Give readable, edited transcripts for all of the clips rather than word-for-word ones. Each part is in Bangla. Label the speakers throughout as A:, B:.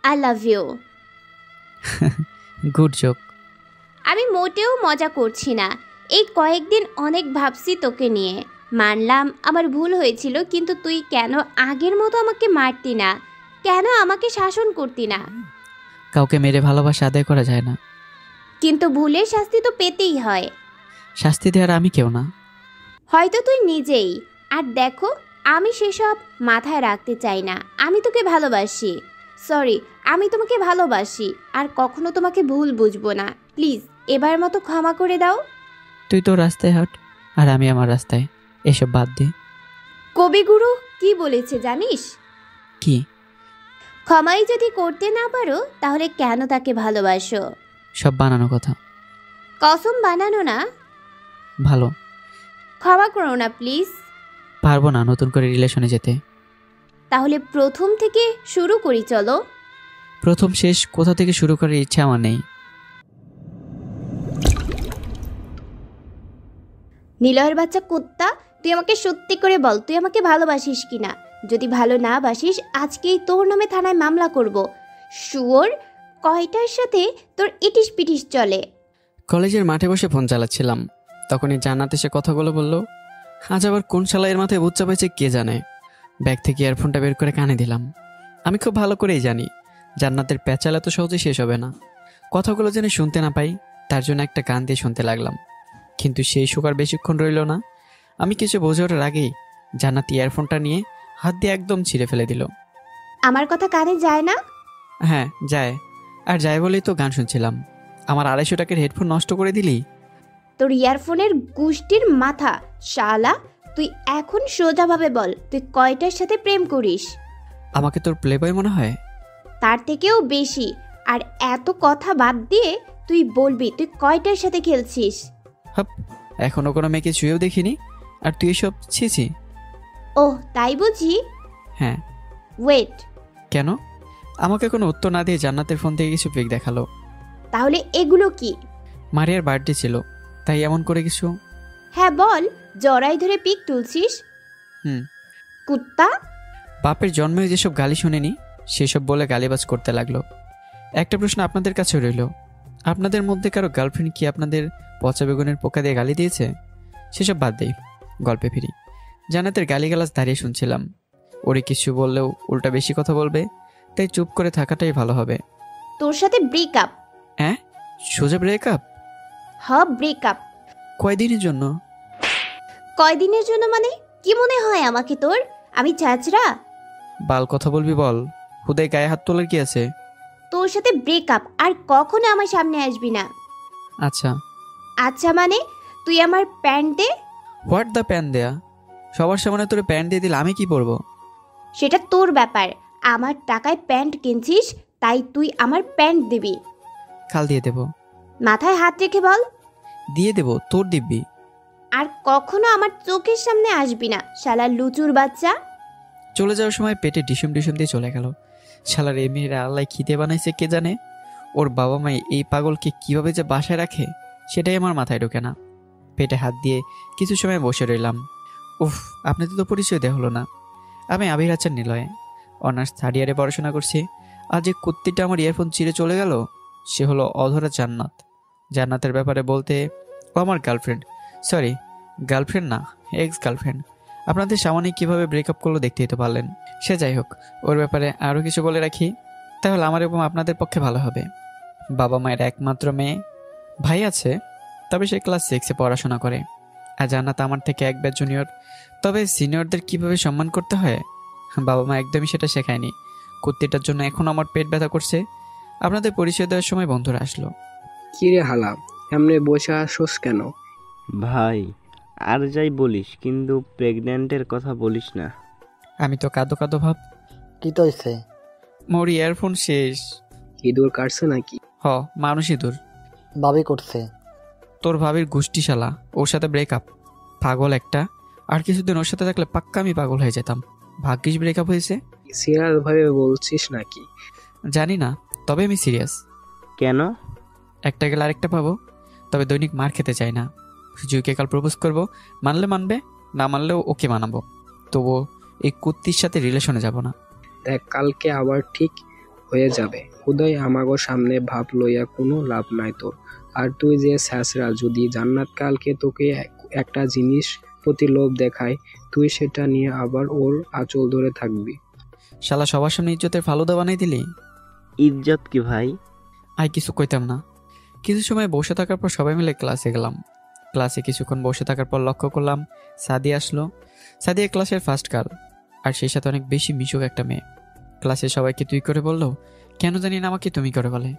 A: I love you.
B: Good joke.
A: আমি মোটেও মজা করছি না। এই কয়েকদিন অনেক ভাবছি তোকে নিয়ে। মানলাম আমার ভুল হয়েছিল, কিন্তু তুই কেন আগের মতো আমাকে মারতি না? কেন আমাকে শাসন করতি না?
B: কাউকে মেরে ভালোবাসা আদায় করা যায় না।
A: কিন্তু ভুলের শাস্তি তো পেতেই হয়।
B: শাস্তি দেওয়ার আমি কেউ না।
A: হয়তো তুই নিজেই। আর দেখো, আমি সেসব মাথায় রাখতে চাই না। আমি তোকে ভালোবাসি। সরি, আমি তোমাকে ভালোবাসি। আর কখনো তোমাকে ভুল বুঝবো না। প্লিজ এবার মতো ক্ষমা করে দাও।
B: তুই তো রাস্তায় হাঁট আর আমি আমার রাস্তায়। এসব বাদ দে।
A: কবিগুরু কি বলেছে জানিস?
B: কি?
A: ক্ষমাই যদি করতে না পারো তাহলে কেন তাকে ভালোবাসো?
B: সব বানানো কথা।
A: কসম বানানো না।
B: ভালো।
A: ক্ষমা করো না প্লিজ।
B: পারবো না নতুন করে রিলেশনে যেতে।
A: তাহলে প্রথম থেকে শুরু করি চলো।
B: প্রথম শেষ কোথা থেকে শুরু করার ইচ্ছা আমার নেই।
A: নিলয়ের বাচ্চা কুত্তা, তুই আমাকে সত্যি করে বল, তুই আমাকে ভালোবাসিস কিনা? যদি ভালো না বাসিস আজকেই তোর নামে থানায় মামলা করব। শুয়োর, কয়টার সাথে তোর ইটিস পিটিস চলে?
C: কলেজের মাঠে বসে ফোন চালাচ্ছিলাম, তখনই জান্নাত এসে কথাগুলো বলল। আজ আবার কোন শালায়ের মাথায় বুচ্চা পাইছে কে জানে। ব্যাগ থেকে ইয়ারফোনটা বের করে কানে দিলাম। আমি খুব ভালো করেই জানি জান্নাতের প্যাচাল এত সহজে শেষ হবে না। কথাগুলো যেন শুনতে না পাই তার জন্য একটা গান দিয়ে শুনতে লাগলাম, কিন্তু সেই সুখ আর বেশিক্ষণ রইল না। আমি কিছু বোঝে ওঠার আগেই জান্নাত ইয়ারফোনটা নিয়ে হাত দিয়ে একদম ছিঁড়ে ফেলে দিল।
A: আমার কথা কানে যায় না?
C: হ্যাঁ যায়, আর যায় বলেই তো গান শুনছিলাম। আমার 250 টাকার হেডফোন নষ্ট করে দিলি।
A: তোর ইয়ারফোনের গুষ্টির মাথা শালা। তুই এখন সোজাভাবে বল, তুই কয়টার সাথে প্রেম করিস?
C: আমাকে তোর প্লেবয় মনে হয়?
A: তার থেকেও বেশি। আর এত কথা বাদ দিয়ে তুই বলবি তুই কয়টার সাথে খেলছিস।
C: হাপ, এখনো কোনো মেয়েকে ছুঁয়েও দেখিনি, আর তুই এসব ছিছি।
A: ওহ তাই বুঝি।
C: হ্যাঁ।
A: ওয়েট।
C: কেন? আমাকে কোনো উত্তর না দিয়ে জান্নাতের ফোন থেকে কিছু পিক দেখালো।
A: তাহলে এগুলো কি?
C: মারিয়ার বার্থডে ছিল, তাই এমন করে কিছু।
A: হ্যাঁ বল, জড়াই ধরে পিক তুলছিস?
C: হুম।
A: কুত্তা।
C: বাপের জন্মে যেসব গালি শুনেনি সেসব বলে গালিবাজ করতে লাগলো। একটা প্রশ্ন আপনাদের কাছে রইল, আপনাদের মধ্যে কারো গার্লফ্রেন্ড কি আপনাদের পচা বেগুনের পোকা দিয়ে গালি দিয়েছে? সেসব বাদ দেই, গল্পে ফিরি। জান্নাতের গালিগালাজ দাঁড়িয়ে শুনছিলাম। ওরে কিছু বললেও উল্টা বেশি কথা বলবে, তাই চুপ করে থাকাটাই ভালো হবে।
A: তোর সাথে ব্রেকআপ।
C: হ্যাঁ? সোজা ব্রেকআপ?
A: ব্রেকআপ।
C: কয়দিনের জন্য?
A: কয়দিনের জন্য মানে? কি মনে হয় আমাকে তোর? আমি চাচরা?
C: বাল কথা বলবি বল, হুদাই গায়ে হাত তোলার কি আছে?
A: তোর সাথে ব্রেকআপ, আর কখনো আমার সামনে আসবি না।
C: আচ্ছা।
A: আচ্ছা মানে? তুই আমার প্যান্ট দে।
C: হোয়াট দ্য প্যান দেয়া? সবার সামনে তোরে প্যান্ট দিয়ে দিলে আমি কি পরবো?
A: সেটা তোর ব্যাপার। আমার টাকায় প্যান্ট কিনছিস, তাই তুই আমার প্যান্ট দিবি।
C: কাল দিয়ে দেবো।
A: মাথায় হাত রেখে বল।
C: দিয়ে দেবো, তোর দিব্যি।
A: আর কখনো আমার চোখের সামনে আসবি না, শালা লুচুর বাচ্চা।
C: চলে যাওয়ার সময় পেটে ডিসুম ডিসুম দিয়ে চলে গেল। শালার এই মেয়েরা আল্লাহ খিদে বানাইছে কে জানে। ওর বাবা মাই এই পাগলকে কিভাবে যে বাসায় রাখে সেটাই আমার মাথায় ঢোকে না। পেটে হাত দিয়ে কিছু সময় বসে রইলাম। উফ, আপনাদের তো পরিচয় দেওয়া হলো না। আমি আবির আচার নিলয়ে অনার্স 3rd ইয়ারে পড়াশোনা করছি। আর যে কুত্তিটা আমার ইয়ারফোন চিরে চলে গেল সে হলো অধরা জান্নাত। জান্নাতের ব্যাপারে বলতে, ও আমার গার্লফ্রেন্ড, সরি গার্লফ্রেন্ড না, এক্স গার্লফ্রেন্ড। আপনাদের সামনে কিভাবে ব্রেকআপ করলো দেখতেই তো পারলেন। সে যাই হোক, ওর ব্যাপারে আরও কিছু বলে রাখি, তাহলে আমার এবং আপনাদের পক্ষে ভালো হবে। বাবা মায়ের একমাত্র মেয়ে, ভাই আছে, তবে সে ক্লাস 6-এ পড়াশোনা করে। আর জান্নাত আমার থেকে এক ব্যাচ জুনিয়র। তবে সিনিয়রদের কিভাবে সম্মান করতে হয় বাবা মা একদমই সেটা শেখায়নি। কুত্তিটার জন্য এখন আমার পেট ব্যথা করছে। আপনাদের পরিচয় দেওয়ার সময় বন্ধুরা আসলো।
D: কিরে হালা, এমনি বসে আসোস কেন?
E: ভাই আর যাই বলিস, কিন্তু প্রেগন্যান্টের কথা বলিস না।
C: আমি তো কাঁদো কাঁদো ভাব।
F: কি তো হইছে?
C: মোর ইয়ারফোন শেষ।
D: ইঁদুর কাটছে নাকি?
C: মানুষই দূর।
F: ভাবি করছে।
C: তোর ভাবির গোষ্ঠীশালা, ওর সাথে ব্রেকআপ। পাগল একটা। আর কিছুদিন ওর সাথে থাকলে পাক্কা আমি পাগল হয়ে যেতাম। ভাগ্যিস ব্রেকআপ হয়েছে।
D: সিরিয়াস ভাবে বলছিস নাকি?
C: জানি না, তবে আমি সিরিয়াস।
E: কেন?
C: একটা গেলে আরেকটা পাবো, তবে দৈনিক মার খেতে চাই না। জুইকে কাল প্রপোজ করবো, মানলে মানবে, না মানলেও ওকে মানাবো। তবুও এই কুত্তির সাথে রিলেশনে যাব না।
D: দেখ, কালকে আবার ঠিক হয়ে যাবে। উদয় আমাগো সামনে ভাব লইয়া কোনো লাভ নাই তোর। আর তুই যে স্যাসরা, যদি জান্নাত কালকে তোকে একটা জিনিস প্রতি লোভ দেখায়, তুই সেটা নিয়ে আবার ওর আঁচল ধরে থাকবি।
C: শালা সবার সামনে ইজ্জতের ফালুদা বানাই দিলি।
E: ইজ্জত কি ভাই?
C: আর কিছু কইতাম না। কিছু সময় বসে থাকার পর সবাই মিলে ক্লাসে গেলাম। ক্লাসে কিছুক্ষণ বসে থাকার পর লক্ষ্য করলাম সাদিয়া আসলো। সাদিয়া ক্লাসের ফার্স্ট গার্ল, আর সেই সাথে অনেক বেশি মিশুক একটা মেয়ে। ক্লাসে সবাইকে তুই করে বললো, কেন জানি না আমাকে তুমি করে বলে।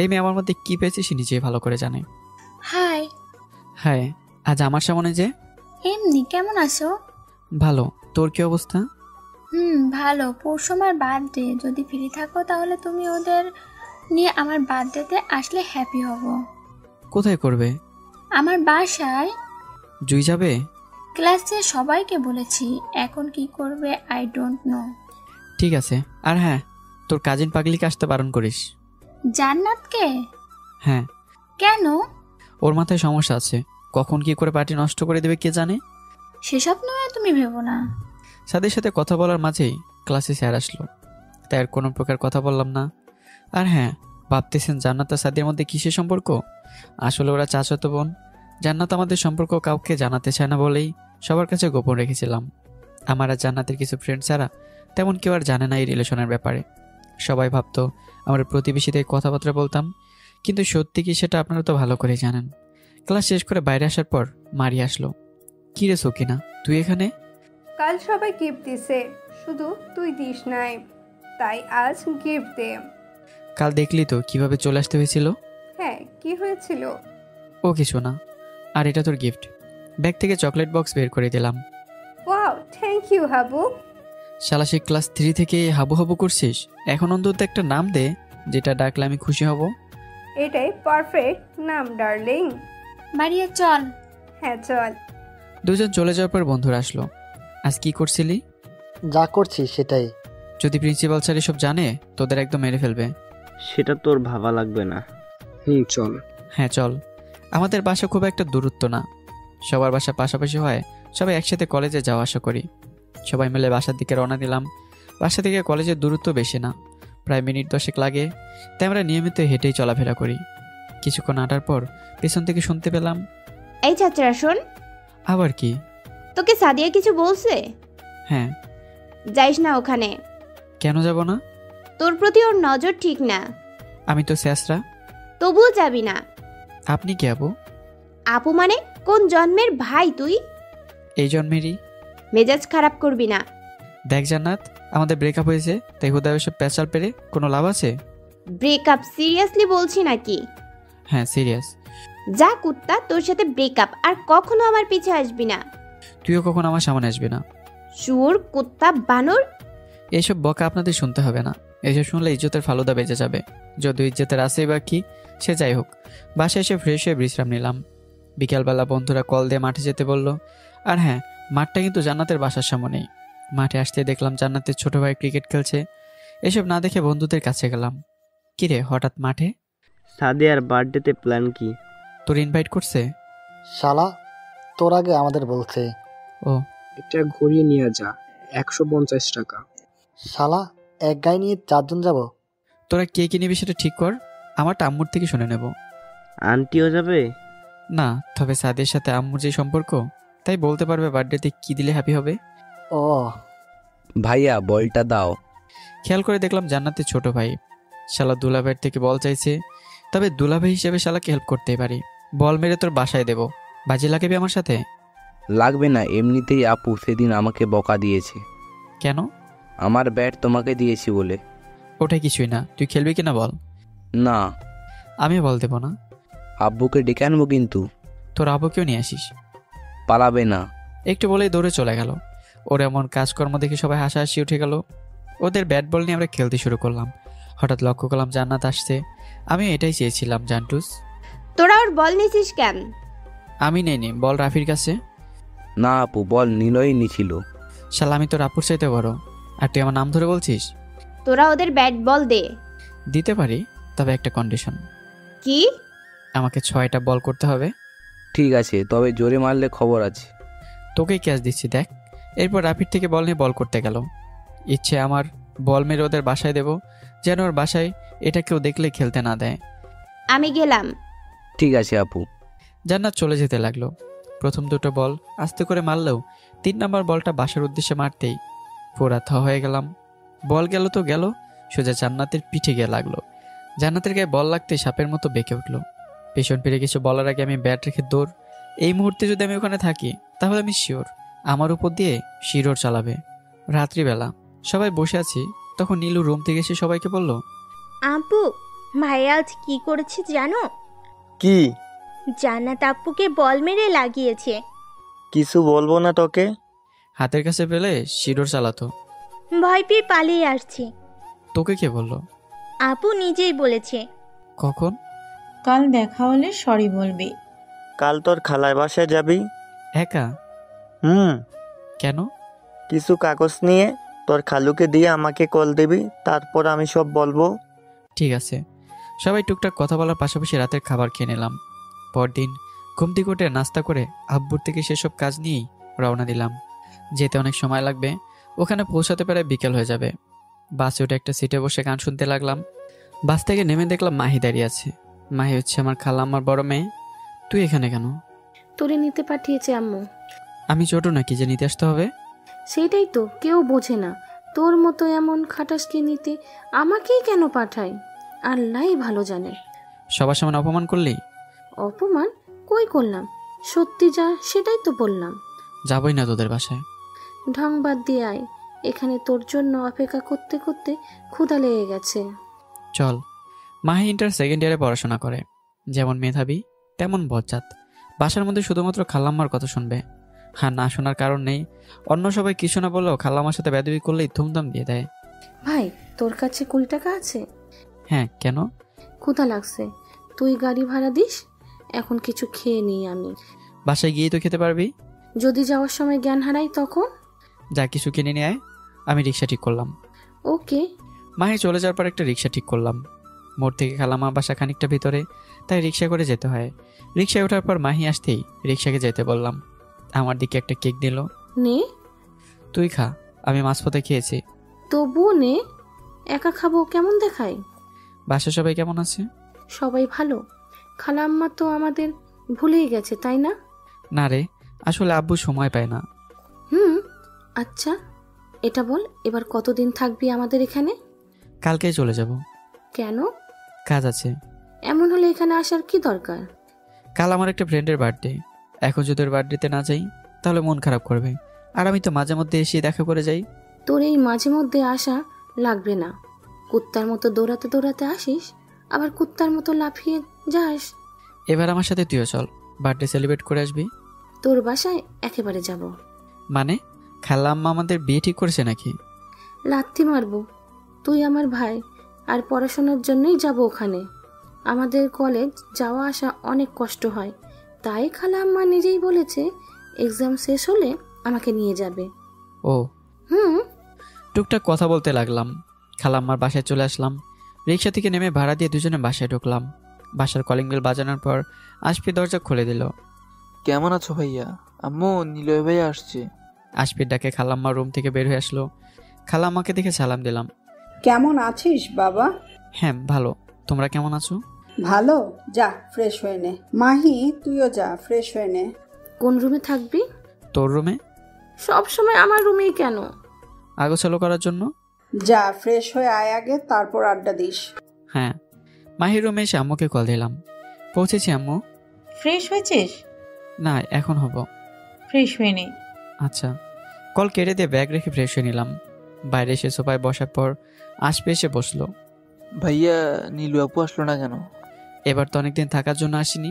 C: এই মেয়ে আমার মধ্যে কী পেয়েছে সে নিজেই ভালো করে জানে।
G: হাই।
C: হ্যাঁ, আজ আমার সামনে যে।
G: এমনি কেমন আছো?
C: ভালো, তোর কি অবস্থা?
G: ভালো। পরশু আমার বার্থডে, যদি ফ্রি থাকো তাহলে তুমি ওদের নিয়ে আমার বার্থডেতে আসলে হ্যাপি হব।
C: কোথায় করবে?
G: আমার বাসায়।
C: জুই যাবে?
G: ক্লাসে সবাইকে বলেছি, এখন কি করবে আই ডোন্ট নো।
C: ঠিক আছে। আর হ্যাঁ, তোর কাজিন পাগলিকে আসতে বারণ করিস।
G: জান্নাতকে?
C: হ্যাঁ।
G: কেন?
C: ওর মাথায় সমস্যা আছে, কখন কি করে পার্টি নষ্ট করে দেবে কে জানে।
G: সেসব নয়, তুমি ভেবো না।
C: সাদের সাথে কথা বলার মাঝেই ক্লাসে স্যার আসলো, তাই আর কোনো প্রকার কথা বললাম না। আর হ্যাঁ, ভাবতেছেন জান্নাত আর সাদিয়ার মধ্যে কিসের সম্পর্ক? আসলে ওরা চাচাতো বোন। জান্নাত আমাদের সম্পর্ক কাউকে জানাতে চায় না বলেই সবার কাছে গোপন রেখেছিলাম। আমার আর জান্নাতের কিছু ফ্রেন্ড ছাড়া তেমন কেউ আর জানে না এই রিলেশনের ব্যাপারে। সবাই ভাবতো আমরা প্রতিবেশীদের কথাবার্তা বলতাম, কিন্তু সত্যি কি সেটা আপনারা তো ভালো করে জানেন। ক্লাস শেষ করে বাইরে আসার পর মারি আসলো। কী রে সকিনা, তুই এখানে?
H: কাল সবাই গিফট দিছে, শুধু তুই দিস নাই, তাই আজ গিফট দে।
C: কাল দেখলি তো কিভাবে চলে আসতে হয়েছিল।
H: হ্যাঁ, কি হয়েছিল?
C: ও কিছু না। আর এটা তোর গিফট। ব্যাগ থেকে চকলেট বক্স বের করে দিলাম।
H: Wow, thank you Habu.
C: শালা সে ক্লাস 3 থেকে হাবু হাবু করছিস, এখন অন্তত একটা নাম দে যেটা ডাকলে আমি খুশি হব।
H: এটাই পারফেক্ট নাম ডার্লিং।
G: মারিয়া চল।
H: হ্যাঁ চল।
C: দুজন চলে যাওয়ার পর বন্ধুরা আসলো। আজ কি করছিলি?
F: যা করছি সেটাই।
C: যদি প্রিন্সিপাল স্যার এসব জানে তোদের একদম মেরে ফেলবে।
E: সেটা তোর ভাবা লাগবে না।
D: চল।
C: হ্যাঁ চল। আমাদের বাসা খুব একটা দূরত্ব না, সবার বাসা পাশাপাশি হয়, সবাই একসাথে কলেজে যাওয়া আসা করি। সবাই মিলে বাসার দিকে রওনা দিলাম। বাসা থেকে কলেজের দূরত্ব বেশি না, প্রায় মিনিট 10 লাগে, তাই আমরা নিয়মিত হেঁটেই চলাফেরা করি। কিছুক্ষণ হাঁটার পর পেছন থেকে শুনতে পেলাম,
A: এই ছাত্রা শোন।
C: আবার কি?
A: তোকে সাদিয়া কিছু বলছে?
C: হ্যাঁ।
A: যাইস না ওখানে।
C: কেন যাব না?
A: তোর প্রতি ওর নজর ঠিক না।
C: আমি তো স্যাসরা।
A: তবুও যাবি না।
C: আপনি কি আপু?
A: আপু মানে কোন জন্মের ভাই তুই?
C: এই জন্মেরই।
A: মেজাজ খারাপ করবি না।
C: দেখ জান্নাত, আমাদের ব্রেকআপ হয়েছে, তাই হুদায় এসব পেঁচাল পেরে কোনো লাভ আছে?
A: ব্রেকআপ সিরিয়াসলি বলছি নাকি?
C: হ্যাঁ সিরিয়াস।
A: যা কুত্তা, তোর সাথে ব্রেকআপ, আর কখনো আমার পিছে আসবি না।
C: তুইও কখন আমার সামনে আসবি না।
A: শুয়োর, কুত্তা, বানর।
C: এইসব বকা আপনাদের শুনতে হবে না, এইসব শুনলে ইজ্জতের ফালুদা বেঁচে যাবে। যদিও ইজ্জতের আসেই বা কি, সে যাই হোক। বাসায় এসে ফ্রেশ হয়ে বিশ্রাম নিলাম। বিকালবেলা বন্ধুরা কল দিয়ে মাঠে যেতে বলল। আর হ্যাঁ, মাঠটা কিন্তু জান্নাতের বাসার সামনেই। মাঠে আসতে দেখলাম জান্নাতের ছোট ভাই ক্রিকেট খেলছে। এসব না দেখে বন্ধুদের কাছে গেলাম। কিরে হঠাৎ মাঠে?
E: সাদিয়ার বার্থডেতে প্ল্যান কি?
C: তোর ইনভাইট করছে?
F: শালা তোর আগে আমাদের বলছে।
C: ও,
D: একটা ঘড়ি নিয়ে যা, 150 টাকা।
F: শালা এক গায়ে নিয়ে 4 জন যাব?
C: তোরা কে কি নিবি সেটা ঠিক কর, আমারটা আম্মুর থেকে শুনে নেব।
E: আন্টিও যাবে?
C: না, তবে সাদিয়ার সাথে আম্মুর যে সম্পর্ক, তাই বলতে পারবে বার্থডেতে কি দিলে হ্যাপি হবে।
F: ও
I: ভাইয়া বলটা দাও।
C: খেয়াল করে দেখলাম জান্নাতের ছোট ভাই। শালা দুলাভাইয়ের থেকে বল চাইছে, তবে দুলাভাই হিসেবে শালাকে হেল্প করতেই পারি। বল মেরে তোর বাসায় দেব, বাজি লাগাবি আমার সাথে?
I: লাগবে না, এমনিতেই আপু সেদিন আমাকে বকা দিয়েছে।
C: কেন?
I: আমার ব্যাট তোমাকে দিয়েছি বলে।
C: ওটাই কিছুই না, তুই খেলবি কিনা বল।
I: না।
C: আমি বল দেবো না।
I: আব্বুকে ডেকে আনবো কিন্তু।
C: তোর আব্বুকেও নিয়ে আসিস।
I: পালাবে না।
C: একটু বলেই দৌড়ে চলে গেল। ওর এমন কাজকর্ম দেখে সবাই হাসাহাসি উঠে গেল। ওদের ব্যাট বল নিয়ে আমরা খেলতে শুরু করলাম। হঠাৎ লক্ষ্য করলাম জান্নাত আসছে। আমি এটাই চেয়েছিলাম জান্টুস।
A: তোরা ওর বল নিছিস কেন?
C: আমি নেইনি, বল রাফির কাছে।
I: না আপু, বল নিলই নিছিল।
C: শালা আমি তোর আপুর চাইতে বড়, আর তুই আমার নাম ধরে বলছিস?
A: তোরা ওদের ব্যাট বল দে।
C: দিতে পারি, তবে একটা কন্ডিশন।
A: কি?
C: আমাকে 6টা বল করতে হবে।
I: ঠিক আছে, তবে জোরে মারলে খবর আছে।
C: তোকেই ক্যাচ দিচ্ছি দেখ। এরপর রাফির থেকে বল নিয়ে বল করতে গেল। ইচ্ছে আমার বল মেরে ওদের বাসায় দেব, যেন ওর বাসায় এটা কেউ দেখলে খেলতে না দেয়।
A: আমি গেলাম।
I: ঠিক আছে আপু।
C: জান্নাত চলে যেতে লাগলো। প্রথম দুটো বল আস্তে করে মারলেও 3 নম্বর বলটা বাসার উদ্দেশ্যে মারতেই পুরা থ হয়ে গেলাম। বল গেল তো গেল, সোজা জান্নাতের পিঠে গিয়ে লাগলো। জান্নাতের গায়ে বল লাগতে সাপের মতো বেঁকে উঠলো। পেছন ফিরে কিছু বলার আগে আমি ব্যাট রেখে দৌড়। এই মুহূর্তে যদি আমি ওখানে থাকি তাহলে আমি শিওর আমার উপর দিয়ে শিরোর চালাবে। রাত্রিবেলা সবাই বসে আছি, তখন নীলু রুম থেকে এসে সবাইকে বলল,
J: আপু, ভাইয়া আজ কি করেছে জানো?
K: কি?
J: জান্নাত আপুকে বল মেরে লাগিয়েছে।
K: কিছু বলবো না তোকে।
C: হাতের কাছে পেলে শিরোর চালাতো।
J: ভয় পেয়ে পালিয়ে আসছে।
C: তোকে কে বললো?
J: আপু নিজেই বলেছে।
C: কখন?
L: কাল দেখা হলে সরি বলবি।
K: কাল তোর খালার বাসায় যাবি?
C: একা? কেন?
K: কিছু কাগজ নিয়ে তোর খালুকে দিয়ে আমাকে কল দিবি, তারপর আমি সব বলবো।
C: ঠিক আছে। সবাই টুকটাক কথা বলার পাশাপাশি রাতের খাবার খেয়ে নিলাম। পরদিন ঘুম থেকে উঠে নাস্তা করে আব্বুর থেকে সেসব কাজ নিয়েই রওনা দিলাম। যেতে অনেক সময় লাগবে, ওখানে পৌঁছাতে পারে বিকেল হয়ে যাবে। বাসে উঠে একটা সিটে বসে গান শুনতে লাগলাম। বাস থেকে নেমে দেখলাম মাহি দাঁড়িয়ে আছে। মাহি হচ্ছে আমার খালাম্মার বড় মেয়ে। তুই এখানে কেন?
M: তোরে নিতে পাঠিয়েছে আম্মু।
C: আমি ছোট নাকি যে নিতে আসতে হবে?
M: সেটাই তো কেউ বোঝে না, তোর মতো এমন খাটাসকে নিতে আমাকেই কেন পাঠায়, আল্লাহই ভালো জানে।
C: সবার সামনে অপমান করলি?
M: অপমান কই করলাম, সত্যি যা সেটাই তো বললাম।
C: যাবই না তোদের বাসায়।
M: ঢং বাদ দিয়ে আয়, এখানে তোর জন্য অপেক্ষা করতে করতে ক্ষুধা লেগে গেছে।
C: চল। মাহি ইন্টার সেকেন্ড ইয়ারে পড়াশোনা করে। যেমন মেধাবী তেমন বজ্জাত। বাসার মধ্যে শুধুমাত্র খালাম্মার কথা শুনবে। হ্যাঁ, না শোনার কারণ নেই। অন্য সবাই কিছু না বললেও খালাম্মার সাথে বেদবি করলেই ধুমধাম দিয়ে দেয়।
M: ভাই, তোর কাছে 20 টাকা আছে?
C: হ্যাঁ, কেন?
M: ক্ষুধা লাগছে, তুই গাড়ি ভাড়া দিস, এখন কিছু খেয়ে নিই আমি।
C: বাসায় গিয়েই তো খেতে পারবি।
M: যদি যাওয়ার সময় জ্ঞান হারাই তখন?
C: যা কিছু কিনে নিয়ে আয়। আমি রিক্সা ঠিক করলাম।
M: ওকে।
C: মাহি চলে যাওয়ার পর একটা রিক্সা ঠিক করলাম। মোড় থেকে খালাম্মার বাসা খানিকটা ভিতরে, তাই রিক্সা করে যেতে হয়। রিক্সায় ওঠার পর মাহি আসতেই রিক্সাকে যেতে বললাম। আমার দিকে একটা কেক দিল।
M: নে।
C: তুই খা, আমি মাঝপথে খেয়েছি।
M: তবুও নে, একা খাবো কেমন দেখায়?
C: বাসা সবাই কেমন আছে?
M: সবাই ভালো। খালাম্মা তো আমাদের ভুলেই গেছে, তাই না?
C: না রে, আসলে আব্বু সময় পায় না।
M: আচ্ছা, এটা বল, এবার কতদিন থাকবি আমাদের এখানে?
C: কালকেই চলে যাব।
M: কেন?
C: কাজ আছে।
M: এমন হলে এখানে আসার কি দরকার?
C: কাল আমার একটা ফ্রেন্ডের বার্থডে। এখন যদি ওর বার্থডেতে না যাই তাহলে মন খারাপ করবে। আর আমি তো মাঝে মধ্যে এসে দেখা করে যাই।
M: তোর এই মাঝে মধ্যে আসা লাগবে না। কুত্তার মতো দৌড়াতে দৌড়াতে আসিস, আবার কুত্তার মতো লাফিয়ে যাস।
C: এবার আমার সাথে তুইও চল, বার্থডে সেলিব্রেট করে আসবি।
M: তোর বাসায় একেবারে যাব।
C: মানে খালাম্মা আমাদের বিয়ে ঠিক করেছে নাকি?
M: লাথি মারবো। তুই আমার ভাই, আর পড়াশোনার জন্যই যাব ওখানে। আমাদের কলেজ যাওয়া আসা অনেক কষ্ট হয়, তাই খালাম্মা নিজেই বলেছে এক্সাম শেষ হলে আমাকে নিয়ে যাবে।
C: ও টুকটাক কথা বলতে লাগলাম। খালাম্মার বাসায় চলে আসলাম। রিক্সা থেকে নেমে ভাড়া দিয়ে দুজনে বাসায় ঢুকলাম। বাসার কলিং বেল বাজানোর পর আশপি দরজা খুলে দিল।
N: কেমন আছো ভাইয়া? আম্মু, নিলয় ভাইয়া আসছে।
C: আশপির ডাকে খালাম্মা রুম থেকে বের হয়ে আসলো। খালাম্মাকে দেখে সালাম দিলাম।
O: কেমন আছিস বাবা?
C: হ্যাঁ ভালো, তোমরা কেমন আছো?
O: ভালো। যা ফ্রেশ হয়ে নে। মাহি, তুইও যা ফ্রেশ হয়ে নে।
M: কোন রুমে থাকবি?
C: তোর রুমে।
M: সব সময় আমার রুমেই কেন?
C: আগোছালো করার জন্য।
O: যা ফ্রেশ হয়ে আয় আগে, তারপর আড্ডা দিস।
C: হ্যাঁ। মাহির রুমে এসে আম্মুকে কল দিলাম। পৌঁছেছি আম্মু।
L: ফ্রেশ হয়েছিস?
C: না, এখন হব।
L: ফ্রেশ হয়ে নে।
C: আচ্ছা। কল কেটে দিয়ে ব্যাগ রেখে ফ্রেশ হয়ে নিলাম। বাইরে এসে সোফায় বসার পর আশপি এসে বসলো।
N: ভাইয়া, নীলু আপু আসলো না কেন?
C: এবার তো অনেকদিন থাকার জন্য আসিনি,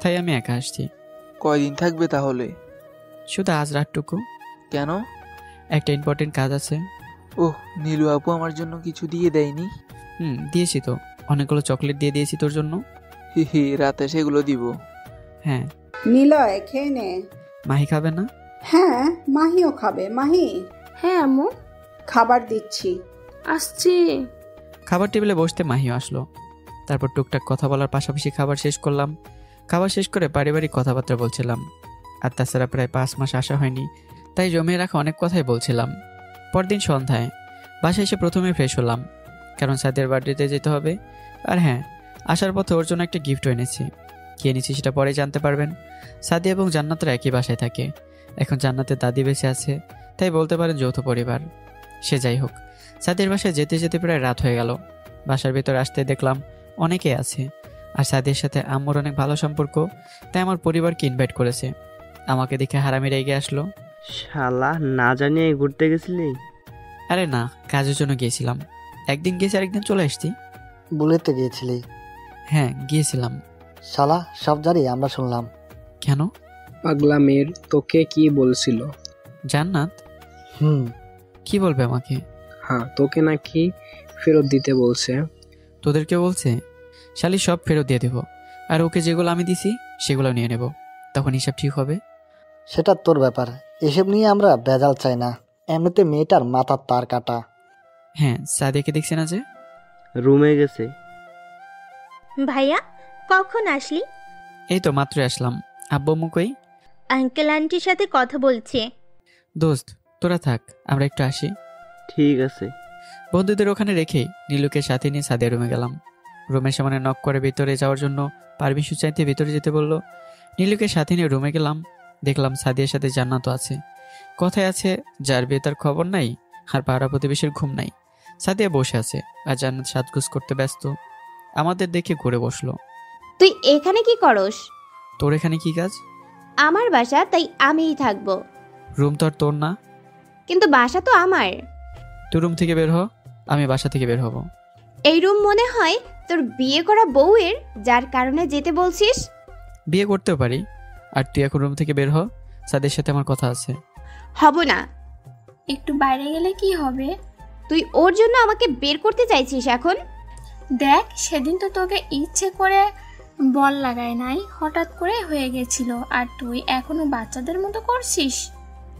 C: তাই আমি একা আসছি।
N: কয়দিন থাকবে তাহলে?
C: শুধু আজ রাতটুকু।
N: কেন?
C: একটা ইম্পর্টেন্ট কাজ আছে।
N: ওহ, নীলু আপু আমার জন্য কিছু দিয়ে দেয়নি?
C: দিয়েছি তো, অনেকগুলো চকলেট দিয়ে দিয়েছি তোর জন্য।
N: হি, রাতে সেগুলো দিব।
C: হ্যাঁ।
O: নিলয়, খেয়ে নে।
C: মাহি খাবে না?
O: হ্যাঁ, মাহিও খাবে। মাহি।
M: হ্যাঁ আম্মু।
O: খাবার দিচ্ছি।
M: আসছি।
C: খাবার টেবিলে বসতে মাহিও আসলো। তারপর টুকটাক কথা বলার পাশাপাশি খাবার শেষ করলাম। খাবার শেষ করে পারিবারিক কথাবার্তা বলছিলাম। আর তাছাড়া প্রায় 5 মাস আসা হয়নি, তাই জমিয়ে রাখা অনেক কথাই বলছিলাম। পরদিন সন্ধ্যায় বাসায় এসে প্রথমে ফ্রেশ হলাম, কারণ সাদিয়ার বার্থডেতে যেতে হবে। আর হ্যাঁ, আসার পথে ওর জন্য একটা গিফটও এনেছি। কি এনেছি সেটা পরে জানতে পারবেন। সাদিয়া এবং জান্নাতরা একই বাসায় থাকে। এখন জান্নাতের দাদি বেঁচে আছে, তাই বলতে পারেন যৌথ পরিবার। সে যাই হোক, সাদিয়ার বাসায় যেতে যেতে প্রায় রাত হয়ে গেল। বাসার ভেতর আসতে দেখলাম অনেকেই আছে, আর সাদিয়ার সাথে আম্মুর অনেক ভালো সম্পর্ক, তাই আমার পরিবারকে ইনভাইট করেছে। আমাকে দেখে হারামিরা এগিয়ে আসলো।
E: শালা, না জানিয়ে ঘুরতে গেছিলি?
C: আরে না, কাজের জন্য গিয়েছিলাম। একদিন গেছি আরেকদিন চলে আসছি।
F: বুলেতে গিয়েছিলি?
C: হ্যাঁ, গিয়েছিলাম।
F: শালা, সব জানি আমরা শুনলাম।
C: কেন?
D: পাগলা মেয়ের তোকে কি বলছিল?
C: জান্নাত? কি বলবে আমাকে?
D: হ্যাঁ, তোকে নাকি ফেরত দিতে বলছে।
C: তোদেরকে বলছে? শালি, সব ফেরত দিয়ে দেবো, আর ওকে যেগুলো আমি দিছি সেগুলো নিয়ে নেব, তখন হিসাব ঠিক হবে।
F: সেটা তোর ব্যাপার, এসব নিয়ে আমরা ভেজাল চাই না। এমনিতে মেয়েটার মাথার তার কাটা।
C: হ্যাঁ, সাদিয়াকে দেখছি না যে?
E: রুমে গেছে।
J: ভাইয়া, কখন আসলি?
C: এই তো মাত্র আসলাম। আব্বু আম্মু কই?
J: আঙ্কেল আন্টির সাথে কথা বলছে।
C: দোস্ত, তোরা থাক, আমরা একটু আসি।
E: ঠিক আছে।
C: বন্ধুদের ওখানে রেখে নীলুকে সাথে নিয়ে সাদিয়া রুমে গেলাম। রুমের সামনে নক করে ভিতরে যাওয়ার জন্য পারমিশন চাইতে ভিতরে যেতে বললো। নীলুকে সাথে নিয়ে রুমে গেলাম। দেখলাম সাদিয়ার সাথে জান্নাতও আছে। কথায় আছে, যার বিয়ে তার খবর নাই, আর পাড়া প্রতিবেশীর ঘুম নাই। সাদিয়া বসে আছে, আর জান্নাত সাজগোজ করতে ব্যস্ত। আমাদের দেখে ঘুরে বসলো।
A: তুই এখানে কি করস?
C: তোর এখানে কি কাজ?
A: আমার বাসা, তাই আমিই থাকবো।
C: রুম তো আর তোর না।
A: কিন্তু বাসা তো আমার।
C: তুই রুম থেকে বের হ, আমি বাসা থেকে বের হব।
A: এই রুম মনে হয় তোর বিয়ে করা বউয়ের, যার কারণে যেতে বলছিস।
C: বিয়ে করতেও পারি, আর তুই এখন রুম থেকে বের হ, সাদিয়ার সাথে আমার কথা আছে।
A: হব না।
G: একটু বাইরে গেলে কি হবে?
A: তুই ওর জন্য আমাকে বের করতে চাইছিস এখন?
G: দেখ, সেদিন তো তোকে ইচ্ছে করে বল লাগায় নাই, হঠাৎ করে হয়ে গেছিল, আর তুই এখনো বাচ্চাদের মতো করছিস।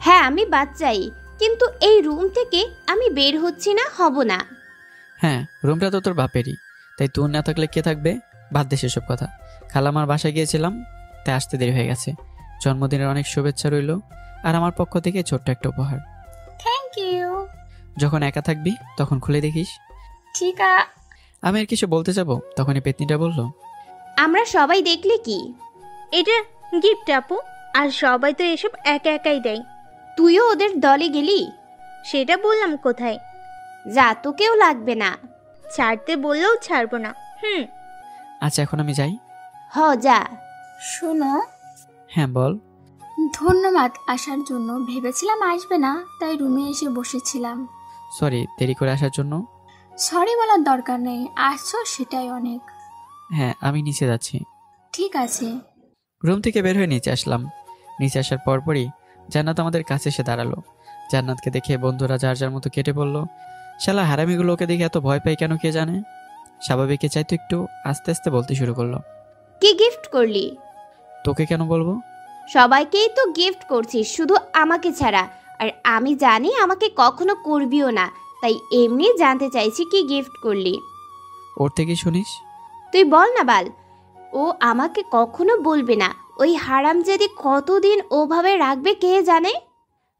A: হ্যাঁ, আমি বাচ্চাই, কিন্তু এই রুম থেকে আমি বের হচ্ছি না, হব না।
C: হ্যাঁ, রুমটা তো তোর বাপেরই, তাই তোর না থাকলে কে থাকবে? বাদ দে সেসব কথা। খালামার বাসায় গিয়েছিলাম, তাই আসতে দেরি হয়ে গেছে। জন্মদিনের অনেক শুভেচ্ছা রইল, আর আমার পক্ষ থেকে ছোট্ট একটা উপহার।
G: Thank you.
C: যখন একা থাকবি তখন খুলে দেখিস।
G: ঠিক
C: আমি আর কিছু বলতে যাব, তখনই পেতনিটা বলল,
A: আমরা সবাই দেখলে কি?
J: এটা গিফট আপু, আর সবাই তো এসব একা একাই দেয়।
A: তুইও ওদের দলে গেলি?
J: সেটা বললাম কোথায়?
A: যা, তোকেও লাগবে না।
J: ছাড়তে বললেও ছাড়বো না।
C: আচ্ছা, এখন আমি যাই।
A: হ, যা।
G: শোনো।
C: হ্যাঁ, বল।
G: ধন্যবাদ আসার জন্য। ভেবেছিলাম আসবে না, তাই রুমে এসে বসেছিলাম।
C: সরি দেরি করে আসার জন্য।
G: সরি বলার দরকার নেই, আসছো সেটাই অনেক।
C: হ্যাঁ, আমি নিচে যাচ্ছি।
G: ঠিক আছে।
C: রুম থেকে বের হয়ে নিচে আসলাম। নিচে আসার পরপরই জান্নাত আমাদের কাছে এসে দাঁড়ালো। জান্নাতকে দেখে বন্ধুরা যার যার মতো কেটে পড়ল। শালা হারামিগুলো ওকে দেখে এত ভয় পায় কেন কে জানে। স্বাভাবিকে চাইতো একটু আস্তে আস্তে বলতে শুরু করলো।
A: কি গিফট করলি?
C: তোকে কেন বলবো?
A: সবাইকেই তো গিফট করছিস, শুধু আমাকে ছাড়া। আর আমি জানি আমাকে কখনো করবিও না, তাই এমনি জানতে চাইছি কি গিফট করলি।
C: ওর থেকে শুনিস।
A: তুই বল না বাল। ও আমাকে কখনো বলবে না। ওই হারামজাদি কতদিন ওভাবে রাখবে কে জানে।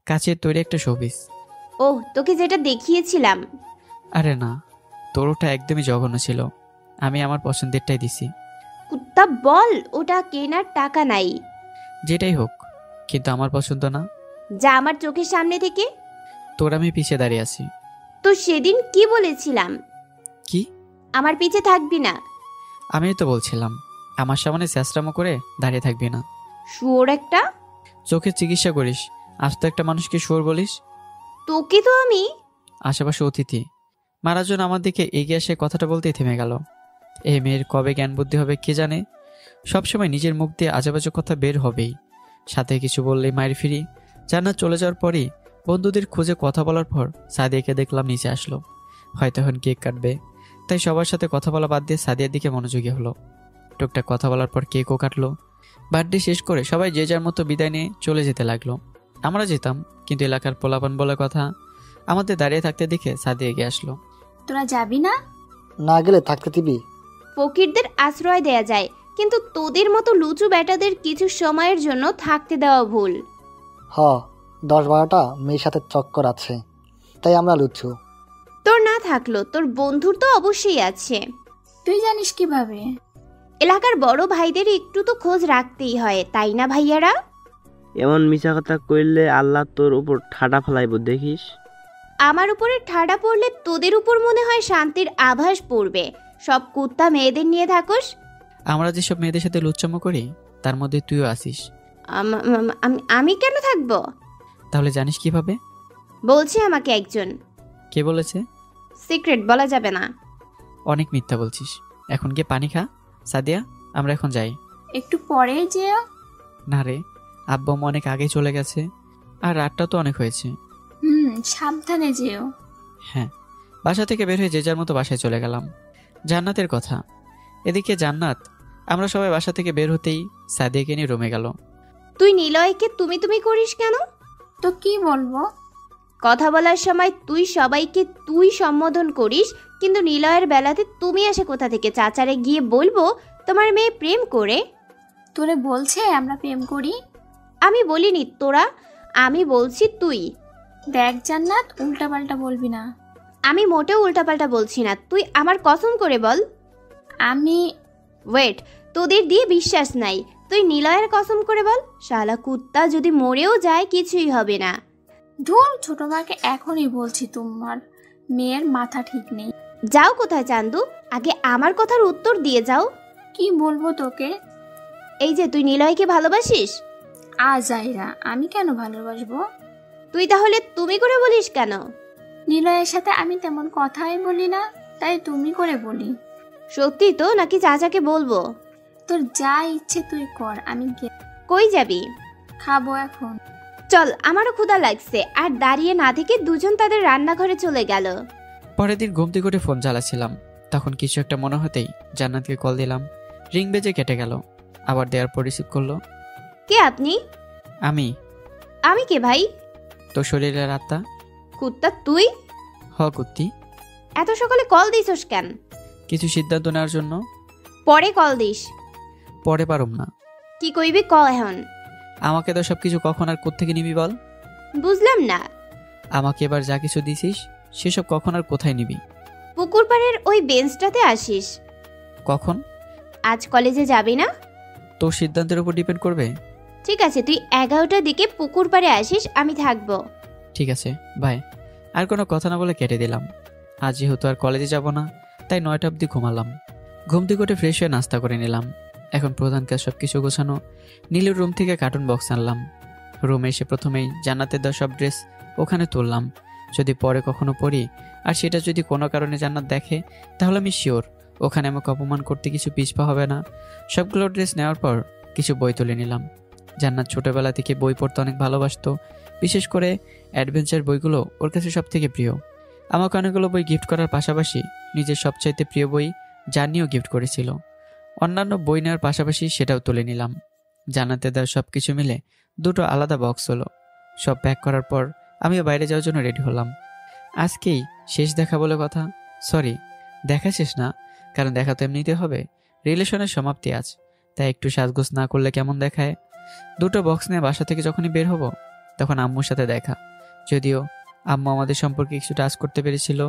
C: কাচের তৈরি একটা শোপিস।
A: ওহ, তোকে যেটা দেখিয়েছিলাম।
C: আরে না, তোর ওটা একদমই জঘন্য ছিল। আমি আমার পছন্দেরটাই দিছি।
A: কুত্তা বল, ওটা কেনার টাকা নাই।
C: যেটাই হোক, কিন্তু আমার পছন্দ না।
A: যা আমার চোখের সামনে থেকে।
C: তোর আমি পিছে দাঁড়িয়ে আছি।
A: তো সেদিন কি বলেছিলাম?
C: কি?
A: আমার পিছে থাকবি না।
C: আমি তো বলছিলাম আমার সামনে স্যাঁচরামো করে দাঁড়িয়ে থাকবি না।
A: শুয়োর একটা।
C: চোখের চিকিৎসা করিস, আজ তো একটা মানুষকে শুয়োর বলিস।
A: তোকে তো আমি।
C: আশেপাশে অতিথি মারার জন্য আমার দিকে এগিয়ে এসে কথাটা বলতেই থেমে গেল। এই মেয়ের কবে জ্ঞান বুদ্ধি হবে কে জানে। সবসময় নিজের মুখ দিয়ে আজেবাজে কথা বের হবেই। সাথে কিছু বললেই মায়ের ফিরি। জান্নাত চলে যাওয়ার পরই বন্ধুদের খুঁজে কথা বলার পর সাদিয়াকে দেখলাম নিচে আসলো। হয়তো এখন কেক কাটবে, তাই সবার সাথে কথা বলা বাদ দিয়ে সাদিয়ার দিকে মনোযোগী হলো। টুকটাক কথা বলার পর কেকও কাটলো। বার্থডে শেষ করে সবাই যে যার মতো বিদায় নিয়ে চলে যেতে লাগলো। আমরা যেতাম, কিন্তু এলাকার পোলাপান বলে কথা, আমাদের দাঁড়িয়ে থাকতে দেখে সাদিয়া এগিয়ে আসলো।
G: তোরা যাবি না?
F: না গেলে থাকতে দিবি?
A: ফকিরদের আশ্রয় দেয়া যায়, কিন্তু তোদের মতো লুচু বেটাদের কিছু সময়ের জন্য থাকতে দেওয়া ভুল।
F: 10-12টা মেয়ের সাথে চক্কর আছে, তাই আমরা লুচ্ছু।
A: তোর না থাকলো তোর বন্ধুর তো অবশ্যই আছে।
G: তুই জানিস কিভাবে?
A: এলাকার বড় ভাইদের একটু তো খোঁজ রাখতেই হয়, তাই না ভাইয়ারা?
E: এমন মিছা কথা কইলে আল্লাহ তোর উপর ঠাডা ফেলাইব দেখিস।
A: আমার উপরে ঠাডা পড়লে তোদের উপর মনে হয় শান্তির আভাস পড়বে। সব কুত্তা মেয়েদের নিয়ে থাকোস।
C: আমরা যেসব মেয়েদের সাথে লুচ্চামো করি তার মধ্যে তুইও আসিস।
A: আমি কেন থাকবো?
C: তাহলে জানিস কিভাবে?
A: বলছে আমাকে একজন।
C: কে বলেছে?
A: সিক্রেট বলা যাবে না।
C: অনেক মিথ্যা বলছিস। এখন গিয়ে পানি খা। সাদিয়া, আমরা এখন যাই।
G: একটু পরে যেও।
C: না রে, আব্বু আম্মু অনেক আগে চলে গেছে, আর রাতটা তো অনেক হয়েছে।
G: সাবধানে যেও।
C: হ্যাঁ। বাসা থেকে বের হয়ে যে যার মতো বাসায় চলে গেলাম। জান্নাতের কথা, এদিকে জান্নাত আমরা সবাই বাসা থেকে বের হতেই সাদিয়াকে নিয়ে রুমে গেল।
A: তুই নিলয়কে তুমি তুমি করিস কেন?
G: তো কি বলবো?
A: কথা বলার সময় তুই সবাইকে তুই সম্বোধন করিস, কিন্তু নিলয়ের বেলাতে তুমি আসে কোথা থেকে? চাচারে গিয়ে বলবো তোমার মেয়ে প্রেম করে।
G: তোরে বলছে আমরা প্রেম করি?
A: আমি বলিনি তোরা, আমি বলছি তুই।
G: দেখ জান্নাত, উল্টাপাল্টা বলবি না।
A: আমি মোটেও উল্টাপাল্টা বলছি না, তুই আমার কসম করে বল।
G: আমি
A: ওয়েট, তোদের দিয়ে বিশ্বাস নাই, তুই নিলয়ের কসম করে বল। শালা কুত্তা যদি মরেও যায় কিছুই হবে না।
G: ধুর, ছোট মাকে এখনই বলছি তোমার মেয়ের মাথা ঠিক নেই।
A: যাও কোথায় চান্দু, আগে আমার কথার উত্তর দিয়ে যাও।
G: কি বলবো তোকে?
A: এই যে তুই নিলয়কে ভালোবাসিস?
G: আজাইরা, আমি কেন ভালোবাসবো?
A: তুই তাহলে তুমি করে বলিস কেন?
G: নিলয়ের সাথে আমি তেমন কথাই বলি না, তাই তুমি করে বলি।
A: সত্যি তো, নাকি চাচাকে বলবো?
G: তোর যা ইচ্ছে তুই কর, আমি
A: কই যাবি?
G: খাবো এখন।
A: চল, আমারও ক্ষুধা লাগছে। আর দাঁড়িয়ে না থেকে দুজন তাদের রান্নাঘরে চলে গেল।
C: পরের দিন ঘুম থেকে উঠে ফোন চালাচ্ছিলাম, তখন কিছু একটা মনে হতেই জান্নাতকে কল দিলাম। রিং বেজে কেটে গেল। আবার দেওয়ার পর রিসিভ করলো।
A: কে আপনি?
C: আমি।
A: আমি কে ভাই?
C: তোর শরীরের আত্মা।
A: কুত্তা তুই?
C: হ কুত্তি।
A: এত সকালে কল দিছস কেন?
C: কিছু সিদ্ধান্ত নেওয়ার জন্য।
A: পরে কল দিস।
C: পরে পারুম না।
A: কি কইবি কল এখন।
C: আমাকে তো সবকিছু কখন আর কোত্থেকে নিবি বল?
A: বুঝলাম না।
C: আমাকে এবার যা কিছু দিছিস সেসব কখন আর কোথায় নিবি?
A: পুকুর পাড়ের ওই বেঞ্চটাতে আসিস।
C: কখন?
A: আজ কলেজে যাবি না?
C: তোর সিদ্ধান্তের উপর ডিপেন্ড করবে।
A: ঠিক আছে, তুই 11টার দিকে পুকুর পাড়ে আসিস, আমি থাকবো।
C: ঠিক আছে, বাই। আর কোনো কথা না বলে কেটে দিলাম। আজ যেহেতু আর কলেজে যাব না, তাই 9টা অবধি ঘুমালাম। ঘুম থেকে উঠে ফ্রেশ হয়ে নাস্তা করে নিলাম। এখন প্রধান কাজ সব কিছু গোছানো। নীলুর রুম থেকে কার্টুন বক্স আনলাম। রুমে এসে প্রথমেই জান্নাতের দেওয়া সব ড্রেস ওখানে তুললাম। যদি পরে কখনো পরি আর সেটা যদি কোনো কারণে জান্নাত দেখে, তাহলে আমি শিওর ওখানে আমাকে অপমান করতে কিছু পিছপা হবে না। সবগুলো ড্রেস নেওয়ার পর কিছু বই তুলে নিলাম। জান্নাত ছোটবেলা থেকে বই পড়তে অনেক ভালোবাসতো, বিশেষ করে অ্যাডভেঞ্চার বইগুলো ওর কাছে সব থেকে প্রিয়। আমাকে অনেকগুলো বই গিফট করার পাশাপাশি নিজের সবচাইতে প্রিয় বই জার্নিও গিফট করেছিল। অন্যান্য বই নেওয়ার পাশাপাশি সেটাও তুলে নিলাম। জান্নাতে দেওয়া সব কিছু মিলে 2টো আলাদা বক্স হলো। সব প্যাক করার পর আমিও বাইরে যাওয়ার জন্য রেডি হলাম। আজকেই শেষ দেখা বলে কথা। সরি, দেখা শেষ না, কারণ দেখা তো এমনিতে হবে। রিলেশনের সমাপ্তি আজ, তাই একটু সাজগোজ না করলে কেমন দেখায়। 2টো বক্স নিয়ে বাসা থেকে যখনই বের হব, তখন আম্মুর সাথে দেখা। যদিও আম্মু আমাদের সম্পর্কে কিছু টাচ করতে পেরেছিল,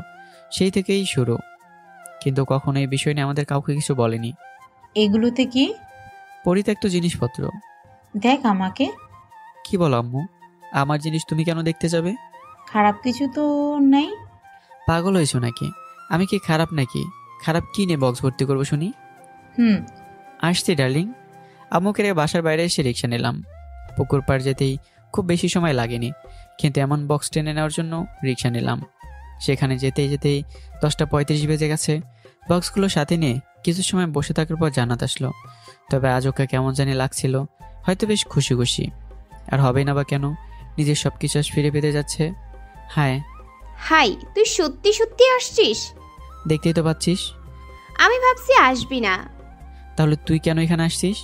C: সেই থেকেই শুরু, কিন্তু কখনো এই বিষয় নিয়ে আমাদের কাউকে কিছু বলেনি।
L: এগুলোতে কি?
C: পরিত্যক্ত জিনিসপত্র।
L: দেখ আমাকে।
C: কি বলো আম্মু? আমার জিনিস তুমি কেন দেখতে যাবে?
L: খারাপ কিছু তো নাই।
C: পাগল হয়েছো নাকি? আমি কি খারাপ নাকি? খারাপ কি নিয়ে বক্স ভর্তি করবো শুনি? আসছি ডার্লিং। আম্মুকে বাসার বাইরে এসে রিক্সা নিলাম। পুকুর পাড় যেতেই খুব বেশি সময় লাগেনি, কিন্তু এমন বক্স টেনে নেওয়ার জন্য রিক্সা নিলাম। সেখানে যেতেই 10:35 বেজে গেছে। বক্সগুলো সাথে নিয়ে কিছু সময় বসে থাকার পর জান্নাত আসলো। তবে আজ ওকে কেমন জানি লাগছিল, হয়তো বেশ খুশি খুশি। আর হবেই না বা কেন, নিজের সব কিছু আজ ফিরে পেতে যাচ্ছে। হাই।
A: হাই, তুই সত্যি সত্যি আসছিস?
C: দেখতেই তো পাচ্ছিস।
A: আমি ভাবছি আসবি না।
C: তাহলে তুই কেন এখানে আসছিস?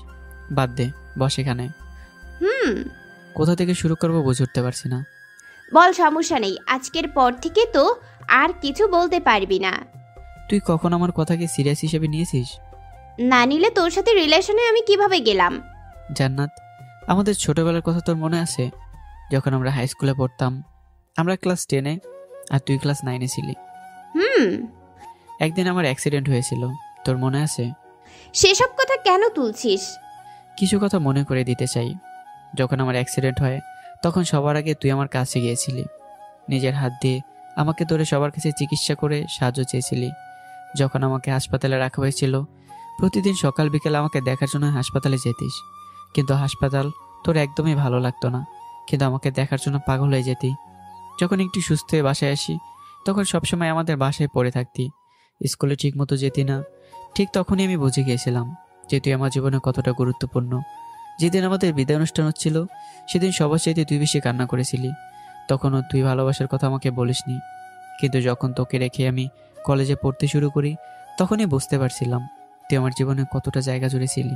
C: বাদ দে, বস এখানে। কোথা থেকে শুরু করবো বুঝে উঠতে পারছি না।
A: বল, সমস্যা নেই। আজকের পর থেকে তো আর কিছু বলতে পারবি না।
C: তুই কখন আমার কথাকে সিরিয়াস হিসেবে নিয়েছিস?
A: না নিলে তোর সাথে রিলেশনে আমি কিভাবে গেলাম?
C: জান্নাত, আমাদের ছোটবেলার কথা তোর মনে আছে? যখন আমরা হাই স্কুলে পড়তাম, আমরা ক্লাস 10-এ আর তুই ক্লাস 9-এ ছিলি। একদিন আমার অ্যাক্সিডেন্ট হয়েছিল, তোর মনে আছে?
A: সেসব কথা কেন তুলছিস?
C: কিছু কথা মনে করে দিতে চাই। যখন আমার অ্যাক্সিডেন্ট হয় তখন সবার আগে তুই আমার কাছে গিয়েছিলি, নিজের হাত দিয়ে আমাকে ধরে সবার কাছে চিকিৎসা করে সাহায্য চেয়েছিলি। যখন আমাকে হাসপাতালে রাখা হয়েছিল প্রতিদিন সকাল বিকেল আমাকে দেখার জন্য হাসপাতালে যেতিস, কিন্তু হাসপাতাল তোর একদমই ভালো লাগতো না, কিন্তু আমাকে দেখার জন্য পাগল হয়ে যেতি। যখন একটু সুস্থ হয়ে বাসায় আসি তখন সবসময় আমাদের বাসায় পড়ে থাকতি, স্কুলে ঠিক মতো যেতি না। ঠিক তখনই আমি বুঝে গিয়েছিলাম যে তুই আমার জীবনে কতটা গুরুত্বপূর্ণ। যেদিন আমাদের বিদায় অনুষ্ঠান হচ্ছিল সেদিন সবার চাইতে তুই বেশি কান্না করেছিলি। তখনও তুই ভালোবাসার কথা আমাকে বলিসনি, কিন্তু যখন তোকে রেখে আমি কলেজে পড়তে শুরু করি তখনই বুঝতে পারছিলাম তুই আমার জীবনে কতটা জায়গা জুড়েছিলি।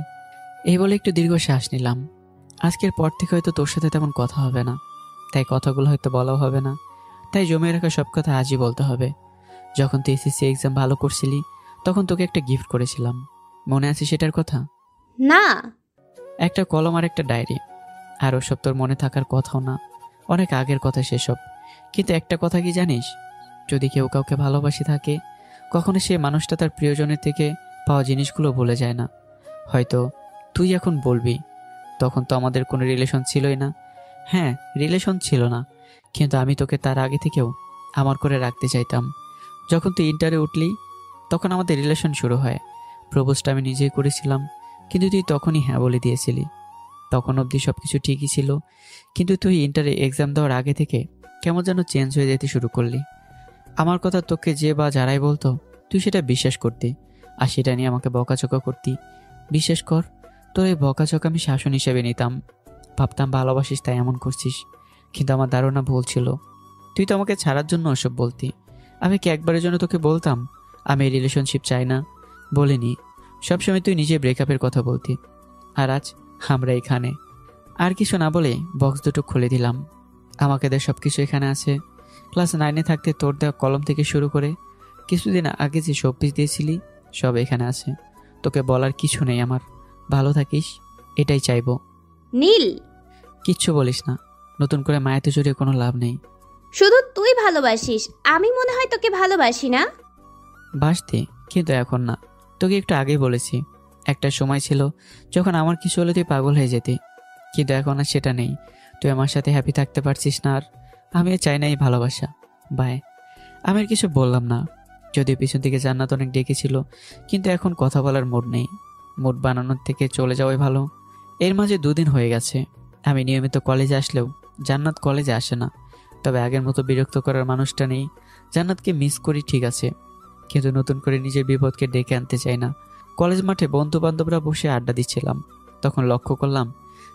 C: এই বলে একটু দীর্ঘ শ্বাস নিলাম। আজকের পর থেকে হয়তো তোর সাথে তেমন কথা হবে না, তাই কথাগুলো হয়তো বলাও হবে না, তাই জমে রাখা সব কথা আজই বলতে হবে। যখন তুই এসএসসি এক্সাম ভালো করছিলি তখন তোকে একটা গিফট করেছিলাম, মনে আছে সেটার কথা?
A: না।
C: একটা কলম আর একটা ডায়েরি। আর ওসব তোর মনে থাকার কথাও না, অনেক আগের কথা সেসব। কিন্তু একটা কথা কি জানিস, যদি কেউ কাউকে ভালোবাসি থাকে কখনো সে মানুষটা তার প্রিয়জনের থেকে পাওয়া জিনিসগুলো ভুলে যায় না। হয়তো তুই এখন বলবি তখন তো আমাদের কোনো রিলেশন ছিলই না। হ্যাঁ, রিলেশন ছিল না, কিন্তু আমি তোকে তার আগে থেকেও আমার করে রাখতে চাইতাম। যখন তুই ইন্টারে উঠলি তখন আমাদের রিলেশন শুরু হয়। প্রপোজটা আমি নিজেই করেছিলাম, কিন্তু তুই তখনই হ্যাঁ বলে দিয়েছিলি। তখন অবধি সব কিছু ঠিকই ছিল, কিন্তু তুই ইন্টারে এক্সাম দেওয়ার আগে থেকে কেমন যেন চেঞ্জ হয়ে যেতে শুরু করলি। আমার কথা তোকে যে বা যারাই বলতো তুই সেটা বিশ্বাস করতি, আর সেটা নিয়ে আমাকে বকাচকা করতি। বিশ্বাস কর, তোর এই বকাচকা আমি শাসন হিসেবে নিতাম, ভাবতাম ভালোবাসিস তাই এমন করছিস, কিন্তু আমার ধারণা ভুল ছিল। তুই তো আমাকে ছাড়ার জন্য ওসব বলতি। আমি কি একবারের জন্য তোকে বলতাম আমি এই রিলেশনশিপ চাই না? বলিনি। সবসময় তুই নিজে ব্রেকআপের কথা বলতি, আর আজ আমরা এখানে। আর কিছু না বলে বক্স দুটো খুলে দিলাম। আমাকে দেয় সব কিছু এখানে আছে। ক্লাস 9-এ থাকতে তোর দেওয়া কলম থেকে শুরু করে কিছুদিন আগে যে শোপিস দিয়েছিলি সব এখানে আছে। তোকে বলার কিছু নেই আমার। ভালো থাকিস, এটাই চাইবো।
A: নীল,
C: কিচ্ছু বলিস না, নতুন করে মায়াতে জড়িয়ে কোনো লাভ নেই।
A: শুধু তুই ভালোবাসিস, আমি মনে হয় তোকে ভালোবাসি না।
C: বাসতি, কিন্তু এখন না। তোকে একটু আগেই বলেছি একটা সময় ছিল যখন আমার কিছু হলে তুই পাগল হয়ে যেতি, কিন্তু এখন আর সেটা নেই। তুই আমার সাথে হ্যাপি থাকতে পারছিস না, আর আমিও চাই না এই ভালোবাসা। বাই। আমি আর কিছু বললাম না, যদিও পিছন থেকে জান্নাত অনেক ডেকেছিল, কিন্তু এখন কথা বলার মুড নেই। মুড বানানোর থেকে চলে যাওয়াই ভালো। এর মাঝে 2 দিন হয়ে গেছে আমি নিয়মিত কলেজে আসলেও জান্নাত কলেজে আসে না। তবে আগের মতো বিরক্ত করার মানুষটা নেই। জান্নাতকে মিস করি ঠিক আছে, কিন্তু নতুন করে নিজের বিপদকে ডেকে আনতে চাই না। কলেজ মাঠে বন্ধু বান্ধবরা বসে আড্ডা দিচ্ছিলাম, তখন লক্ষ্য করলাম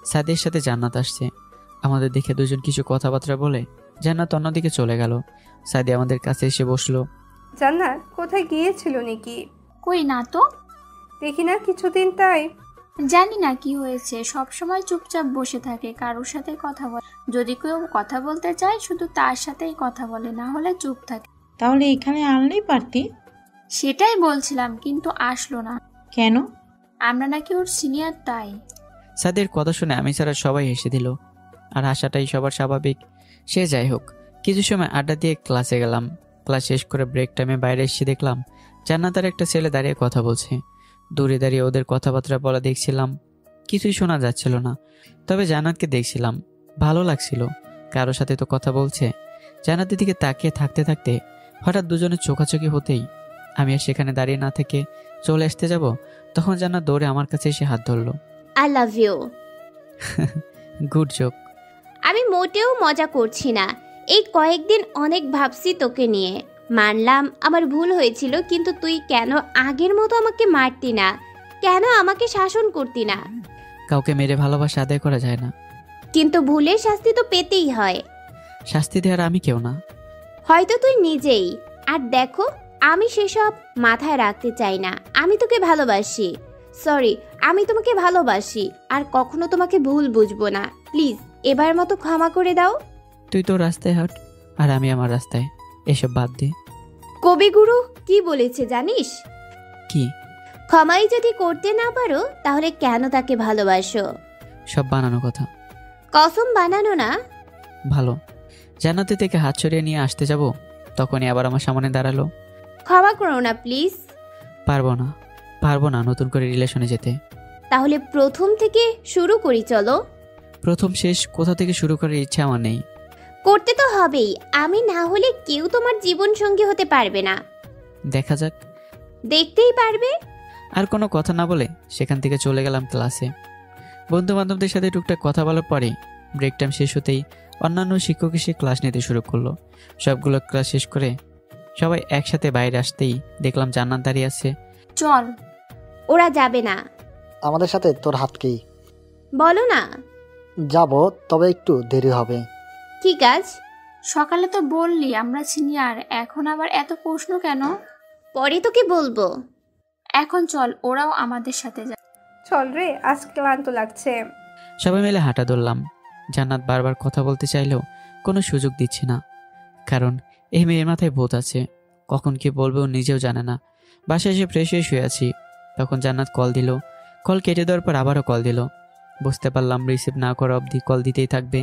C: সাদের সাথে জান্নাত আসছে। আমাদের দেখে দুজন কিছু কথাবার্তা বলে জান্নাত অন্যদিকে চলে গেল। সাদি আমাদের কাছে এসে বসলো।
H: জান্নাত কোথায় গিয়েছিল নাকি?
G: কই না তো,
H: দেখি না কিছুদিন, তাই
G: জানি না কি হয়েছে। সব সময় চুপচাপ বসে থাকে, কারোর সাথে কথা বলে। যদি কেউ কথা বলতে চায় শুধু তার সাথেই কথা বলে, না হলে চুপ থাকে।
L: তাহলে এখানে আনলেই পারতি।
G: সেটাই বলছিলাম, কিন্তু আসলো না
L: কেন?
G: আমরা নাকি ওর সিনিয়র, তাই।
C: সাদের কথা শুনে আমি ছাড়া সবাই হেসে দিল, আর হাসাটাই সবার স্বাভাবিক। সে যাই হোক, কিছু সময় আড্ডা দিয়ে ক্লাসে গেলাম। ক্লাস শেষ করে ব্রেক টাইমে বাইরে এসে দেখলাম জান্নাতের একটা ছেলে দাঁড়িয়ে কথা বলছে। দূরে দাঁড়িয়ে ওদের কথাবার্তা বলা দেখছিলাম, কিছুই শোনা যাচ্ছিল না, তবে জান্নাতকে দেখছিলাম, ভালো লাগছিল। কারোর সাথে তো কথা বলছে। জান্নাতের দিকে তাকিয়ে থাকতে থাকতে হঠাৎ দুজনের চোখাচোখি হতেই আমি আর সেখানে দাঁড়িয়ে না থেকে চলে আসতে যাব, তখন জান্নাত দৌড়ে আমার কাছে এসে হাত ধরলো।
A: I love you.
C: Good joke.
A: আমি মোটেও মজা করছি না। এই কয়েকদিন অনেক ভাবছি তোকে নিয়ে। মানলাম আমার ভুল হয়েছিল, কিন্তু তুই কেন আগের মতো আমাকে মারতি না? কেন আমাকে শাসন করতি না?
C: কাউকে মেরে ভালোবাসা আদায় করা যায় না,
A: কিন্তু ভুলের শাস্তি তো পেতেই হয়।
C: শাস্তি দেওয়ার আমি কেউ না।
A: হয়তো তুই নিজেই। আর দেখো, আমি সেসব মাথায় রাখতে চাই না। আমি তোকে ভালোবাসি। সরি, আমি তোমাকে ভালোবাসি, আর কখনো তোমাকে ভুল বুঝবো না। প্লিজ এবার মতো ক্ষমা করে দাও।
C: তুই তো রাস্তায় হাঁট, আর আমি আমার রাস্তায়। এসব বাদ দে।
A: কবিগুরু কি বলেছে জানিস?
C: কি?
A: ক্ষমাই যদি করতে না পারো তাহলে কেন তাকে ভালোবাসো?
C: সব বানানো কথা।
A: কসম বানানো না।
C: ভালো। জান্নাতে থেকে হাত ছড়িয়ে নিয়ে আসতে যাব, তখনই আবার আমার সামনে দাঁড়ালো।
A: ক্ষমা করো না প্লিজ।
C: পারবো না নতুন করে রিলেশনে যেতে।
A: তাহলে প্রথম থেকে শুরু করি চলো।
C: প্রথম শেষ কোথা থেকে শুরু করার ইচ্ছা আমার নেই।
A: করতে তো হবেই, আমি না হলে কেউ তোমার জীবন সঙ্গী হতে পারবে না।
C: দেখা যাক।
A: দেখতেই পারবে।
C: আর কোনো কথা না বলে সেখান থেকে চলে গেলাম ক্লাসে। বন্ধু বান্ধবদের সাথে টুকটাক কথা বলার পরে ব্রেক টাইম শেষ হতেই অন্যান্য শিক্ষক এসে ক্লাস নিতে শুরু করলো। সবগুলো ক্লাস শেষ করে সবাই একসাথে বাইরে আসতেই দেখলাম জান্নাত দাঁড়িয়ে আছে।
G: চল।
A: ওরা যাবে না।
F: আমাদের সাথে তোর হাত কি?
A: বলো না।
F: যাব, তবে একটু দেরি হবে।
A: কি কাজ?
G: সকালে তো বললি আমরা সিনিয়র, এখন আবার এত প্রশ্ন কেন?
A: পরে তোকে বলবো।
G: এখন চল, ওরাও আমাদের সাথে যায়।
H: চল রে, আজ ক্লান্ত লাগছে।
C: সবাই মিলে হাঁটা ধরলাম। জান্নাত বারবার কথা বলতে চাইলেও কোনো সুযোগ দিচ্ছি না, কারণ এই মেয়ের মাথায় ভূত আছে। কখন কি বলবে ও নিজেও জানে না। বাসায় এসে ফ্রেশ হয়ে শুয়ে আছি, তখন জান্নাত কল দিল। কল কেটে দেওয়ার পর আবারও কল দিল। বুঝতে পারলাম রিসিভ না করা অবধি কল দিতেই থাকবে,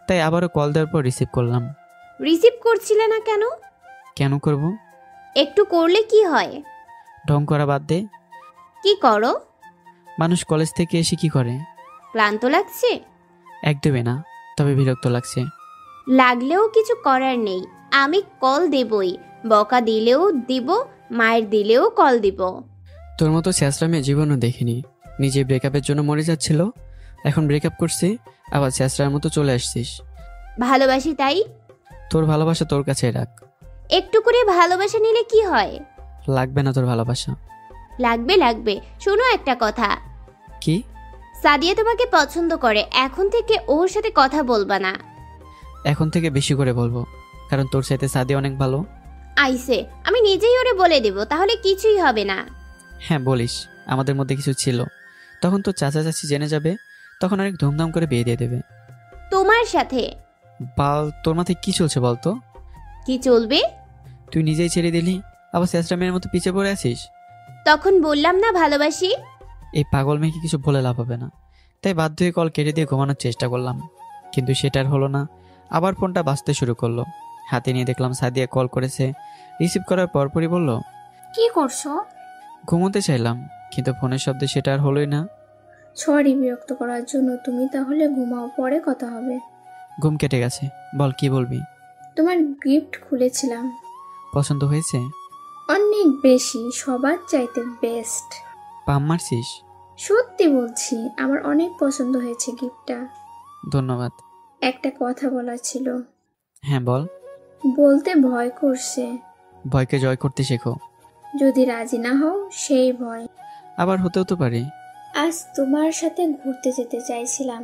C: তাই আবারও কল দেওয়ার পর রিসিভ করলাম।
A: রিসিভ করছিলে না কেন?
C: কেন করব?
A: একটু করলে কি হয়?
C: ঢং করা বাদ দে।
A: কি করো?
C: মানুষ কলেজ থেকে এসে কি করে?
A: ক্লান্ত লাগছে?
C: একদমই না, তবে বিরক্ত লাগছে।
A: লাগলেও কিছু করার নেই, আমি কল দেবই। বকা দিলেও দিব, মায়ের দিলেও কল দিব।
B: তোর মতো ছেঁচড়া মেয়ে জীবনও দেখিনি। নিজে ব্রেকআপের জন্য মরে যাচ্ছিল, এখন ব্রেকআপ করছি, আবার ছেঁচড়ার মতো চলে আসছিস।
A: ভালোবাসি তাই।
B: তোর ভালোবাসা তোর কাছে রাখ।
A: একটু করে ভালোবাসা নিলে কি হয়?
B: লাগবে না তোর ভালোবাসা।
A: লাগবে। শোনো একটা কথা।
B: কি?
A: সাদিয়া তোমাকে পছন্দ করে, এখন থেকে ওর সাথে কথা বলবা না।
C: এখন থেকে বেশি করে বলবো, কারণ তোর সাথে সাদিয়া অনেক ভালো।
A: আইসে, আমি নিজেই ওরে বলে দেব, তাহলে কিছুই হবে না।
C: হ্যাঁ বলিস, আমাদের মধ্যে কিছু ছিল, তখন তো চাচা চাচি জেনে যাবে, তখন অনেক ধুমধাম করে বিয়ে দিয়ে দেবে।
A: তোমার সাথে?
C: বাল, তোর মাথায় কি চলছে বলতো?
A: কি চলবে?
C: তুই নিজেই ছেড়ে দিলি, আবার ছেঁচড়া মেয়ের মতো পিছিয়ে পড়ে আছিস।
A: তখন বললাম না ভালোবাসি।
C: এই পাগল মেয়েকে কিছু বলে লাভ হবে না, তাই বাধ্য হয়ে কল কেটে দিয়ে ঘুমানোর চেষ্টা করলাম, কিন্তু সেটার হলো না। আবার ফোনটা বাজতে শুরু করলো। হাতে নিয়ে দেখলাম সাদিয়া কল করেছে। রিসিভ করার পরপরই বলল,
G: কি করছো?
C: ঘুমোতে চাইলাম, কিন্তু ফোনের শব্দে সেটা আর হলোই না।
G: সরি বিরক্ত করার জন্য, তুমি তাহলে ঘুমাও, পরে কথা হবে।
C: ঘুম কেটে গেছে, বল কি বলবি?
G: তোমার গিফট খুলেছিলাম।
C: পছন্দ হয়েছে?
G: অনেক বেশি, সবার চাইতে বেস্ট।
C: পাম মারছিস?
G: সত্যি বলছি, আমার অনেক পছন্দ হয়েছে গিফটটা।
C: ধন্যবাদ।
G: একটা কথা বলার ছিল।
C: হ্যাঁ বল।
G: বলতে ভয় করছে।
C: ভয়কে জয় করতে শেখো।
G: যদি রাজি না হও সেই ভয়।
C: আবার হতেও তো পারে।
G: আজ তোমার সাথে ঘুরতে যেতে চাইছিলাম,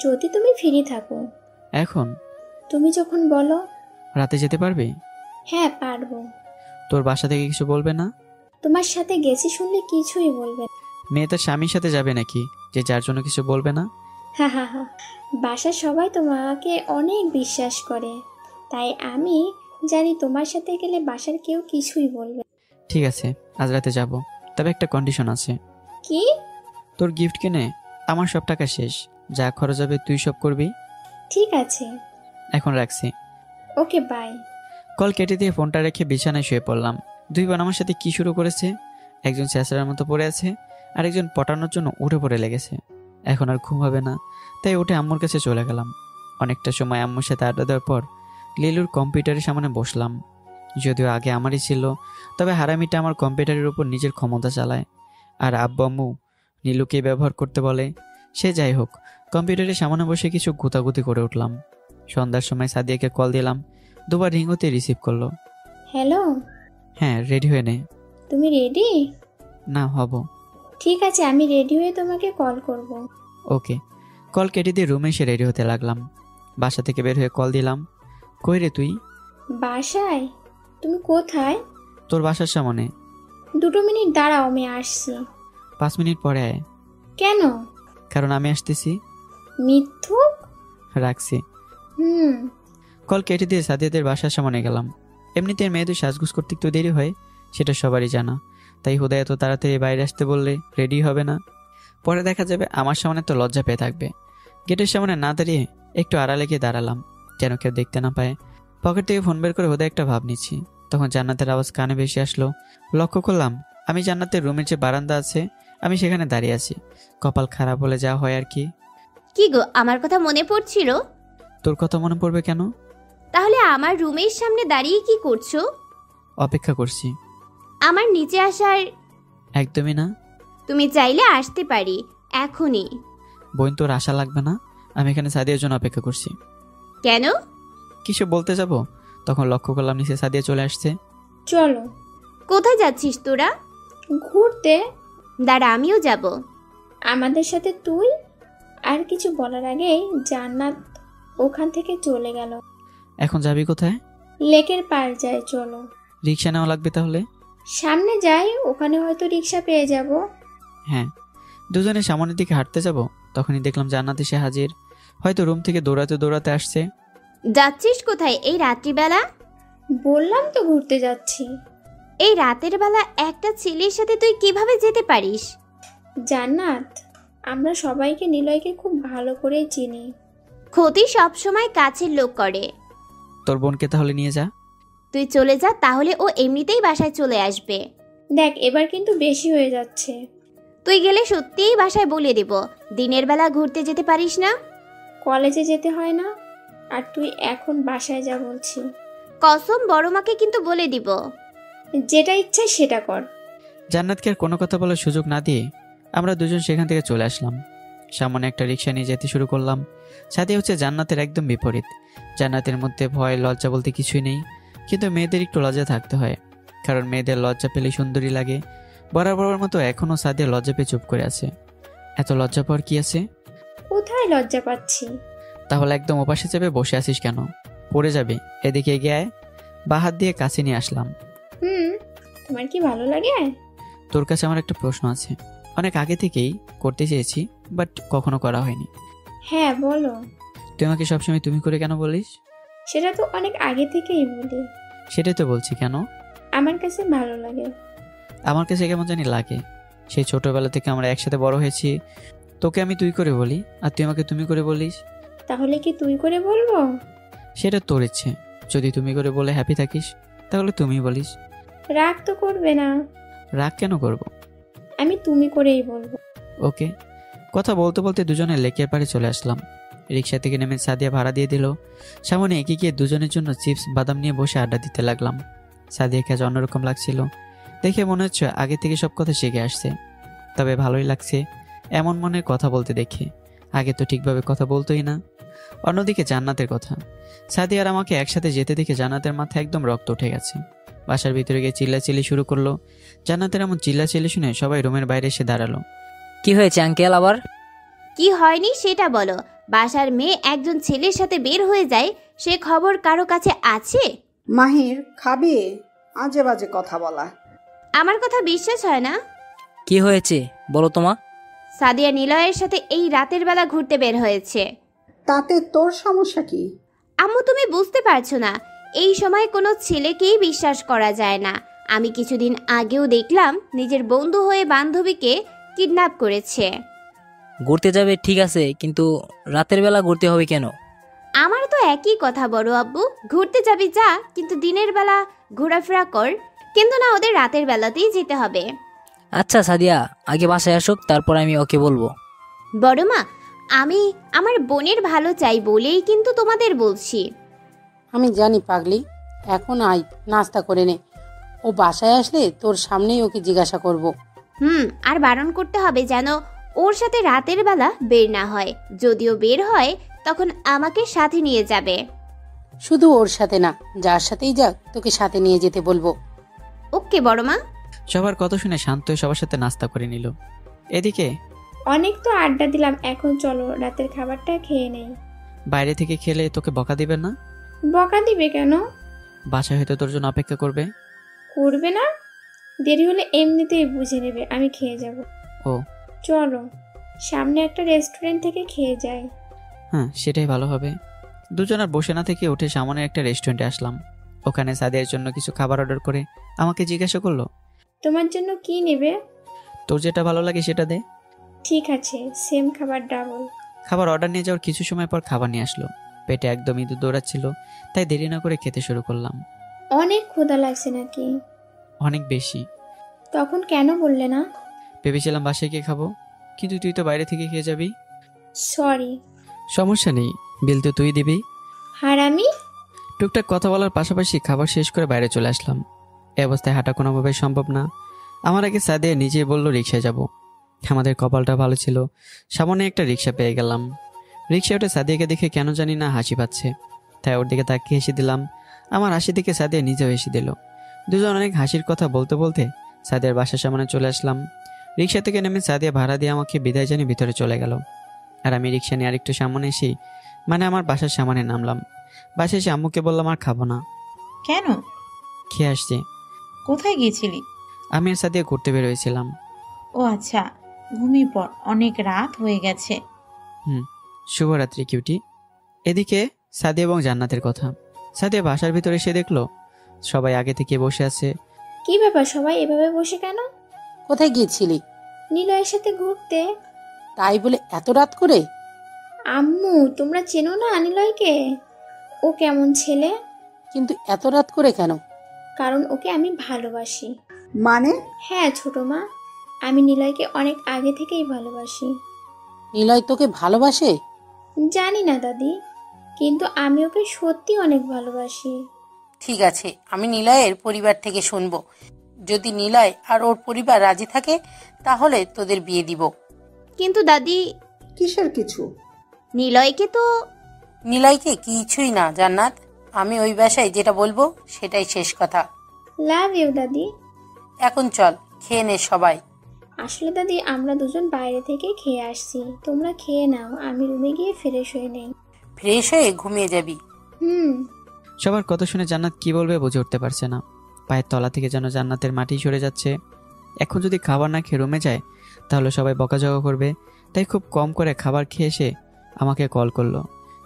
G: যদি তুমি ফ্রি থাকো।
C: এখন?
G: তুমি যখন বলো।
C: রাতে যেতে পারবে?
G: হ্যাঁ পারবো।
C: তোর বাসা থেকে কিছু বলবে না?
G: তোমার সাথে গেছি শুনলে কিছুই বলবে না।
C: মেয়ে তার স্বামীর সাথে যাবে নাকি যে যার জন্য কিছু বলবে না?
G: হা, বাসার সবাই তোমাকে অনেক বিশ্বাস করে, তাই আমি জানি তোমার সাথে গেলে বাসার কেউ কিছুই বলবে।
C: ঠিক আছে, আজ রাতে যাব, তবে একটা কন্ডিশন আছে।
G: কি?
C: তোর গিফট কিনে আমার সব টাকা শেষ, যা খরচ হবে তুই সব করবি।
G: ঠিক আছে,
C: এখন রাখছি।
G: Okay bye.
C: কল কেটে দিয়ে ফোনটা রেখে বিছানায় শুয়ে পড়লাম। দুই বোন আমার সাথে কি শুরু করেছে, একজন ছেঁচড়ার মতো পড়ে আছে, আর একজন পটানোর জন্য উঠে পড়ে লেগেছে। এখন আর ঘুম হবে না, তাই উঠে আম্মুর কাছে চলে গেলাম। অনেকটা সময় আম্মুর সাথে আড্ডা দেওয়ার পর লিলুর কম্পিউটারের সামনে বসলাম। যদিও আগে আমারই ছিল, তবে হারামিটা আমার কম্পিউটারের উপর নিজের ক্ষমতা চালায়, আর আব্বু আম্মু নীলুকে ব্যবহার করতে বলে। সে যাই হোক, কম্পিউটারের সামনে বসে কিছু গুতাগুতি করে উঠলাম। সন্ধ্যার সময় সাদিয়াকে কল দিলাম, দুবার রিং হতে রিসিভ করলো।
G: হ্যালো।
C: হ্যাঁ, রেডি হয়ে নে।
G: তুমি রেডি?
C: না, হব।
G: ঠিক আছে, আমি রেডি হয়ে তোমাকে কল করব।
C: ওকে। কল কেটে দিয়ে রুমে এসে রেডি হতে লাগলাম। বাসা থেকে বের হয়ে কল দিলাম। কই রে তুই?
G: বাসায়। তুমি কোথায়?
C: তোর বাসার সামনে।
G: 2 মিনিট দাঁড়াও, আমি আসছি।
C: 5 মিনিট পরে আয়।
G: কেন?
C: কারণ আমি আসতেছি।
G: মিথ্যুক।
C: রাখছি।
G: হুম।
C: কল কেটে দিয়ে সাদিয়াদের বাসার সামনে গেলাম। এমনিতে মেয়েদের সাজগুজ করতে একটু দেরি হয়, সেটা সবারই জানা, তাই হুদা এত তাড়াতাড়ি বাইরে আসতে বললে রেডি হবে না। পরে দেখা যাবে আমার সামনে তো লজ্জা পেয়ে থাকবে। গেটের সামনে না দাঁড়িয়ে একটু আড়ালে গিয়ে দাঁড়ালাম, যেন কেউ দেখতে না পায়। পকেট থেকে ফোন বের করে হুদা একটা ভাব নিচ্ছি। তখন জান্নাতের আওয়াজ কানে ভেসে আসলো। লক্ষ্য করলাম আমি জান্নাতের রুমের যে বারান্দা আছে আমি সেখানে দাঁড়িয়ে আছি। কপাল খারাপ হলে যা হয় আর কি।
A: কি গো, আমার কথা মনে পড়ছিল?
C: তোর কথা মনে পড়বে কেন?
A: তাহলে আমার রুমের সামনে দাঁড়িয়ে কি করছো?
C: অপেক্ষা করছি।
A: আমার নিচে আসার?
C: একদমই না।
A: তুমি চাইলে আসতে পারি এখনই।
C: বোন, তোর আশা লাগবে না, আমি এখানে সাদিয়ার জন্য অপেক্ষা করছি।
A: কেন?
C: কিছু বলতে যাব, তখন লক্ষ্য করলাম নিচে সাদিয়া চলে আসছে।
G: চলো।
A: কোথায় যাচ্ছিস তোরা?
G: ঘুরতে।
A: দাঁড়া, আমিও যাব।
G: আমাদের সাথে তুই? আর কিছু বলার আগেই জান্নাত ওখান থেকে চলে গেল।
C: এখন যাবি কোথায়?
G: লেকের পার যায়, চলো।
C: রিক্সা নেওয়া লাগবে তাহলে?
G: সামনে যাই, ওখানে হয়তো রিক্সা পেয়ে যাব।
C: হ্যাঁ। দুজনে সামনের দিকে হাঁটতে যাব, তখনই দেখলাম জান্নাত এসে হাজির। হয়তো রুম থেকে দৌড়াতে দৌড়াতে আসছে।
A: যাচ্ছিস কোথায় এই রাত্রিবেলা?
G: বললাম তো ঘুরতে যাচ্ছি।
A: এই রাতের বেলা একটা ছেলের সাথে তুই কিভাবে যেতে পারিস?
G: জান্নাত, আমরা সবাইকে নিলয়কে খুব ভালো করেই চিনি।
A: ক্ষতি সবসময় কাছের লোক করে।
C: তোর বোনকে তাহলে নিয়ে যা।
A: তুই চলে যা, তাহলে ও এমনিতেই বাসায় চলে আসবে।
G: দেখ, এবার কিন্তু বেশি হয়ে যাচ্ছে।
A: তুই গেলে সত্যিই বাসায় বলে দেব দিনের বেলা ঘুরতে যেতে পারিস না।
G: কলেজে যেতে হয় না, আর তুই এখন বাসায় যা বলছি।
A: কসম, বড় মাকে কিন্তু বলে দিব।
G: যেটা ইচ্ছা সেটা কর।
C: জান্নাতকে আর কোনো কথা বলার সুযোগ না দিয়ে আমরা দুজন সেখান থেকে চলে আসলাম। সামনে একটা রিক্সা নিয়ে যেতে শুরু করলাম। সাথে হচ্ছে জান্নাতের একদম বিপরীত। জান্নাতের মধ্যে ভয় লজ্জা বলতে কিছুই নেই, কিন্তু মেয়েদের একটু লজ্জা থাকতে হয়, কারণ মেয়েদের লজ্জা পেলে সুন্দরী লাগে। বরাবরের মতো এখনও সাদিয়া লজ্জা পেয়ে চুপ করে আছে। এত লজ্জা পাওয়ার কি আছে?
G: কোথায় লজ্জা পাচ্ছি?
C: তাহলে একদম ওপাশে চেপে বসে আছিস কেন? পড়ে যাবে। এদিকে এগিয়ে আয়। বা হাত দিয়ে কাছে নিয়ে আসলাম।
G: তোমার কি ভালো লাগে?
C: তোর কাছে আমার একটা প্রশ্ন আছে, অনেক আগে থেকেই করতে চেয়েছি, বাট কখনো করা হয়নি।
G: হ্যাঁ, বলো।
C: তুই আমাকে সবসময় তুমি করে কেন বলিস?
G: সেটা তো অনেক আগে থেকেই বলি।
C: সেটাই তো বলছি, কেন?
G: আমার কাছে ভালো লাগে।
C: আমার কাছে কেমন জানি লাগে। সেই ছোটবেলা থেকে আমরা একসাথে বড় হয়েছি, তোকে আমি তুই করে বলি আর তুই আমাকে তুমি করে বলিস।
G: তাহলে কি তুই করে বলবো?
C: সেটা তোর ইচ্ছে। যদি তুমি করে বলে হ্যাপি থাকিস তাহলে তুমি বলিস।
G: রাগ তো করবে না?
C: রাগ কেন করব?
G: আমি তুমি করেই বলবো।
C: ওকে। কথা বলতে বলতে দুজনে লেকের পাড়ে চলে আসলাম। রিক্সা থেকে নেমে সাদিয়া ভাড়া দিয়ে দিল। সামনে এগিয়ে গিয়ে দুজনের জন্য চিপস বাদাম নিয়ে বসে আড্ডা দিতে লাগলাম। সাদিয়াকে আজ অন্যরকম লাগছিল। দেখে মনে হচ্ছে আগে থেকে সব কথা শিখে আসছে। তবে ভালোই লাগছে এমন মনের কথা বলতে দেখে। আগে তো ঠিকভাবে কথা বলতোই না। অন্যদিকে জান্নাতের কথা, সাদিয়া আর আমাকে একসাথে যেতে দেখে জান্নাতের মাথায় একদম রক্ত উঠে গেছে। বাসার ভিতরে গিয়ে চিল্লাচিল্লি শুরু করলো। জান্নাতের এমন চিল্লাচিল্লি শুনে সবাই রুমের বাইরে এসে দাঁড়ালো।
P: কি হয়েছে আঙ্কেল আবার?
A: কি হয়নি সেটা বলো। বাসার মেয়ে একজন ছেলের সাথে বের হয়ে যায়, সে খবর কারো কাছে আছে?
O: মাহির, খাবি? আজে বাজে কথা বলা।
A: আমার কথা বিশ্বাস হয় না?
P: কি হয়েছে বলো তোমা।
A: সাদিয়া নিলয়ের সাথে এই রাতের বেলা ঘুরতে বের হয়েছে।
O: তাতে তোর সমস্যা কি?
A: আম্মু, তুমি বুঝতে পারছো না, এই সময় কোনো ছেলেকেই বিশ্বাস করা যায় না। আমি কিছুদিন আগেও দেখলাম নিজের বন্ধু হয়ে বান্ধবীকে কিডন্যাপ করেছে।
P: ঘুরতে যাবে ঠিক আছে, কিন্তু রাতের বেলা ঘুরতে হবে কেন?
A: আমার তো একই কথা বড় আব্বু, ঘুরতে যাবি যা, কিন্তু দিনের বেলা ঘোরাফেরা কর। কিন্তু না, ওদের রাতের বেলাতেই যেতে হবে।
P: আচ্ছা সাদিয়া, আগে বাসায় আসুক, তারপর আমি ওকে বলবো।
A: বড় মা, আমি আমার বোনের ভালো চাই বলেই কিন্তু তোমাদের বলছি।
L: আমি জানি পাগলি, এখন আয় নাস্তা করে নে। ও বাসায় আসলে তোর সামনেই ওকে জিজ্ঞাসা করব।
A: আর বারণ করতে হবে যেন ওর সাথে রাতের বেলা বের না হয়। যদিও বের হয় তখন আমাকে সাথে নিয়ে যাবে।
L: শুধু ওর সাথে না, যার সাথেই যাক তোকে সাথে নিয়ে যেতে বলবো।
A: ওকে বড় মা।
C: সবার কথা শুনে শান্ত হয়ে সবার সাথে নাস্তা করে নিল। এদিকে
G: অনেক তো আড্ডা দিলাম, এখন চলো রাতের খাবারটা খেয়ে নেই।
C: বাইরে থেকে খেলে তোকে বকা দিবেন না?
G: বকা দিবে কেন?
C: বাসায় হয়তো তোর জন্য অপেক্ষা করবে।
G: করবে না? দেরি হলে এমনিতেই বুঝে নেবে আমি খেয়ে যাব।
C: ও
G: চলো সামনে একটা রেস্টুরেন্ট থেকে খেয়ে যাই।
C: হ্যাঁ, সেটাই ভালো হবে। দুজন আর বসে না থেকে উঠে সামনে একটা রেস্টুরেন্টে আসলাম। ওখানে সাদিয়ার জন্য কিছু খাবার অর্ডার করে আমাকে জিজ্ঞাসা করলো,
G: তোমার জন্য কি নেবে?
C: তোর যেটা ভালো লাগে সেটা দে।
G: ঠিক আছে, সেম খাবার ডাবল।
C: খাবার অর্ডার নিয়ে যাওয়ার কিছু সময় পর খাবার নিয়ে আসলো। পেটে একদম ইঁদুর দৌড়াচ্ছিল, তাই দেরি না করে খেতে শুরু করলাম।
G: অনেক ক্ষুধা লাগছে নাকি?
C: অনেক বেশি।
G: তখন কেন বললে না?
C: ভেবেছিলাম বাসায় গিয়ে খাবো, কিন্তু তুই তো বাইরে থেকে খেয়ে যাবি।
G: সরি।
C: সমস্যা নেই, বিল তো তুই দিবি।
G: হারামি।
C: টুকটাক কথা বলার পাশাপাশি খাবার শেষ করে বাইরে চলে আসলাম। এই অবস্থায় হাঁটা কোনোভাবে সম্ভব না। আমার আগে সাদিয়া নিজেই বলল রিক্সায় যাব। আমাদের কপালটা ভালো ছিল, সামনে একটা রিক্সা পেয়ে গেলাম। রিক্সা উঠে সাদিয়াকে দেখে কেন জানি না হাসি পাচ্ছে, তাই ওর দিকে তাকিয়ে হেসে দিলাম। আমার হাসি দেখে সাদিয়া নিজেও হেসে দিল। দুজন অনেক হাসির কথা বলতে বলতে সাদিয়ার বাসার সামনে চলে আসলাম। রিক্সা থেকে নেমে সাদিয়া ভাড়া দিয়ে আমাকে বিদায় জানিয়ে ভিতরে চলে গেল। আর আমি রিক্সা নিয়ে আরেকটু সামনে এসেই আমার বাসার সামনে নামলাম। বাসায় এসে আম্মুকে বললাম আর খাবো না।
Q: কেন?
C: খেয়ে আসছি।
Q: কোথায় গিয়েছিলি?
C: আমি আর সাদিয়া ঘুরতে বেরোয়েছিলাম।
Q: ও আচ্ছা, ঘুমিয়ে পড়, অনেক রাত হয়ে গেছে।
C: শুভরাত্রি কিউটি। এদিকে সাদিয়া এবং জান্নাতের কথা। সাদিয়া বাসার ভিতরে এসে দেখলো সবাই আগে থেকে বসে আছে।
G: কি ব্যাপার, সবাই এভাবে বসে কেন?
L: কোথায় গিয়েছিলি?
G: নিলয়ের সাথে ঘুরতে।
L: তাই বলে এত রাত করে?
G: আম্মু, তোমরা চেনো না নিলয়কে? ও কেমন ছেলে।
L: কিন্তু এত রাত করে কেন?
G: কারণ ওকে আমি ভালোবাসি।
O: মানে?
G: হ্যাঁ ছোট মা, আমি নিলয়কে অনেক আগে থেকেই ভালোবাসি।
L: নিলয় তোকে ভালোবাসে?
G: জানি না দাদি, কিন্তু আমি ওকে সত্যি অনেক ভালোবাসি।
L: ঠিক আছে, আমি নিলয়ের পরিবার থেকে শুনবো। যদি নিলয় আর ওর পরিবার রাজি থাকে তাহলে তোদের বিয়ে দিব।
A: কিন্তু দাদি।
O: কিসের কিছু?
A: নিলয়কে তো।
L: নিলয়কে কিছুই না জান্নাত, আমি ওই বাসায় যেটা বলবো সেটাই শেষ কথা।
G: লাভ ইউ দাদি।
L: এখন চল খেয়ে নে সবাই।
G: আসলে দাদি, আমরা দুজন বাইরে থেকে খেয়ে আসছি, তোমরা খেয়ে নাও, আমি রুমে গিয়ে ফ্রেশ হয়ে নেই।
L: ফ্রেশ হয়ে ঘুমিয়ে যাবি?
C: সবার কথা শুনে জান্নাত কি বলবে বুঝে উঠতে পারছে না। পায়ের তলা থেকে যেন জান্নাতের মাটি সরে যাচ্ছে। এখন যদি খাবার না খেয়ে রুমে যায় তাহলে সবাই বকাঝকা করবে। তাই খুব কম করে খাবার খেয়ে এসে আমাকে কল করলো,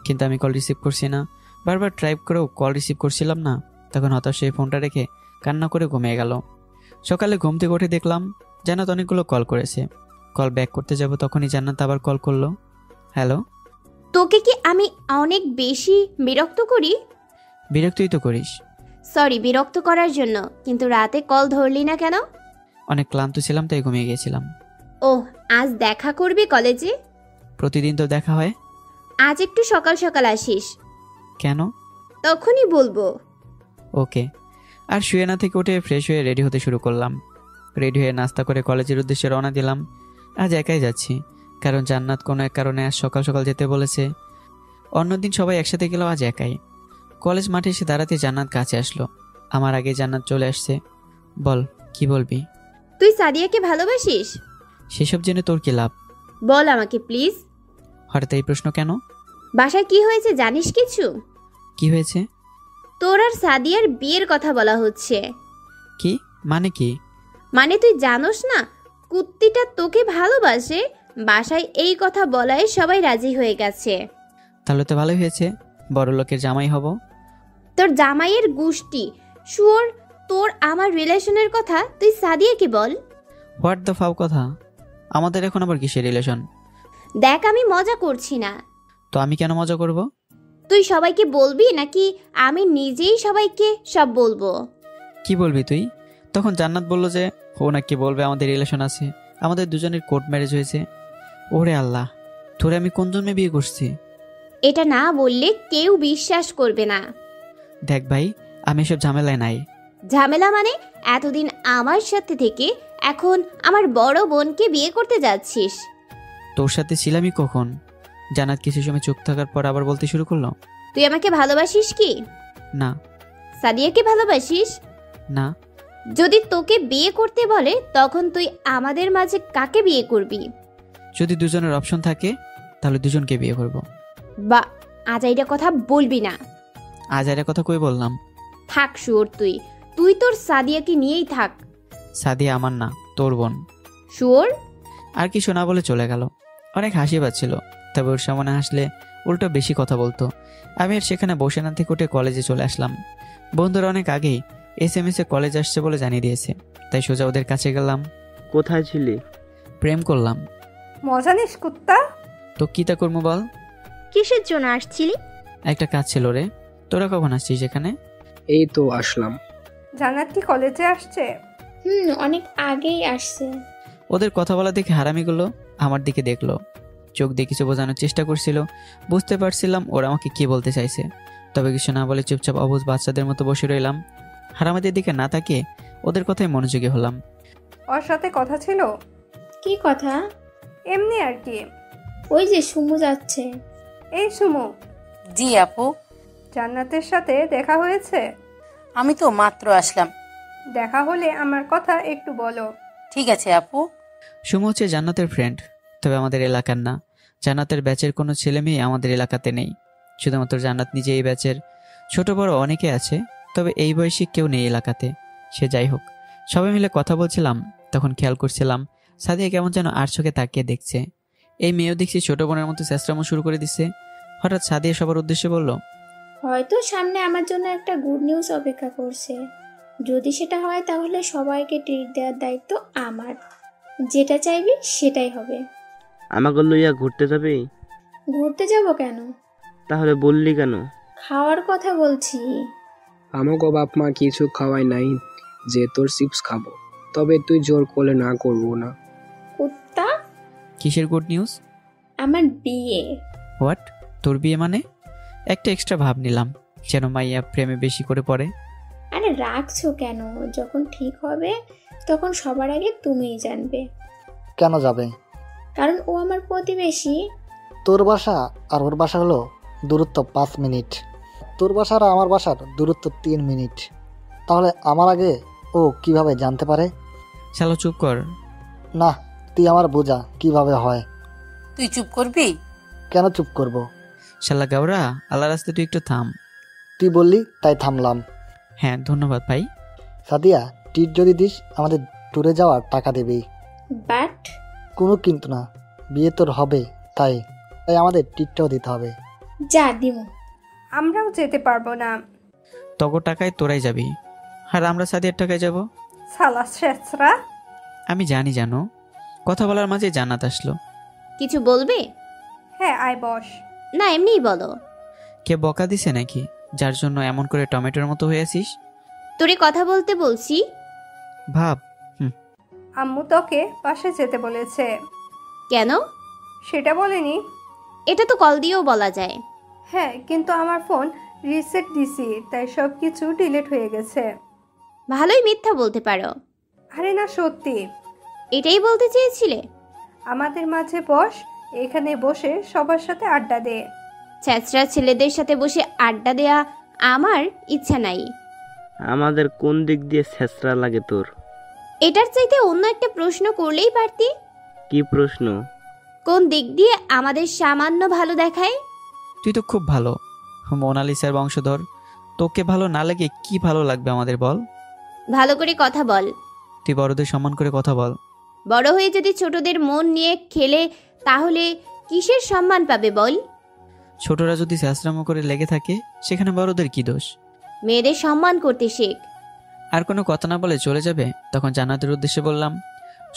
C: কিন্তু আমি কল রিসিভ করছি না। বারবার ট্রাই করেও কল রিসিভ করছিলাম না। তখন হতাশ হয়ে ফোনটা রেখে কান্না করে ঘুমিয়ে গেল। সকালে ঘুম থেকে উঠে দেখলাম জান্নাত অনেকগুলো কল করেছে। কল ব্যাক করতে যাব তখনই জান্নাত আবার কল করলো। হ্যালো।
A: তোকে কি আমি অনেক বেশি বিরক্ত করি?
C: বিরক্তই তো করিস।
A: সরি বিরক্ত করার জন্য, কিন্তু রাতে কল ধরলি না কেন?
C: অনেক ক্লান্ত ছিলাম তাই ঘুমিয়ে গিয়েছিলাম।
A: ওহ, আজ দেখা করবি কলেজে?
C: প্রতিদিন তো দেখা হয়।
A: আজ একটু সকাল সকাল আসিস।
C: কেন?
A: তখনই বলবো।
C: ওকে। আর শুয়ে না থেকে উঠে ফ্রেশ হয়ে রেডি হতে শুরু করলাম। রেডি হয়ে নাস্তা করে কলেজের উদ্দেশ্যে রওনা দিলাম। আজ একাই যাচ্ছি, কারণ জান্নাত কোনো এক কারণে আজ সকাল সকাল যেতে বলেছে। অন্যদিন সবাই একসাথে গেলেও আজ একাই। কলেজ মাঠে এসে দাঁড়াতে জান্নাত কাছে আসলো। আমার আগে জান্নাত চলে আসছে। বল, কি বলবি?
A: তুই সাদিয়াকে ভালোবাসিস?
C: সেসব জেনে তোর কি লাভ?
A: বল আমাকে প্লিজ।
C: হঠাৎ এই প্রশ্ন কেন?
A: বাসায় কি হয়েছে জানিস কিছু?
C: কি হয়েছে?
A: তোর আর সাদিয়ার বিয়ের কথা বলা হচ্ছে।
C: কি মানে? কি
A: মানে তুই জানোস না কুত্তিটা তোকে ভালোবাসে? বাসায় এই কথা বলায় সবাই রাজি হয়ে গেছে।
C: তাহলে তো ভালোই হয়েছে, বড় লোকের জামাই হব।
A: তোর জামাইয়ের গুষ্টি শুয়োর। তোর আমার রিলেশনের কথা তুই সাদিয়াকে বল।
C: হোয়াট দ্য ফাও কথা? আমাদের এখন আবার কিসের রিলেশন?
A: দেখ, আমি মজা করছি না।
C: তো আমি কেন মজা করব?
A: তুই সবাইকে বলবি নাকি আমি নিজেই সবাইকে সব বলবো?
C: কি বলবি তুই? তখন জান্নাত বলল যে ও নাকি বলবে আমাদের রিলেশন আছে, আমাদের দুজনের কোর্ট ম্যারেজ হয়েছে। ওরে আল্লাহ, তোরে আমি কোন জন্মে বিয়ে করছি?
A: এটা না বললে কেউ বিশ্বাস করবে না।
C: দেখ ভাই, আমি এসব ঝামেলায় নাই।
A: ঝামেলা মানে? এতদিন আমার সাথে থেকে এখন আমার বড় বোনকে বিয়ে করতে যাচ্ছিস।
C: তোর সাথে ছিলামই কখন? জান্নাত কিছু সময় চুপ থাকার পর আবার বলতে শুরু করলো।
A: তুই আমাকে ভালোবাসিস কি?
C: না।
A: সাদিয়াকে ভালোবাসিস?
C: না।
A: যদি তোকে বিয়ে করতে বলে তখন তুই আমাদের মাঝে কাকে বিয়ে করবি?
C: যদি দুজনের অপশন থাকে তাহলে দুজনকে বিয়ে করব।
A: বা আজাইরা কথা বলবি না।
C: আজাইরা কথা কই বললাম?
A: থাক শুয়োর, তুই তোর সাদিয়াকে নিয়েই থাক।
C: সাদিয়া আমার না, তোর বোন।
A: শুয়োর।
C: আর কিছু না বলে চলে গেল। অনেক হাসি পাচ্ছিল, তবে ওর সামনে হাসলে উল্টো বেশি কথা বলতো। আমি আর সেখানে বসে না থেকে উঠে কলেজে চলে আসলাম। বন্ধুরা অনেক আগেই SMS এ কলেজ আসছে বলে জানিয়ে দিয়েছে, তাই সোজা ওদের কাছে গেলাম।
E: কোথায় ছিলি?
C: প্রেম করলাম।
H: মজা নিস কুত্তা।
C: তো কি তা করবো বল?
J: কিসের জন্য আসছিলি?
C: একটা কাজ ছিল রে। তোরা কখন আসছিস এখানে?
D: এই তো আসলাম।
H: জান্নাত কি কলেজে আসছে?
G: অনেক আগেই আসছে।
C: ওদের কথা বলা দেখে হারামিগুলো আমার দিকে দেখলো, চোখ দিয়ে কিছু বোঝানোর চেষ্টা করছিল। বুঝতে পারছিলাম ওরা আমাকে কি বলতে চাইছে, তবে কিছু না বলে চুপচাপ অবুঝ বাচ্চাদের মতো বসে রইলাম। হারামিদের দিকে না তাকিয়ে ওদের কথায় মনোযোগী হলাম।
H: ওর সাথে কথা ছিল?
G: কি কথা?
H: এমনি আর কি।
G: ওই যে সুমু যাচ্ছে।
H: এই সুমু।
L: জি আপু।
H: জান্নাতের সাথে দেখা হয়েছে?
L: আমি তো মাত্র আসলাম।
H: দেখা হলে আমার কথা একটু বলো।
L: ঠিক আছে আপু।
C: সুমু হচ্ছে জান্নাতের ফ্রেন্ড, তবে আমাদের এলাকার না। জান্নাতের ব্যাচের কোনো ছেলে মেয়ে আমাদের এলাকাতে নেই, শুধুমাত্র জান্নাত নিজে এই ব্যাচের। ছোট বড় অনেকে আছে, তবে এই বয়সী কেউ নেই এলাকাতে। সে যাই হোক, সবাই মিলে কথা বলছিলাম, তখন খেয়াল করছিলাম সাদিয়া কেমন যেন আর চোখে তাকিয়ে দেখছে। এই মেয়েও দেখছি ছোট বোনের মতো চেষ্টামো শুরু করে দিচ্ছে। হঠাৎ সাদিয়া সবার উদ্দেশ্যে বলল,
G: হয়তো সামনে আমার জন্য একটা গুড নিউজ অপেক্ষা করছে। যদি সেটা হয় তাহলে সবাইকে ট্রিট দেওয়ার দায়িত্ব আমার। যেটা চাইবি সেটাই হবে।
E: আমাকে লইয়া ঘুরতে যাবি?
G: ঘুরতে যাব কেন?
E: তাহলে বললি কেন?
G: খাওয়ার কথা বলছি।
D: আমাকে বাপ মা কিছু খাওয়াই নাই যে তোর চিপস খাবো, তবে তুই জোর করলে না করবো না।
G: কুত্তা।
C: কিসের গুড নিউজ?
G: আমার বিয়ে।
C: হোয়াট? তোর বিয়ে মানে? একটা এক্সট্রা ভাব নিলাম, যেন মাইয়া প্রেমে বেশি করে পড়ে।
G: আরে রাখছো কেন? যখন ঠিক হবে তখন সবার আগে তুমিই জানবে।
F: কেন যাবে?
G: কারণ ও আমার প্রতিবেশী।
F: তোর বাসা আর ওর বাসা হলো দূরত্ব 5 মিনিট, তোর বাসা আর আমার বাসার দূরত্ব 3 মিনিট। তাহলে আমার আগে ও কিভাবে জানতে পারে?
C: শালা চুপ কর।
F: না, তুই আমার বোঝা কিভাবে হয়।
L: তুই চুপ করবি?
F: কেন চুপ করব?
C: শালা গাওরা, আল্লাহ রাস্তায় তুই একটু থাম।
F: তুই বললি তাই থামলাম।
C: হ্যাঁ ধন্যবাদ ভাই।
F: সাদিয়া, টিট যদি দিস আমাদের ট্যুরে যাওয়ার টাকা দিবি।
G: বাট
F: কোনো কিন্তু না, বিয়ে তোর হবে, তাই আমাদের টিটটাও দিতে হবে।
G: যা দিমু।
H: আমরাও যেতে পারবো না।
C: তগো টাকায় তোরাই যাবি, আর আমরা সাদিয়ার টাকায় যাব।
H: সালা শেষরা।
C: আমি জানি জানো। কথা বলার মাঝে জান্নাত আসলো।
A: কিছু বলবে?
H: হ্যাঁ আয় বস।
A: না এমনিই বলো।
C: কে বকা দিছে নাকি, যার জন্য এমন করে টমেটোর মতো হয়ে আছিস?
A: তোরে কথা বলতে বলছি।
C: ভাব।
H: আম্মু তোকে পাশে যেতে বলেছে।
A: কেন?
H: সেটা বলেনি।
A: এটা তো কল দিয়েও বলা যায়।
H: হ্যাঁ, কিন্তু আমার ফোন রিসেট দিছি, তাই সব কিছু ডিলিট হয়ে গেছে।
A: ভালোই মিথ্যা বলতে পারো।
H: আরে না, সত্যি।
A: এটাই বলতে চেয়েছিলে?
H: আমাদের মাঝে বস, এখানে বসে সবার সাথে আড্ডা দে।
A: ছ্যাঁচড়া ছেলেদের সাথে বসে আড্ডা দেয়া আমার ইচ্ছা নাই।
E: আমাদের কোন দিক দিয়ে ছেঁচড়া লাগে তোর?
A: এটার চাইতে অন্য একটা প্রশ্ন করলেই পারতি।
E: কি প্রশ্ন?
A: কোন দিক দিয়ে আমাদের সামান্য ভালো দেখায়?
C: তুই তো খুব ভালো, মোনালিসার বংশধর। তোকে ভালো না লাগে কি ভালো লাগবে আমাদের বল?
A: ভালো করে কথা বল।
C: তুই বড়দের সম্মান করে কথা বল।
A: বড় হয়ে যদি ছোটদের মন নিয়ে খেলে তাহলে কিসের সম্মান পাবে বল?
C: ছোটরা যদি শাস্ত্রাম করে লেগে থাকে সেখানে বড়দের কি দোষ?
A: মেয়েদের সম্মান করতে শেখ।
C: আর কোনো কথা না বলে চলে যাবে তখন জান্নাতের উদ্দেশ্যে বললাম,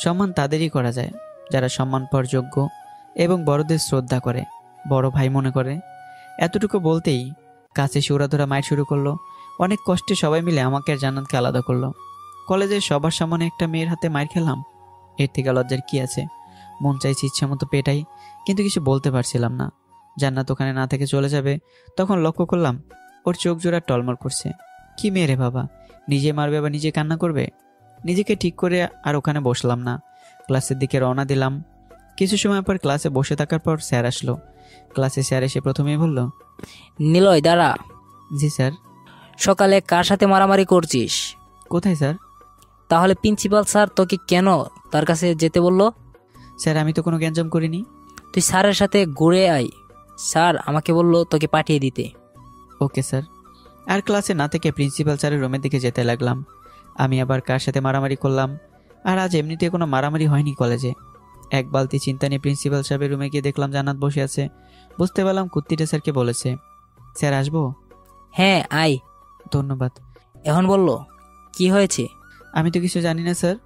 C: সম্মান তাদেরই করা যায় যারা সম্মান পাওয়ার যোগ্য এবং বড়দের শ্রদ্ধা করে, বড় ভাই মনে করে। এতটুকু বলতেই কাছে সুরাধরা মাইর শুরু করলো। অনেক কষ্টে সবাই মিলে আমাকে আর জান্নাতকে আলাদা করলো। কলেজের সবার সামনে একটা মেয়ের হাতে মাইর খেলাম, এর থেকে লজ্জার কি আছে? মন চাইছে ইচ্ছা মতো পেটাই, কিন্তু কিছু বলতে পারছিলাম না। জান্নাত ওখানে না থেকে চলে যাবে তখন লক্ষ্য করলাম ওর চোখ জোড়া টলমল করছে। কি মেয়ে রে বাবা, নিজে মারবে আবার নিজে কান্না করবে। নিজেকে ঠিক করে আর ওখানে বসলাম না, ক্লাসের দিকে রওনা দিলাম। কিছু সময় পর ক্লাসে বসে থাকার পর স্যার আসলো। ক্লাসে স্যার এসে প্রথমেই বলল,
P: নিলয় দাঁড়া।
C: জি স্যার।
P: সকালে কার সাথে মারামারি করছিস?
C: কোথায় স্যার?
P: তাহলে প্রিন্সিপাল স্যার তোকে কেন তার কাছে যেতে বললো?
C: স্যার আমি তো কোনো গ্যাঞ্জাম করিনি।
P: তুই স্যারের সাথে ঘুরে আয়, স্যার আমাকে বললো তোকে পাঠিয়ে দিতে।
C: Okay sir. আর ক্লাসে না থেকে প্রিন্সিপাল স্যারের রুমের দিকে যেতে লাগলাম। আমি আবার কার সাথে মারামারি করলাম? আর আজ এমনিতে কোনো মারামারি হয়নি কলেজে। এক বালতি চিন্তা নিয়ে প্রিন্সিপাল সাহেবের রুমে গিয়ে দেখলাম জান্নাত বসে আছে। বুঝতে পারলাম কুত্তিটা স্যারকে বলেছে। স্যার আসবো?
P: হ্যাঁ আয়।
C: ধন্যবাদ।
P: এখন বললো কি হয়েছে?
C: আমি তো কিছু জানি না স্যার।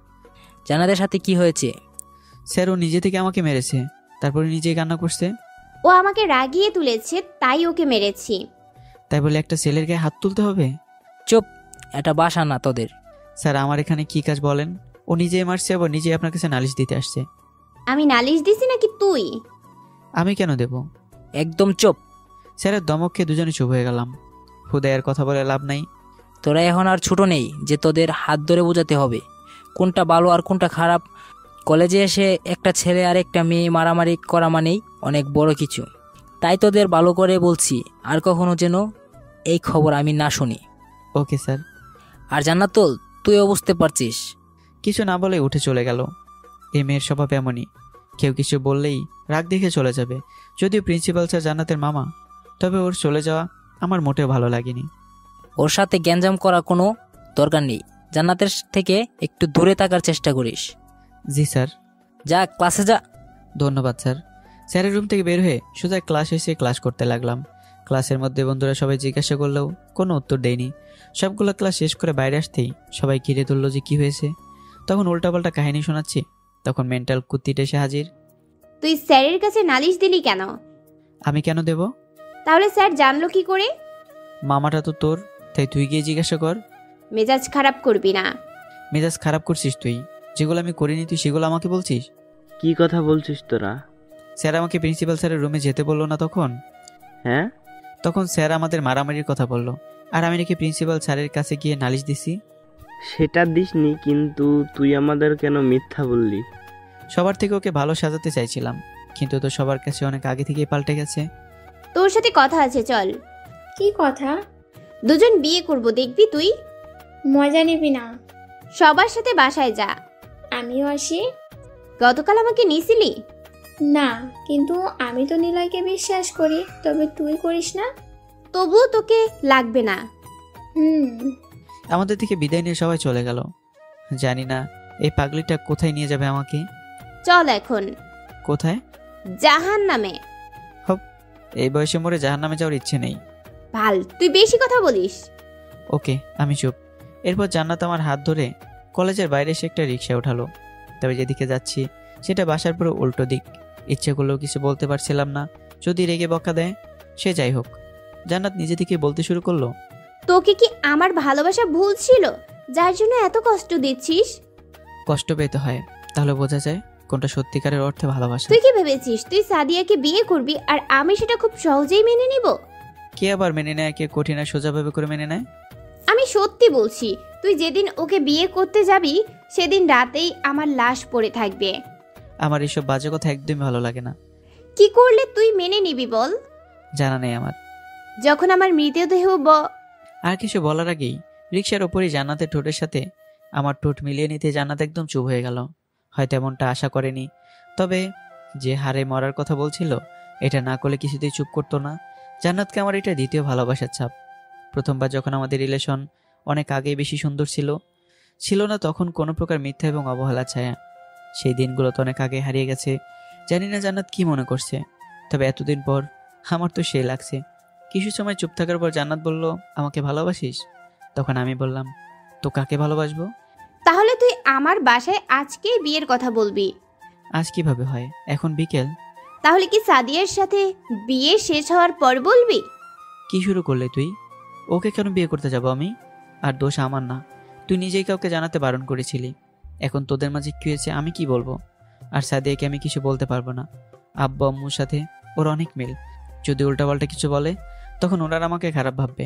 P: জান্নাতের সাথে কি হয়েছে?
C: স্যার ও নিজে থেকে আমাকে মেরেছে, তারপরে নিজেই কান্না করছে।
A: ও আমাকে রাগিয়ে তুলেছে তাই ওকে মেরেছি।
C: তাই বলে একটা ছেলের গায়ে হাত তুলতে হবে?
P: চুপ, এটা বাসা না তোদের।
C: স্যার আমার এখানে কি কাজ বলেন? ও নিজেই মারছে, আবার নিজেই আপনার কাছে নালিশ দিতে আসছে।
A: আমি নালিশ দিছি নাকি তুই?
C: আমি কেন দেব?
P: একদম চুপ।
C: স্যারের দমককে দুজনে চুপ হয়ে গেলাম। হুদায়ের কথা বলে লাভ নাই।
P: তোরা এখন আর ছোট নেই যে তোদের হাত ধরে বোঝাতে হবে কোনটা ভালো আর কোনটা খারাপ। কলেজে এসে একটা ছেলে আর একটা মেয়ে মারামারি করা মানেই অনেক বড় কিছু। তাই তোদের ভালো করে বলছি, আর কখনো যেন এই খবর আমি না শুনি।
C: Okay sir.
P: আর জান্নাতুল, তুইও বুঝতে পারছিস।
C: কিছু না বলে উঠে চলে গেল। এই মেয়ের স্বভাব এমনই, কেউ কিছু বললেই রাগ দেখে চলে যাবে। যদিও প্রিন্সিপাল স্যার জান্নাতের মামা, তবে ওর চলে যাওয়া আমার মোটেও ভালো লাগেনি।
P: ওর সাথে গ্যাঞ্জাম করা কোনো দরকার নেই। জান্নাতের থেকে একটু দূরে থাকার চেষ্টা করিস।
C: জি স্যার।
P: যা, ক্লাসে যা।
C: ধন্যবাদ স্যার। স্যারের রুম থেকে বের হয়ে সোজা ক্লাস এসে ক্লাস করতে লাগলাম। ক্লাসের মধ্যে বন্ধুরা সবাই জিজ্ঞাসা করলেও কোনো উত্তর দেয়নি। সবগুলো ক্লাস শেষ করে বাইরে আসতেই সবাই ঘিরে তুললো যে কি হয়েছে। তখন উল্টাপাল্টা কাহিনী শোনাচ্ছি, তখন মেন্টাল কুত্তিটা এসে হাজির।
A: তুই স্যারের কাছে নালিশ দিলি কেন?
C: আমি কেন দেব?
A: তাহলে স্যার জানলো কি করে?
C: মামাটা তো তোর, তাই তুই গিয়ে জিজ্ঞাসা কর।
A: মেজাজ খারাপ করবি না।
C: মেজাজ খারাপ করছিস তুই? যেগুলো আমি করিনি তুই সেগুলো আমাকে বলছিস?
E: কি কথা বলছিস তোরা?
C: স্যার আমাকে প্রিন্সিপাল স্যারের রুমে যেতে বললো না তখন?
E: হ্যাঁ,
C: তখন স্যার আমাদের মারামারির কথা বললো, আর আমি নাকি প্রিন্সিপাল স্যারের কাছে গিয়ে নালিশ দিছি।
E: সেটা দিসনি, কিন্তু তুই আমাদের কেন মিথ্যা বললি?
C: সবার থেকে ওকে ভালো সাজাতে চাইছিলাম, কিন্তু তো সবার কাছে অনেক আগে থেকেই পাল্টে গেছে।
A: তোর সাথে কথা আছে, চল।
G: কি কথা?
A: দুজন বিয়ে করব, দেখবি তুই।
G: মজা নিবি না?
A: সবার সাথে বাসায় যা।
G: আমিও আসি।
A: গতকাল আমাকে নিছিলি
G: না, কিন্তু আমি তো নিলয়কে বিশ্বাস করি, তবে তুই করিস না।
A: তবুও তোকে লাগবে না।
C: আমাদের থেকে বিদায় নিয়ে সবাই চলে গেল। জানি না এই পাগলিটা কোথায় নিয়ে যাবে আমাকে।
A: চল এখন।
C: কোথায়?
A: জাহান্নামে।
C: হপ, এই বয়সে মরে জাহান্নামে যাওয়ার ইচ্ছে নেই।
A: ভাল, তুই বেশি কথা বলিস।
C: ওকে, আমি চুপ। এরপর জান্নাত আমার হাত ধরে কলেজের বাইরে এসে একটা রিক্সা উঠালো। তবে যেদিকে যাচ্ছি সেটা বাসার পুরো উল্টো দিক। ইচ্ছে করলেও কিছু বলতে পারছিলাম না, যদি রেগে বকা দেয়। সে যাই হোক, জান্নাত নিজে থেকে বলতে শুরু করলো,
A: তোকে কি আমার ভালোবাসা ভুল ছিল, যার জন্য এত কষ্ট দিচ্ছিস?
C: কষ্ট পেতে হয়, তাহলে বোঝা যায় কোনটা সত্যিকারের অর্থে ভালোবাসা।
A: তুই কি ভেবেছিস তুই সাদিয়াকে বিয়ে করবি আর আমি সেটা খুব সহজেই মেনে নিব?
C: কে আবার মেনে নেয়, কে কঠিন আর সোজাভাবে করে মেনে নেয়?
A: আমি সত্যি বলছি, তুই যেদিন ওকে বিয়ে করতে যাবি সেদিন রাতেই আমার লাশ পড়ে থাকবে।
C: আমার এসব বাজে কথা একদমই ভালো লাগে না।
A: কি করলে তুই মেনে নিবি বল?
C: জানা নেই আমার।
A: যখন আমার মৃতদেহ
C: আর কিছু বলার আগেই রিক্সার ওপরই জান্নাতের ঠোঁটের সাথে আমার ঠোঁট মিলিয়ে নিতে জান্নাত একদম চুপ হয়ে গেল। হয়তো এমনটা আশা করেনি, তবে যে হারে মরার কথা বলছিল এটা না করলে কিছুতেই চুপ করতো না। জান্নাতকে আমার এটা দ্বিতীয় ভালোবাসার ছাপ। প্রথমবার যখন আমাদের রিলেশন অনেক আগেই বেশি সুন্দর ছিল না তখন কোনো প্রকার মিথ্যা এবং অবহেলা ছায়া। সেই দিনগুলো তো অনেক আগে হারিয়ে গেছে। জানি না জান্নাত কি মনে করছে, তবে এতদিন পর আমার তো সেই লাগছে। কিছু সময় চুপ থাকার পর জান্নাত বলল, আমাকে ভালোবাসিস? তখন আমি বললাম, তো কাকে ভালোবাসবো?
A: তাহলে তুই আমার বাসায় আজকেই বিয়ের কথা বলবি।
C: আজ কিভাবে হয়? এখন বিকেল।
A: তাহলে কি সাদিয়ার সাথে বিয়ে শেষ হওয়ার পর বলবি?
C: কি শুরু করলে তুই? ওকে কেন বিয়ে করতে যাব আমি? আর দোষ আমার না, তুই নিজেই কাউকে জানাতে বারণ করেছিলি। এখন তোদের মাঝে কি হয়েছে আমি কি বলবো? আর সাদিয়াকে আমি কিছু বলতে পারবো না। আব্বু আম্মুর সাথে ওর অনেক মিল, যদি উল্টাপাল্টা কিছু বলে তখন ওনারা আমাকে খারাপ ভাববে।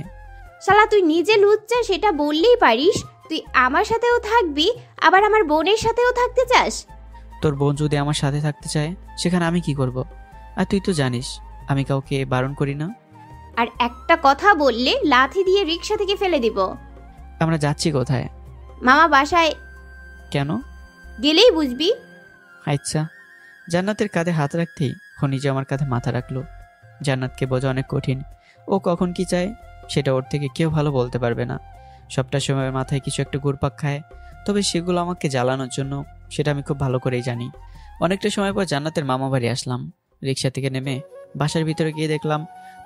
A: শালা তুই নিজে লুচ্চা সেটা বললেই পারিস, তুই আমার সাথেও থাকবি আবার আমার বোনের সাথেও থাকতে চাস?
C: তোর বোন যদি আমার সাথে থাকতে চায় সেখানে আমি কি করব? আর তুই তো জানিস আমি কাউকে বারণ করি না।
A: আর একটা কথা বললে লাথি দিয়ে রিক্সা থেকে ফেলে দিব।
C: আমরা যাচ্ছি কোথায়?
A: মামা বাসায়।
C: কেন?
A: গেলেই বুঝবি।
C: আচ্ছা। জান্নাতের কাঁধে হাত রাখতেই ও নিজে আমার কাঁধে মাথা রাখলো। জান্নাতকে বোঝা অনেক কঠিন। ও কখন কি চায় সেটা ওর থেকে কেউ ভালো বলতে পারবে না। সবটা সময় মাথায় কিছু একটা ঘুরপাক খায়, তবে সেগুলো আমাকে জ্বালানোর জন্য, সেটা আমি খুব ভালো করেই জানি। অনেকটা সময় পর জান্নাতের মামা বাড়ি আসলাম। রিক্সা থেকে নেমে বাসার ভিতরে গিয়ে দেখলাম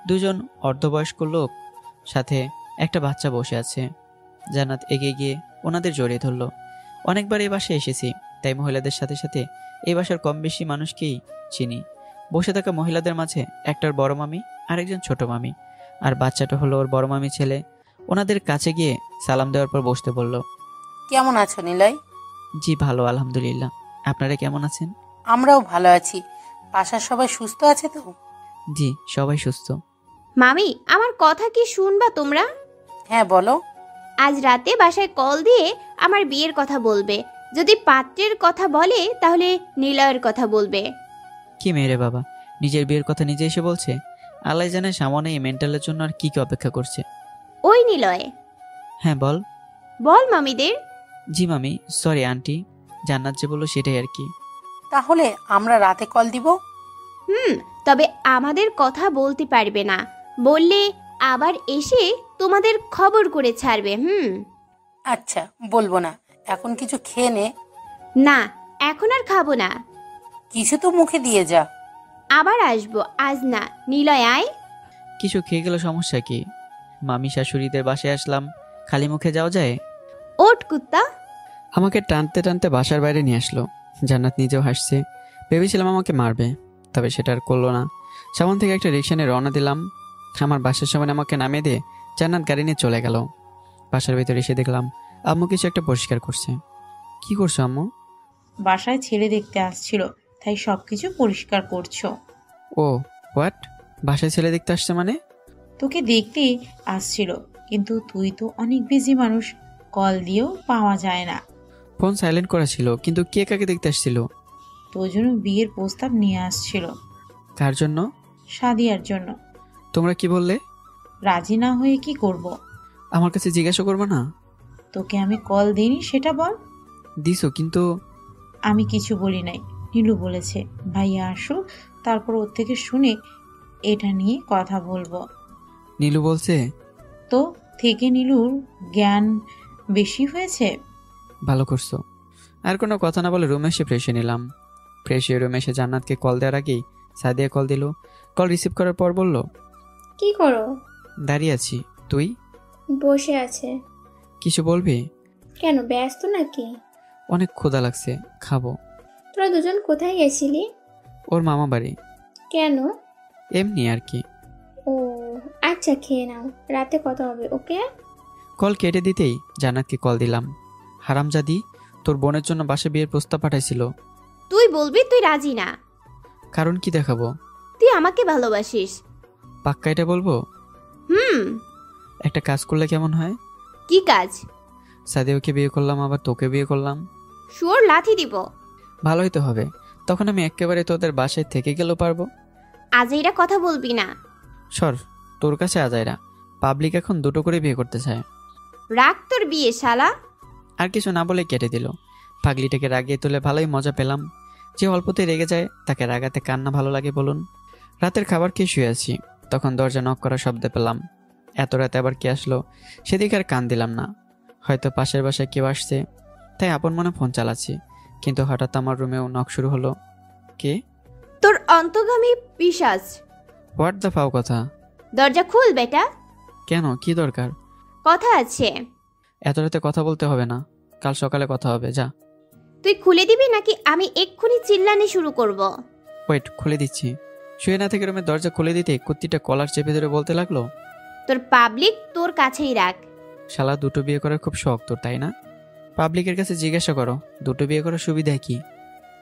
C: দুজন অর্ধবয়স্ক লোক সাথে একটা বাচ্চা বসে আছে। জান্নাত এগিয়ে গিয়ে ওনাদের জড়িয়ে ধরলো। অনেকবার এই বাসায় এসেছি, তাই মহিলাদের সাথে সাথে এই বাসার কম বেশি মানুষকেই চিনি। বসে থাকা মহিলাদের মাঝে একটার বড় মামি আর একজন ছোট মামি, আর বাচ্চাটা হলো ওর বড় মামি ছেলে। ওনাদের কাছে গিয়ে সালাম দেওয়ার পর বসতে বলল।
L: কেমন আছো নিলয়?
C: জি ভালো, আলহামদুলিল্লাহ। আপনারা কেমন আছেন?
L: আমরাও ভালো আছি। বাসার সবাই সুস্থ আছে তো?
C: জি, সবাই সুস্থ।
A: মামি, আমার কথা কি শুনবা তোমরা?
L: হ্যাঁ বলো।
A: আজ রাতে বাসায় কল দিয়ে আমার বিয়ের কথা বলবে। যদি পাত্রের কথা বলে তাহলে নিলয়ের কথা বলবে।
C: কি মেরে বাবা, নিজের বিয়ের কথা নিজে এসে বলছে। আল্লাহ জানে সামনে এই মেন্টালের জন্য আর কি কি অপেক্ষা করছে।
A: ওই নিলয়।
C: হ্যাঁ বল।
A: বল মামিদের।
C: জি মামি, সরি আন্টি, জান্নাত যে বললো সেটাই আর কি।
L: তাহলে আমরা রাতে কল দিব?
A: তবে আমাদের কথা বলতে পারবে না, বললে আবার এসে তোমাদের খবর করে ছাড়বে।
L: আচ্ছা বলবো না। এখন কিছু খেয়ে নে।
A: না, এখন আর খাবো না।
L: কিছু তো মুখে দিয়ে যা।
A: আবার আসবো, আজ না। নিলয় আয়।
C: কিছু খেয়ে গেলে সমস্যা কি? মামি শাশুড়িদের বাসায় আসলাম, খালি মুখে যাওয়া যায়?
A: ওঠ কুত্তা।
B: আমাকে টানতে টানতে বাসার বাইরে নিয়ে আসলো। জান্নাত নিজেও হাসছে। ভেবেছিলাম আমাকে মারবে, তবে সেটা আর করলো না। সামন থেকে একটা রিক্সা নিয়ে রওনা দিলাম। আমার বাসার সামনে আমাকে নামিয়ে দিয়ে জান্নাত গাড়ি নিয়ে চলে গেল। বাসার ভিতরে এসে দেখলাম আম্মু কিছু একটা পরিষ্কার করছে। কি করছো আম্মু?
Q: বাসায় ছেলে দেখতে আসছিল, তাই সবকিছু পরিষ্কার করছো।
B: ও হোয়াট? বাসায় ছেলে দেখতে আসছে মানে?
Q: তোকে দেখতে আসছিল, কিন্তু তুই তো অনেক বিজি মানুষ, কল দিয়েও পাওয়া যায় না।
B: ফোন সাইলেন্ট করা ছিল, কিন্তু কে কাকে দেখতে আসছিল?
Q: তোর জন্য বিয়ের প্রস্তাব নিয়ে আসছিল।
B: কার জন্য?
Q: সাদিয়ার জন্য।
B: তোমরা কি বললে?
Q: রাজি না হয়ে কি করব?
B: আমার কাছে জিজ্ঞাসা করবে না?
Q: তোকে আমি কল দিইনি সেটা বল।
B: দিছো, কিন্তু
Q: আমি কিছু বলি নাই। নীলু বলেছে ভাইয়া আসুক, তারপর ওর থেকে শুনে এটা নিয়ে কথা বলবো।
B: নীলু বলছে?
Q: তো থেকে নীলুর জ্ঞান বেশি হয়েছে।
B: ভালো করছো। আর কোনো কথা না বলে রুমে এসে ফ্রেশ হয়ে নিলাম। ফ্রেশ হয়ে রুমে এসে জান্নাতকে কল দেওয়ার আগেই সাদিয়া কল দিল। কল রিসিভ করার পর বলল,
G: কি করো?
B: দাঁড়িয়ে আছি। তুই?
G: বসে আছে।
B: কিছু বলবি?
G: কেন, ব্যস্ত নাকি?
B: অনেক ক্ষুধা লাগছে, খাবো।
G: তোরা দুজন কোথায় গেছিলি?
B: ওর মামা বাড়ি।
G: কেন?
B: এমনি আর কি।
G: ও আচ্ছা, খেয়ে নাও, রাতে কথা হবে, ওকে?
B: কল কেটে দিতেই জান্নাতকে কল দিলাম। হারামজাদি, তোর বোনের জন্য বাসা বিয়ের প্রস্তাব পাঠাইছিল।
A: তুই বলবি তুই রাজি না।
B: কারণ কি দেখাবো?
A: তুই আমাকে ভালোবাসিস।
B: পাক্কা এটা বলবো? একটা কাজ করলে কেমন হয়?
A: কি কাজ?
B: সাদিয়াকে বিয়ে করলাম, আবার তোকে বিয়ে করলাম।
A: শুয়োর লাথি দিব।
B: ভালোই তো হবে, তখন আমি একেবারে তোদের বাসায় থেকে গেলেও পারবো।
A: আজাইরা কথা বলবি না।
B: সর, তোর কাছে আজাইরা। পাবলিক এখন দুটো করে বিয়ে করতে চায়।
A: রাখ তোর বিয়ে শালা।
B: আর কিছু না বলে কেটে দিল। পাগলিটাকে রাগিয়ে তুলে ভালোই মজা পেলাম। যে অল্পতে রেগে যায় তাকে রাগাতে কান্না ভালো লাগে বলুন। রাতের খাবার খেয়ে শুয়ে আছি, তখন দরজা নক করার শব্দ পেলাম। এত রাতে আবার কে আসলো সেদিকে আর কান দিলাম না। হয়তো পাশের বাসায় কেউ আসছে, তাই আপন মনে ফোন চালাচ্ছি। কিন্তু হঠাৎ আমার রুমেও নক শুরু হলো। কে?
A: তোর অন্তর্গামী পিশাচ।
B: হোয়াট দ্য ফাও কথা?
A: দরজা খুল বেটা।
B: কেন, কি দরকার?
A: কথা আছে।
B: এত রাতে কথা বলতে হবে না, কাল সকালে কথা হবে, যা।
A: তুই খুলে দিবি নাকি আমি এক্ষুনি চিল্লানি শুরু করব?
B: ওয়েট, খুলে দিচ্ছি। শুয়ে না থেকে রুমের দরজা খুলে দিতে কুত্তিটা কলার চেপে ধরে বলতে লাগলো,
A: তোর পাবলিক তোর কাছেই রাখ।
B: শালা, দুটো বিয়ে করার খুব শখ তোর, তাই না? পাবলিকের কাছে জিজ্ঞাসা করো দুটো বিয়ে করার সুবিধা কি।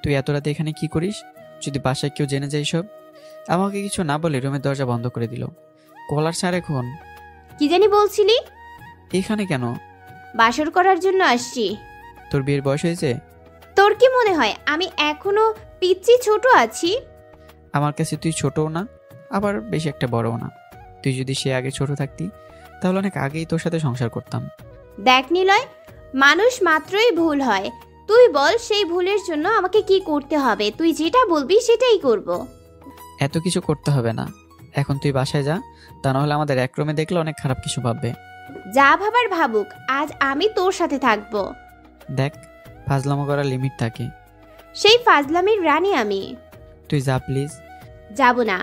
B: তুই এত রাতে এখানে কি করিস? যদি বাসায় কেউ জেনে যায় সব। আমাকে কিছু না বলে রুমের দরজা বন্ধ করে দিল। কলার ছাড় এখন।
A: কি জানি বলছিলি?
B: এখানে কেন?
A: বাসর করার জন্য আসছি।
B: তোর বিয়ের বয়স হয়েছে?
A: তোর কি মনে হয় আমি এখনো পিচ্চি ছোট আছি?
B: আমার কাছে তুই ছোটও না, আবার বেশি একটা বড়ও না। তুই যদি সে আগে ছোট থাকতি তাহলে অনেক আগেই তোর সাথে সংসার করতাম।
A: দেখ নিলয়, মানুষ মাত্রই ভুল হয়। তুই বল সেই ভুলের জন্য আমাকে কি করতে হবে? তুই যেটা বলবি সেটাই করব।
B: এত কিছু করতে হবে না, এখন তুই বাসায় যা, তা নাহলে আমাদের এক রুমে দেখলে অনেক খারাপ কিছু ভাববে।
A: যা ভাবার ভাবুক, আজ আমি তোর সাথে থাকবো।
B: দেখ, ফাজলামো করার লিমিট থাকে।
A: সেই ফাজলামির রানী আমি।
B: তুই যা প্লিজ।
A: যাব না।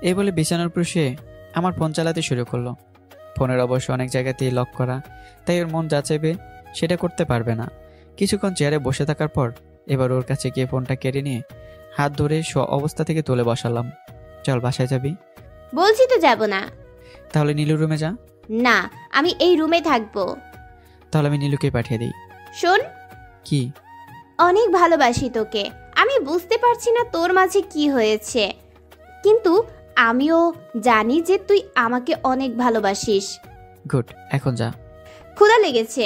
B: এই বলে বিছানার উপর শুয়ে আমার ফোন চালাতে শুরু করলো। ফোনের অবশ্য অনেক জায়গাতেই লক করা, তাই ওর মন যা চাইবে সেটা করতে পারবে না। কিছুক্ষণ চেয়ারে বসে থাকার পর এবার ওর কাছে গিয়ে ফোনটা কেড়ে নিয়ে হাত ধরে অবস্থা থেকে তুলে বসালাম। চল বাসায় যাবি?
A: বলছি তো যাব না।
B: তাহলে নীলু রুমে যা।
A: না, আমি এই রুমে থাকবো।
C: তাহলে আমি নীলুকে পাঠিয়ে দিই।
A: শোন,
C: কি?
A: অনেক ভালোবাসি তোকে। আমি বুঝতে পারছি না তোর মাঝে কি হয়েছে, কিন্তু আমিও জানি যে তুই আমাকে অনেক ভালোবাসিস।
C: গুড, এখন যা।
A: ক্ষুধা লেগেছে।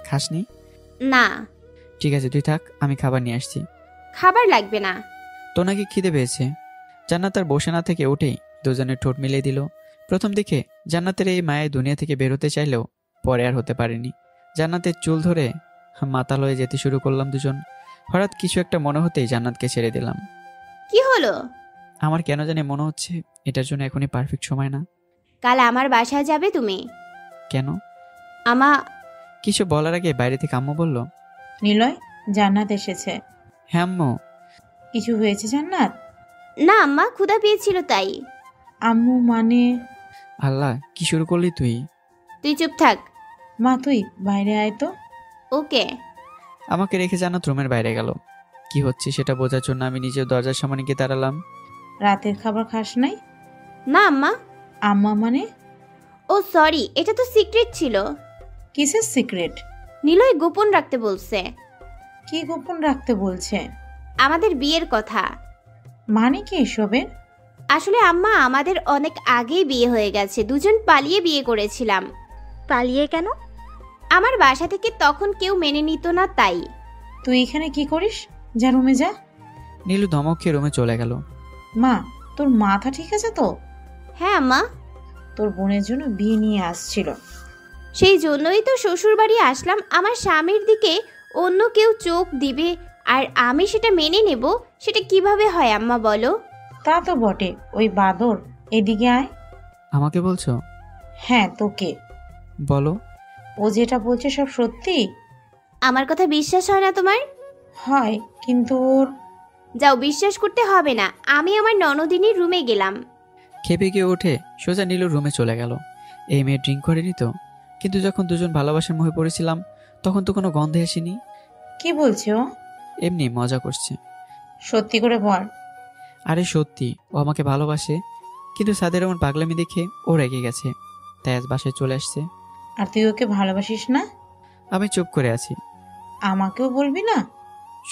C: খাসনি?
A: না।
C: ঠিক আছে, তুই থাক, আমি খাবার নিয়ে আসছি।
A: খাবার লাগবে না।
C: তো নাকি খিদে পেয়েছে? জান্নাত তার বসে না থেকে উঠেই দুজনের ঠোঁট মিলিয়ে দিল। প্রথম দিকে জান্নাতের এই মায়ের দুনিয়া থেকে বেরোতে চাইলেও পরে আর হতে পারেনি। জান্নাতের চুল ধরে মাতাল হয়ে যেতে শুরু করলাম দুজন। হঠাৎ কিছু একটা মনে হতেই জান্নাতকে ছেড়ে দিলাম।
A: কি হলো?
C: আমার কেন জানি মনে হচ্ছে এটার জন্য এখনই পারফেক্ট সময় না।
A: কাল আমার বাসায় যাবে তুমি?
C: কেন?
A: কিছু
C: বলার আগে বাইরে থেকে আম্মু বলল,
Q: নিলয়, জান্নাত এসেছে।
C: হ্যাঁ আম্মু।
Q: কিছু হয়েছে জান্নাত?
A: না আম্মা, ক্ষুধা পেয়েছিল তাই।
Q: আম্মু মানে?
C: আল্লাহ, কি শুরু করলি তুই?
A: তুই চুপ থাক।
Q: মা তুই বাইরে আয় তো।
A: ওকে।
C: আমাকে রেখে জান্নাত রুমের বাইরে গেল। কি হচ্ছে সেটা বোঝার জন্য আমি নিজের দরজার সামনে গিয়ে দাঁড়ালাম।
Q: রাতের খাবার খাস নাই?
A: না আম্মা।
Q: আম্মা মানে?
A: ও সরি, এটা তো সিক্রেট ছিল।
Q: কিসের সিক্রেট?
A: নিলয় গোপন রাখতে বলছে।
Q: কি গোপন রাখতে বলছে?
A: আমাদের বিয়ের কথা।
Q: মানে কি এসবের?
A: আসলে আম্মা, আমাদের অনেক আগেই বিয়ে হয়ে গেছে। দুজন পালিয়ে বিয়ে করেছিলাম।
J: পালিয়ে কেন?
A: আমার বাসা থেকে তখন কেউ মেনে নিত না, তাই।
Q: তুই এখানে কি করিস? যা রুমে যা।
C: নীলু ধমক খেয়ে রুমে চলে গেল।
Q: মা, তোর মাথা ঠিক আছে তো?
A: হ্যাঁ আম্মা।
Q: তোর বোনের জন্য বিয়ে নিয়ে আসছিল।
A: সেই জন্যই তো শ্বশুর বাড়ি আসলাম। আমার স্বামীর দিকে অন্য কেউ চোখ দিবে আর আমি সেটা মেনে নেব, সেটা কিভাবে হয় আম্মা বলো?
Q: তা তো বটে। ওই বাদর, এদিকে আয়।
C: আমাকে বলছো?
Q: হ্যাঁ, তোকে।
C: বলো।
Q: ও যেটা বলছে সব সত্যি?
A: আমার কথা বিশ্বাস হয় না তোমার?
Q: হয়, কিন্তু ওর...
A: যাও, বিশ্বাস করতে হবে না। আমি আমার ননদিনীর রুমে গেলাম।
C: খেপে গিয়ে উঠে সোজা নীলুর রুমে চলে গেল। এই মেয়ে ড্রিঙ্ক করেনি তো? কিন্তু যখন দুজন ভালোবাসার মুখে পড়েছিলাম তখন তো কোনো গন্ধে আসেনি।
Q: কি বলছে ও?
C: এমনি মজা করছে।
Q: সত্যি করে বল।
C: আরে সত্যি, ও আমাকে ভালোবাসে, কিন্তু সাদের এমন পাগলামি দেখে ও রেগে গেছে, তাই আজ বাসায় চলে আসছে।
Q: আর তুই ওকে ভালোবাসিস না?
C: আমি চুপ করে আছি।
Q: আমাকেও বলবি না?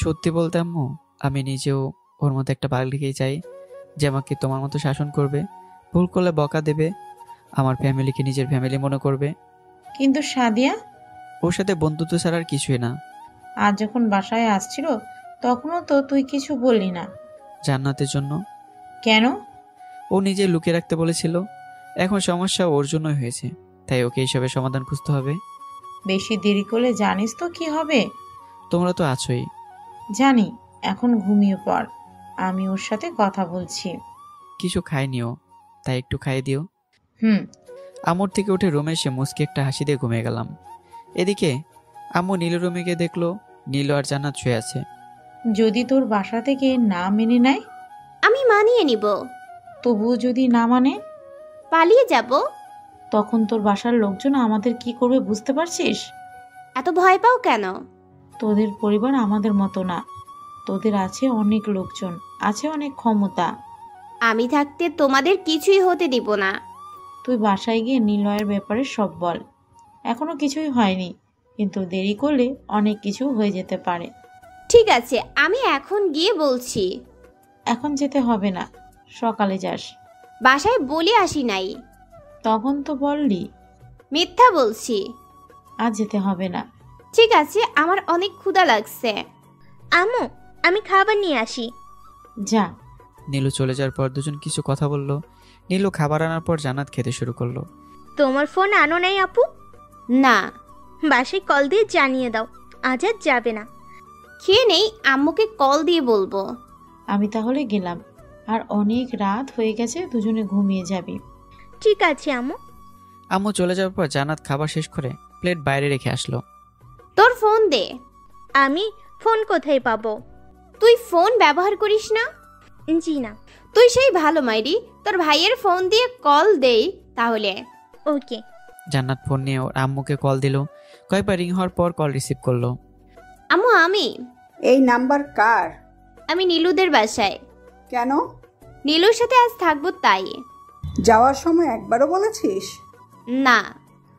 C: সত্যি বলতে আম্মু, আমি নিজেও ওর মতো একটা পাগলিকেই চাই, যে আমাকে তোমার মতো শাসন করবে, ভুল করলে বকা দেবে, আমার ফ্যামিলিকে নিজের ফ্যামিলি মনে করবে।
Q: কিন্তু সাদিয়া?
C: ওর সাথে বন্ধুত্ব ছাড়া আর কিছুই না।
Q: আজ যখন বাসায় আসছিল তখনও তো তুই কিছু বললি না।
C: জান্নাতের জন্য।
Q: কেন?
C: ও নিজে লুকিয়ে রাখতে বলেছিল। এখন সমস্যা ওর জন্যই হয়েছে, তাই ওকে এইসবের সমাধান খুঁজতে হবে।
Q: বেশি দেরি করলে জানিস তো কি হবে।
C: তোমরা তো আছোই।
Q: জানি। এখন ঘুমিয়ে পড়, আমি ওর সাথে কথা বলছি।
C: কিছু খায়নি ও, তাই একটু খাইয়ে দিও। আম্মুর থেকে উঠে রুমে এসে মুচকি একটা হাসি দিয়ে ঘুমিয়ে গেলাম। এদিকে আম্মু নীলু রুমে গিয়ে দেখলো নীলু আর জান্নাত শুয়ে আছে।
Q: যদি তোর বাসা থেকে না মেনে নেয়?
A: আমি মানিয়ে নিব।
Q: তবুও যদি না মানে?
A: পালিয়ে যাব।
Q: তখন তোর বাসার লোকজন আমাদের কি করবে বুঝতে পারছিস?
A: এত ভয় পাও কেন?
Q: তোদের পরিবার আমাদের মতো না। তোদের আছে অনেক লোকজন, আছে অনেক ক্ষমতা।
A: আমি থাকতে তোমাদের কিছুই হতে দিব না।
Q: তুই বাসায় গিয়ে নিলয়ের ব্যাপারে সব বল। এখনো কিছুই হয়নি, কিন্তু দেরি করলে অনেক কিছু হয়ে যেতে পারে।
A: ঠিক আছে, আমি এখন গিয়ে বলছি।
Q: এখন যেতে হবে না, সকালে যাস।
A: বাসায় বলে আসি নাই।
Q: তখন তো বললি।
A: মিথ্যা বলছি।
Q: আজ যেতে হবে না।
A: ঠিক আছে, আমার অনেক ক্ষুধা লাগছে।
J: আম্মু, আমি খাবার নিয়ে আসি।
Q: যা।
C: নীলু চলে যাওয়ার পর দুজন কিছু কথা বলল। নীলু খাবার আনার পর জান্নাত খেতে শুরু করলো।
J: তোমার ফোন আনো নাই আপু?
A: না।
J: বাসায় কল দিয়ে জানিয়ে দাও আজ আর যাবে না।
A: খেয়ে নেই, আম্মুকে কল দিয়ে বলবো।
Q: আমি তাহলে গেলাম, আর অনেক রাত হয়ে গেছে, দুজনে ঘুমিয়ে যাবি।
J: ঠিক আছে আম্মু।
C: আম্মু চলে যাওয়ার পর জান্নাত খাবার শেষ করে প্লেট বাইরে রেখে আসলো।
A: তোর ফোন দে।
J: আমি ফোন কোথায় পাবো?
A: তুই ফোন ব্যবহার করিস না?
J: জি না।
A: তুই সেই ভালো মাইরি, তোর ভাইয়ের ফোন দিয়ে কল দেই তাহলে।
J: ওকে।
C: জান্নাত ফোন নিয়ে ওর আম্মুকে কল দিল। কয়েকবার রিং হওয়ার পর কল রিসিভ করলো।
A: আম্মু, আমি।
O: এই নাম্বার কার?
A: আমি নীলুদের বাসায়।
O: কেন?
A: নীলুর সাথে আজ থাকবো তাই।
O: যাওয়ার সময় একবারও বলেছিস?
A: না।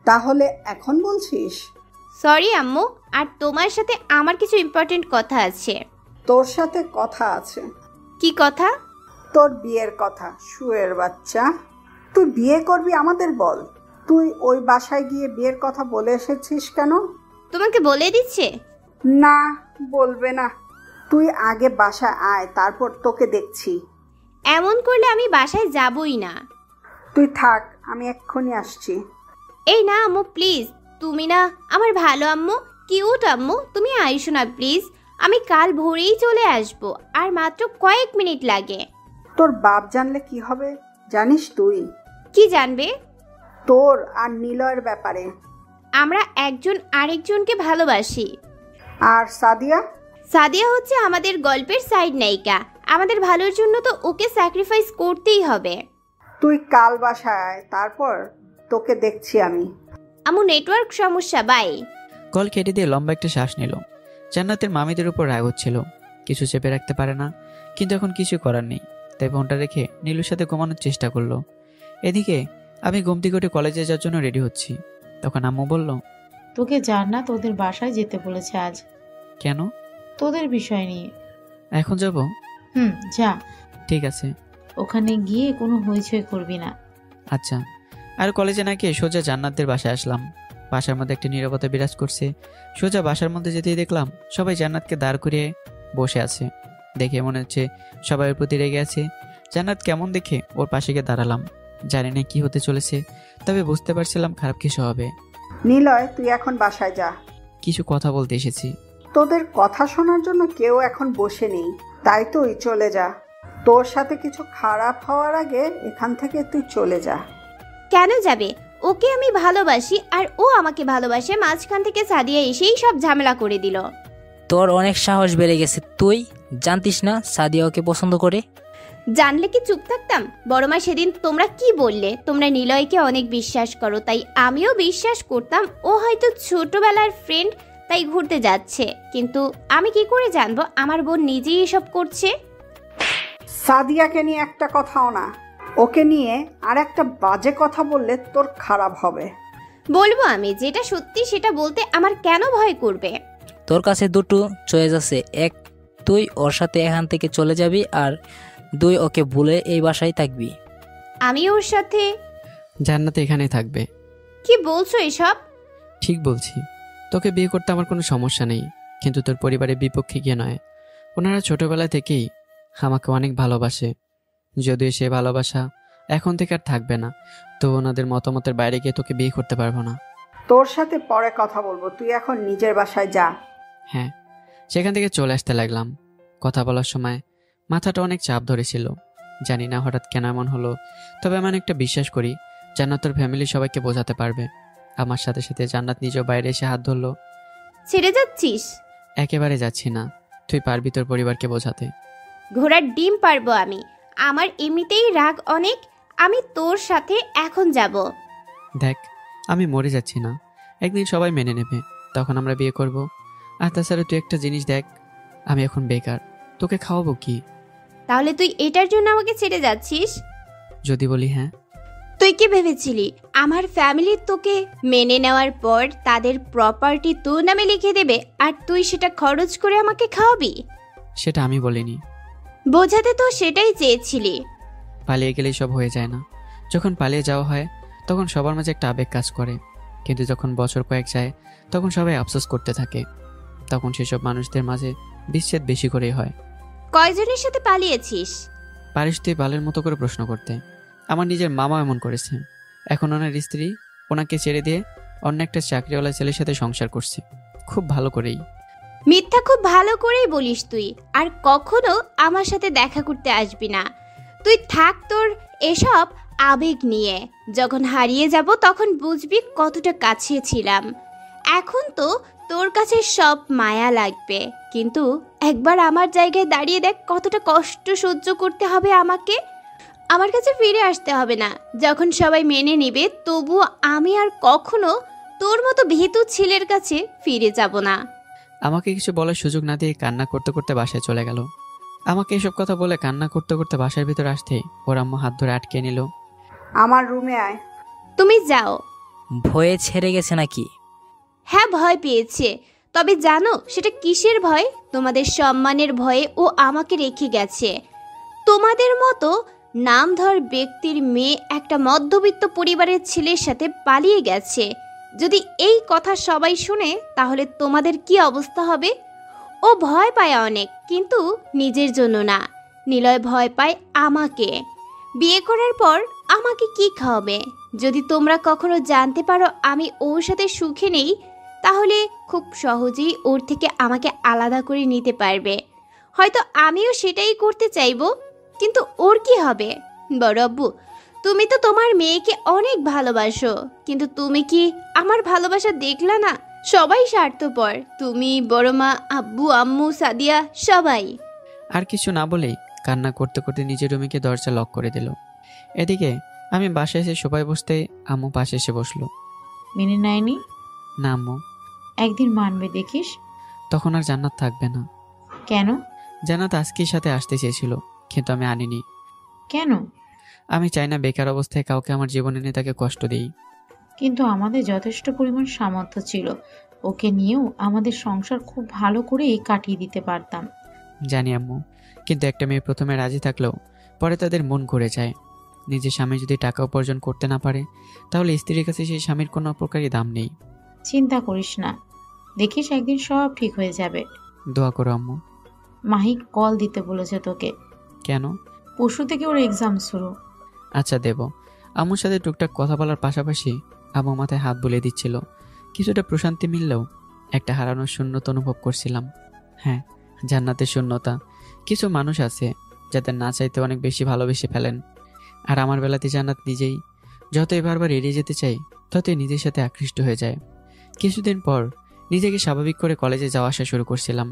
O: তাহলে এখন বলছিস?
A: সরি আম্মু, আর তোমার সাথে আমার কিছু ইম্পর্টেন্ট কথা আছে।
O: তোর সাথে কথা আছে?
A: কি কথা?
O: তোর বিয়ের কথা। শুয়ের বাচ্চা, তুই বিয়ে করবি আমাদের বল। তুই ওই বাসায় গিয়ে বিয়ের কথা বলে এসেছিস কেন?
A: তোমাকে বলে দিচ্ছে?
O: না, বলবে না। তুই আগে বাসায় আয়, তারপর তোকে দেখছি।
A: এমন করলে আমি বাসায় যাবই না।
O: তুই থাক, আমি এক্ষুনি আসছি।
A: এই না আম্মু, প্লিজ। তুমি না আমার ভালো আম্মু, কিউট আম্মু, তুমি আইসো না প্লিজ। আমি কাল ভোরেই চলে আসব, আর মাত্র কয়েক মিনিট লাগে।
O: তোর বাপ জানলে কি হবে জানিস তুই?
A: কি জানবে?
O: তোর আর নিলয়ের ব্যাপারে।
A: আমরা একজন আরেকজনকে ভালোবাসি।
O: আর সাদিয়া?
A: সাদিয়া হচ্ছে আমাদের গল্পের সাইড নায়িকা। আমাদের ভালোর জন্য তো ওকে স্যাক্রিফাইস করতেই হবে।
O: তুই কাল বাসায় আয়, তারপর তোকে দেখছি আমি।
A: আম্মু, নেটওয়ার্ক সমস্যা, বাই।
B: কল কেটে দিয়ে লম্বা একটা শ্বাস নিল। জান্নাতের মামিদের উপর রাগ হচ্ছিল, কিছু চেপে রাখতে পারে না, কিন্তু এখন কিছু করার নেই, তাই ফোনটা রেখে নীলুর সাথে ঘুমানোর চেষ্টা করলো। এদিকে আমি ঘুমতি ঘটে কলেজে যাওয়ার জন্য রেডি হচ্ছি, তখন আম্মু বলল,
Q: তোকে জান্নাত তোদের বাসায় যেতে বলেছে আজ।
B: কেন?
Q: তোদের বিষয় নিয়ে।
B: এখন যাব?
Q: যা।
B: ঠিক আছে।
Q: ওখানে গিয়ে কোনো হইচই করবি না।
B: আচ্ছা। আর কলেজে না গিয়ে সোজা জান্নাতদের বাসায় আসলাম। বাসার মধ্যে একটি নীরবতা বিরাজ করছে। সোজা বাসার মধ্যে যেতেই দেখলাম সবাই জান্নাতকে দাঁড় করিয়ে বসে আছে। দেখে মনে হচ্ছে সবাই ওর প্রতি রেগে আছে। জান্নাত কেমন দেখে ওর পাশে গিয়ে দাঁড়ালাম। জানি না কি হতে চলেছে, তবে বুঝতে পারছিলাম খারাপ কিছু হবে।
O: নিলয়, তুই এখন বাসায় যা।
B: কিছু কথা বলতে এসেছি।
O: তোদের কথা শোনার জন্য কেউ এখন বসে নেই, তাই তুই চলে যা। তোর সাথে কিছু খারাপ হওয়ার আগে এখান থেকে তুই চলে যা।
A: কেন যাবে? ওকে আমি ভালোবাসি, আর ও আমাকে ভালোবাসে। মাঝখান থেকে সাদিয়া এসেই সব ঝামেলা করে দিল।
P: তোর অনেক সাহস বেড়ে গেছে। তুই জানতিস না সাদিয়া ওকে পছন্দ করে?
A: জানলে কি চুপ থাকতাম? বড়মা, সেদিন তোমরা কি বললে? তোমরা নিলয়কে অনেক বিশ্বাস করো, তাই আমিও বিশ্বাস করতাম ও হয়তো ছোটবেলার ফ্রেন্ড, তাই ঘুরতে যাচ্ছে। কিন্তু আমি কি করে জানবো আমার বোন নিজেই এসব করছে?
O: সাদিয়াকে নিয়ে একটা কথাও না, ওকে নিয়ে আর একটা বাজে কথা বললে তোর খারাপ হবে।
A: বলবো আমি, যেটা সত্যি সেটা বলতে আমার কেন ভয় করবে?
P: তোর কাছে দুটো চয়েস আছে। এক, তুই ওর সাথে এখান থেকে চলে যাবি, আর দুই, ওকে ভুলে এই বাসায় থাকবি।
A: আমি ওর সাথে?
B: জান্নাত এখানেই থাকবে।
A: কি বলছো এসব?
B: ঠিক বলছি। তোকে বিয়ে করতে আমার কোনো সমস্যা নেই, কিন্তু তোর পরিবারের বিপক্ষে গিয়ে নয়। ওনারা ছোটবেলা থেকেই আমাকে অনেক ভালোবাসে। যদিও সে ভালোবাসা এখন থেকে আর থাকবে না, তো ওনাদের মতামতের বাইরে গিয়ে তোকে বিয়ে করতে পারবো না।
O: তোর সাথে পরে কথা বলবো, তুই এখন নিজের বাসায় যা।
B: হ্যাঁ। সেখান থেকে চলে আসতে লাগলাম। কথা বলার সময় মাথাটা অনেক চাপ ধরেছিল। জানি না হঠাৎ কেন এমন হলো, তবে আমি একটা বিশ্বাস করি জান্নাত তোর ফ্যামিলি সবাইকে বোঝাতে পারবে। আমার সাথে সাথে জান্নাত নিজেও বাইরে এসে হাত ধরলো।
A: ছেড়ে যাচ্ছিস?
B: একেবারে যাচ্ছি না, তুই পারবি তোর পরিবারকে বোঝাতে।
A: ঘোড়ার ডিম পারবো আমি। আমার এমনিতেই রাগ অনেক। আমি তোর সাথে এখন যাব।
B: দেখ, আমি মরে যাচ্ছি না, একদিন সবাই মেনে নেবে, তখন আমরা বিয়ে করব। আর তাছাড়া তুই একটা জিনিস দেখ, আমি এখন বেকার, তোকে খাওয়াবো কি?
A: তাহলে তুই এটার জন্য আমাকে ছেড়ে যাচ্ছিস?
B: যদি বলি হ্যাঁ।
A: তুই কি ভেবেছিলি আমার ফ্যামিলি তোকে মেনে নেওয়ার পর তাদের প্রপার্টি তোর নামে লিখে দেবে, আর তুই সেটা খরচ করে আমাকে খাওয়াবি?
B: সেটা আমি বলিনি।
A: বোঝাতে তো সেটাই চেয়েছিলি।
B: পালিয়ে গেলেই সব হয়ে যায় না। যখন পালিয়ে যাওয়া হয় তখন সবার মাঝে একটা আবেগ কাজ করে, কিন্তু যখন বছর কয়েক যায় তখন সবাই আফসোস করতে থাকে। তখন সেসব মানুষদের মাঝে বিচ্ছেদ বেশি করেই হয়।
A: কয়জনের সাথে পালিয়েছিস?
B: পারিস তুই বালের মতো করে প্রশ্ন করতে? আমার নিজের মামা এমন করেছে। এখন ওনার স্ত্রী ওনাকে ছেড়ে দিয়ে অন্য একটা চাকরিওয়ালা ছেলের সাথে সংসার করছে, খুব ভালো করেই।
A: মিথ্যা খুব ভালো করেই বলিস তুই। আর কখনো আমার সাথে দেখা করতে আসবি না। তুই থাক তোর এসব আবেগ নিয়ে। যখন হারিয়ে যাব তখন বুঝবি কতটা কাছে ছিলাম। এখন তো তোর কাছে সব মায়া লাগবে, কিন্তু একবার আমার জায়গায় দাঁড়িয়ে দেখ কতটা কষ্ট সহ্য করতে হবে আমাকে। আমার কাছে ফিরে আসতে হবে না। যখন সবাই মেনে নেবে তবুও আমি আর কখনো তোর মতো ভীতু ছেলের কাছে ফিরে যাব না।
B: আমাকে কিছু বলার সুযোগ না দিয়ে কান্না করতে করতে বাসায় চলে গেল। আমাকে এসব কথা বলে কান্না করতে করতে বাসার ভিতর আসতেই ওর আম্মু হাত ধরে আটকে নিল।
O: আমার রুমে আয়।
A: তুমি যাও।
P: ভয়ে ছেড়ে গেছে নাকি?
A: হ্যাঁ, ভয় পেয়েছে। তবে জানো সেটা কিসের ভয়? তোমাদের সম্মানের ভয়ে ও আমাকে রেখে গেছে। তোমাদের মতো নামধর ব্যক্তির মেয়ে একটা মধ্যবিত্ত পরিবারের ছেলের সাথে পালিয়ে গেছে। যদি এই কথা সবাই শুনে তাহলে তোমাদের কি অবস্থা হবে? ও ভয় পায় অনেক, কিন্তু নিজের জন্য না। নিলয় ভয় পায় আমাকে। বিয়ে করার পর আমাকে কি খাওয়াবে? যদি তোমরা কখনো জানতে পারো আমি ওর সাথে সুখে নেই, তাহলে খুব সহজেই ওর থেকে আমাকে আলাদা করে নিতে পারবে। হয়তো আমিও সেটাই করতে চাইবো, কিন্তু ওর কি হবে? বড় আব্বু, তুমি তো তোমার মেয়েকে অনেক ভালোবাসো, কিন্তু তুমি কি আমার ভালোবাসা দেখলা না? সবাই স্বার্থপর, তুমি, বড় মা, আব্বু, আম্মু, সাদিয়া, সবাই।
B: আর কিছু না বলেই কান্না করতে করতে নিজের রুমে গিয়ে দরজা লক করে দিল। এদিকে আমি বাসায় এসে সবাই বসতে আম্মু পাশে এসে বসলো।
Q: মেনে নেয়নি?
B: না আম্মু।
Q: একদিন মানবে, দেখিস।
B: তখন আর জান্নাত থাকবে না।
Q: কেন?
B: জান্নাত আজকের সাথে আসতে চেয়েছিল, কিন্তু আমি আনিনি।
Q: কেন?
B: আমি চাই না বেকার অবস্থায় কাউকে আমার জীবনে নিয়ে তাকে কষ্ট দিই।
Q: কিন্তু আমাদের যথেষ্ট পরিমাণ সামর্থ্য ছিল, ওকে নিয়েও আমাদের সংসার খুব ভালো করেই কাটিয়ে দিতে পারতাম।
B: জানি আম্মু, কিন্তু একটা মেয়ে প্রথমে রাজি থাকলেও পরে তাদের মন ঘুরে যায়। নিজের স্বামী যদি টাকা উপার্জন করতে না পারে, তাহলে স্ত্রীর কাছে সেই স্বামীর কোনো প্রকারই দাম নেই।
Q: চিন্তা করিস না, দেখিস একদিন সব ঠিক হয়ে যাবে।
B: দোয়া করো আম্মু।
Q: মাহি কল দিতে বলেছে তোকে।
B: কেন?
Q: পরশু থেকে ওর এক্সাম শুরু।
B: আচ্ছা দেব। আম্মুর সাথে টুকটাক কথা বলার পাশাপাশি আম্মু মাথায় হাত বুলিয়ে দিচ্ছিল। কিছুটা প্রশান্তি মিললেও একটা হারানোর শূন্যতা অনুভব করছিলাম। হ্যাঁ, জান্নাতের শূন্যতা। কিছু মানুষ আছে যাদের না চাইতে অনেক বেশি ভালোবেসে ফেলেন, আর আমার বেলাতে জান্নাত নিজেই যতই বারবার এড়িয়ে যেতে চাই, ততই নিজের সাথে আকৃষ্ট হয়ে যায়। কিছুদিন পর নিজেকে স্বাভাবিক করে কলেজে যাওয়া আসা শুরু করছিলাম।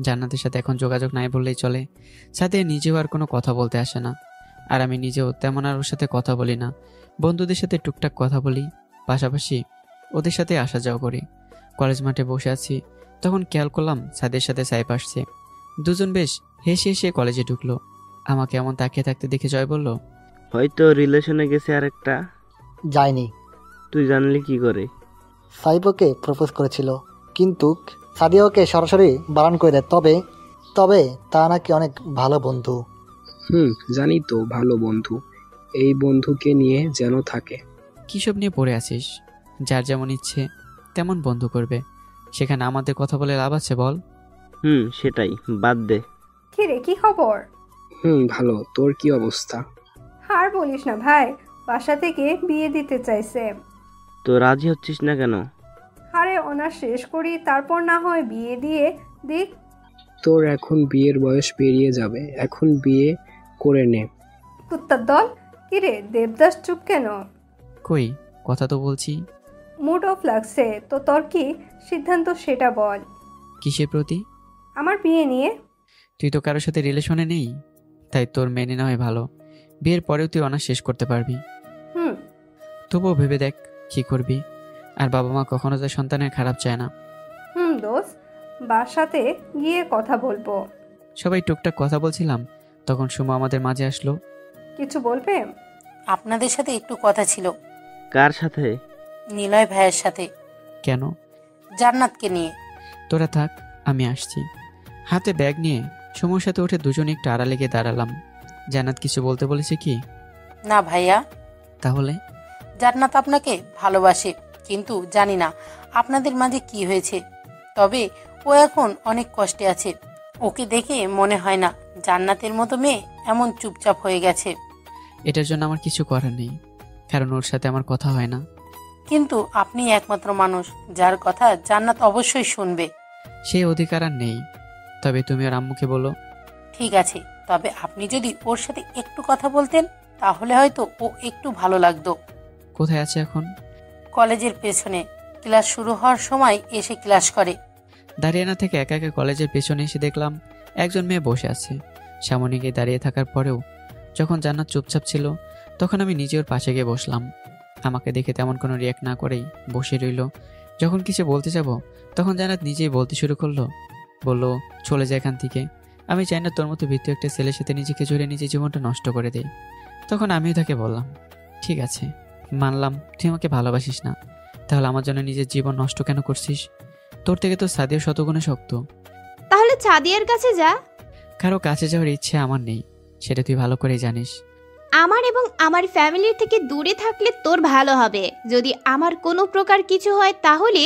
B: জান্নাতের সাথে এখন যোগাযোগ নাই বললেই চলে। সাথে নিজেও আর কোনো কথা বলতে আসে না, আর আমি নিজেও তেমন আর ওর সাথে কথা বলি না। বন্ধুদের সাথে টুকটাক কথা বলি, পাশাপাশি ওদের সাথে আসা যাওয়া করি। কলেজ মাঠে বসে আছি, তখন খেয়াল করলাম সাদের সাথে সাইফ আসছে। দুজন বেশ হেসে হেসে কলেজে ঢুকলো। আমাকে এমন তাকিয়ে থাকতে দেখে জয় বলল,
E: হয়তো রিলেশনে গেছে আর একটা।
F: যায়নি।
E: তুই জানলি কি করে?
F: সাইফ ওকে প্রপোজ করেছিল, কিন্তু সাদিয়া ওকে সরাসরি বারণ করে দেয়। তবে তবে তা নাকি অনেক ভালো বন্ধু।
D: জানি তো, ভালো বন্ধু। এই বন্ধুকে নিয়ে যেন থাকে।
B: কিসব নিয়ে পড়ে আছিস? যার যেমন ইচ্ছে তেমন বন্ধু করবে, সেখানে আমাদের কথা বলে লাভ আছে বল?
E: সেটাই, বাদ দে।
H: কি রে, কি খবর?
D: ভালো। তোর কি অবস্থা?
H: আর বলিস না ভাই, বাসা থেকে বিয়ে দিতে চাইছে।
E: তো রাজি হচ্ছিস না কেন?
H: আরে অনার্স শেষ করি, তারপর না হয় বিয়ে দিয়ে দেখ।
D: তোর এখন বিয়ের বয়স পেরিয়ে যাবে, এখন বিয়ে করে নে।
H: কুত্তার দল! কি রে দেবদাস, চুপ কেন?
B: কই, কথা তো বলছি।
H: মুড অফ লাগছে তো, তোর কি সিদ্ধান্ত সেটা বল।
B: কিসের প্রতি?
H: আমার বিয়ে নিয়ে।
B: তুই তো কারোর সাথে রিলেশনে নেই, তাই তোর মেনে নেওয়াই ভালো। বিয়ের পরেও তুই অনার্স শেষ করতে পারবি। তবুও ভেবে দেখ কি করবি। আর বাবা মা কখনো তার সন্তানের খারাপ চায় না।
H: দোস্ত, বাসাতে গিয়ে কথা বলবো।
B: সবাই টুকটাক কথা বলছিলাম, তখন সুমা আমাদের মাঝে আসলো।
H: কিছু বলবে?
L: আপনাদের সাথে একটু কথা ছিল।
E: কার সাথে?
L: নিলয় ভাইয়ের সাথে।
B: কেন?
L: জান্নাতকে নিয়ে।
B: তোরা থাক, আমি আসছি। হাতে ব্যাগ নিয়ে সুমোর সাথে উঠে দুজনে একটু আড়ালে গিয়ে দাঁড়ালাম। জান্নাত কিছু বলতে বলেছে কি?
L: না ভাইয়া।
B: তাহলে?
L: জান্নাত আপনাকে ভালোবাসে, কিন্তু জানি না আপনাদের মাঝে কি হয়েছে। তবে ও এখন অনেক কষ্টে আছে। ওকে দেখে মনে হয় না জান্নাতের মতো মেয়ে এমন চুপচাপ হয়ে গেছে।
B: এটার জন্য আমার কিছু করার নেই, কারণ ওর সাথে আমার কথা হয় না।
L: কিন্তু আপনি একমাত্র মানুষ যার কথা জান্নাত অবশ্যই শুনবে।
B: সেই অধিকার আর নেই। তবে তুমি ওর আম্মুকে বলো।
L: ঠিক আছে, তবে আপনি যদি ওর সাথে একটু কথা বলতেন তাহলে হয়তো ও একটু ভালো লাগতো।
B: কোথায় আছে এখন?
L: কলেজের পেছনে, ক্লাস শুরু হওয়ার সময় এসে ক্লাস করে।
B: দাঁড়িয়ে না থেকে একা একা কলেজের পেছনে এসে দেখলাম একজন মেয়ে বসে আছে। সামনে গিয়ে দাঁড়িয়ে থাকার পরেও যখন জান্নাত চুপচাপ ছিল, তখন আমি নিজে ওর পাশে গিয়ে বসলাম। আমাকে দেখে তেমন কোনো রিয়াক্ট না করেই বসে রইল। যখন কিছু বলতে যাব, তখন জান্নাত নিজেই বলতে শুরু করলো। বলল, চলে যায় এখান থেকে। আমি চাই না তোর মতো ভিত্তি একটা ছেলের সাথে নিজেকে জড়িয়ে নিজের জীবনটা নষ্ট করে দেই। তখন আমিও তাকে বললাম, ঠিক আছে, মানলাম তুই আমাকে ভালোবাসিস না, তাহলে আমার জন্য নিজের জীবন নষ্ট কেন করছিস? তোর থেকে তো সাদিয়া শতগুণে শক্ত।
A: তাহলে চাঁদিয়ার কাছে যা।
B: কারো কাছে যাওয়ার ইচ্ছে আমার নেই, সেটা তুই ভালো করেই জানিস।
A: আমার এবং আমার ফ্যামিলির থেকে দূরে থাকলে তোর ভালো হবে। যদি আমার কোনো প্রকার কিছু হয় তাহলে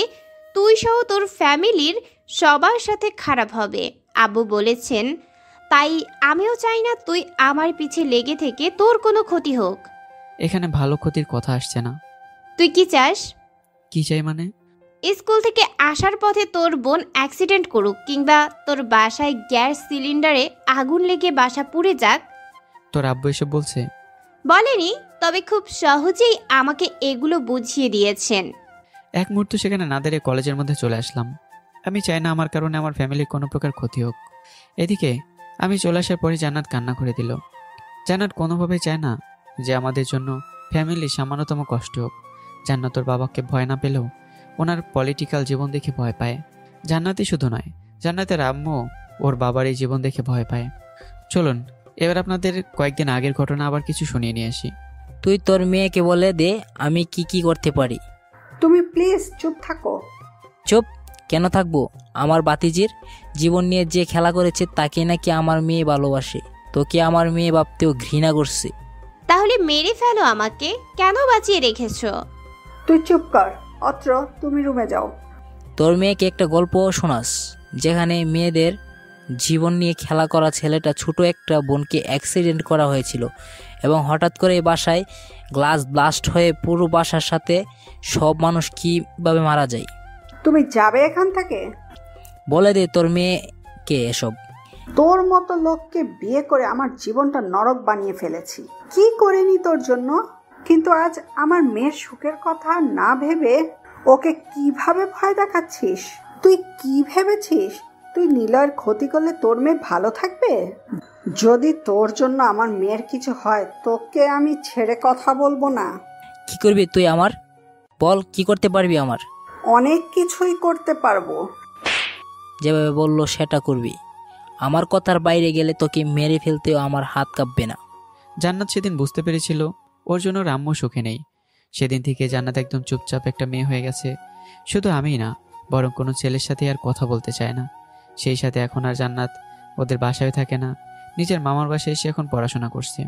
A: তুই সহ তোর ফ্যামিলির সবার সাথে খারাপ হবে। আব্বু বলেছেন, তাই আমিও চাই না তুই আমার পিছে লেগে থেকে তোর কোনো ক্ষতি হোক।
B: এখানে ভালো ক্ষতির কথা আসছে না।
A: তুই কি চাস?
B: কি চাই মানে?
A: স্কুল থেকে আসার পথে তোর বোন অ্যাক্সিডেন্ট করুক, কিংবা তোর বাসায় গ্যাস সিলিন্ডারে আগুন লেগে বাসা পুড়ে যাক।
B: তোর আব্বু এসব বলছে?
A: বলেনি, তবে খুব সহজেই আমাকে এগুলো বুঝিয়ে দিয়েছেন।
B: এক মুহূর্ত সেখানে না দাঁড়িয়ে কলেজের মধ্যে চলে আসলাম। আমি চাই না আমার কারণে আমার ফ্যামিলির কোনো প্রকার ক্ষতি হোক। এদিকে আমি চলে আসার পরে জান্নাত কান্না করে দিল। জান্নাত কোনোভাবেই চায় না যে আমাদের জন্য ফ্যামিলির সামান্যতম কষ্ট হোক। জান্নাত ওর বাবাকে ভয় না পেলেও ওনার পলিটিক্যাল জীবন দেখে ভয় পায়। জান্নাতই শুধু নয়, জান্নাতের আম্মু ওর বাবার এই জীবন দেখে ভয় পায়। চলুন এবার আপনাদের কয়েকদিন আগের ঘটনা আবার কিছু শুনিয়ে নিয়ে আসি।
P: তুই তোর মেয়েকে বলে দে আমি কি কি করতে পারি।
O: তুমি প্লিজ চুপ থাকো।
P: চুপ কেন থাকবো? আমার বাতিজির জীবন নিয়ে যে খেলা করেছে তাকে নাকি আমার মেয়ে ভালোবাসে, তোকে আমার মেয়ে ভাবতেও ঘৃণা করছে।
A: তাহলে মেরে ফেলো আমাকে, কেন বাঁচিয়ে রেখেছো?
O: তুই চুপ কর অত্র, তুমি রুমে যাও।
P: তোর মেয়েকে একটা গল্প শোনাস যেখানে মেয়েদের জীবন নিয়ে খেলা করা ছেলেটা ছোট একটা বোনকে অ্যাক্সিডেন্ট করা হয়েছিল এবং হঠাৎ করে বাসায় গ্লাস ব্লাস্ট হয়ে পুরো বাসার সাথে সব মানুষ কীভাবে মারা যায়।
O: তুমি যাবে এখান থেকে?
P: বলে দে তোর মেয়েকে এসব।
O: তোর মতো লোককে বিয়ে করে আমার জীবনটা নরক বানিয়ে ফেলেছি। কি করিনি তোর জন্য? কিন্তু আজ আমার মেয়ের সুখের কথা না ভেবে ওকে কিভাবে ভয় দেখাচ্ছিস? তুই কি ভেবেছিস তুই নিলয়ের ক্ষতি করলে তোর মেয়ে ভালো থাকবে? যদি তোর জন্য আমার মেয়ের কিছু হয় তোকে আমি ছেড়ে কথা বলবো না।
P: কি করবি তুই আমার? বল কি করতে পারবি আমার?
O: অনেক কিছুই করতে পারবো।
P: যেভাবে বললো সেটা করবি। আমার কথার বাইরে গেলে তোকে মেরে ফেলতেও আমার হাত কাঁপবে না।
B: জান্নাত সেদিন বুঝতে পেরেছিল ওর জন্য আম্মু সুখে নেই। সেদিন থেকে জান্নাত একদম চুপচাপ একটা মেয়ে হয়ে গেছে। শুধু আমিই না, বরং কোনো ছেলের সাথে আর কথা বলতে চায় না। সেই সাথে এখন আর জান্নাত ওদের বাসায় থাকে না, নিজের মামার বাসায় এসে এখন পড়াশোনা করছে।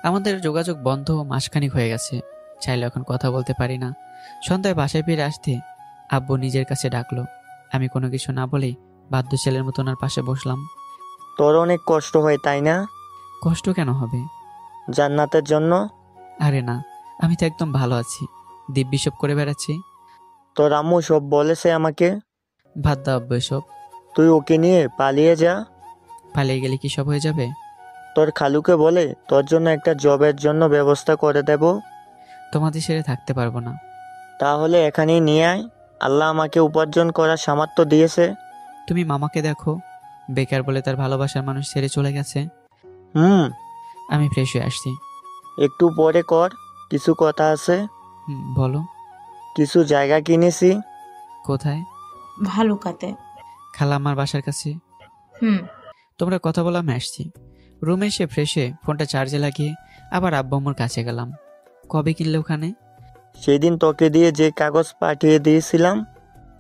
B: আমাদের যোগাযোগ বন্ধ মাসখানিক হয়ে গেছে, চাইলে এখন কথা বলতে পারি না। সন্ধ্যায় বাসায় ফিরে আসতে আব্বু নিজের কাছে ডাকলো। আমি কোনো কিছু না বলেই বাধ্য ছেলের মতো ওনার পাশে বসলাম।
K: তোর অনেক কষ্ট হয় তাই না?
B: কষ্ট কেন হবে?
K: জান্নাতের জন্য?
B: আরে না, আমি তো একদম ভালো আছি, দিব্যি সব করে বেড়াচ্ছি।
K: তোর আম্মু সব বলেছে আমাকে?
B: বাদ দাও আব্বু এসব।
K: তুই ওকে নিয়ে পালিয়ে যা।
B: পালিয়ে গেলে কি সব হয়ে যাবে?
K: তোর খালুকে বলে তোর জন্য একটা জবের জন্য ব্যবস্থা করে দেব।
B: তোমাদের ছেড়ে থাকতে পারবো না।
K: তাহলে এখানেই নিয়ে আয়, আল্লাহ আমাকে উপার্জন করার সামর্থ্য দিয়েছে।
B: তুমি মামাকে দেখো, বেকার বলে তার ভালোবাসার মানুষ ছেড়ে চলে গেছে। আমি ফ্রেশ হয়ে আসছি।
K: একটু পরে কর, কিছু কথা আছে।
B: বলো।
K: কিছু জায়গা কিনেছি।
B: কোথায়?
Q: ভালুকাতে।
B: খালাম্মার বাসার কাছে। তোমরা কথা বলা আমি আসছি। রুমে এসে ফ্রেশে ফোনটা চার্জে লাগিয়ে আবার আব্বু আম্মুর কাছে গেলাম। কবে কিনলে ওখানে?
K: সেদিন তোকে দিয়ে যে কাগজ পাঠিয়ে দিয়েছিলাম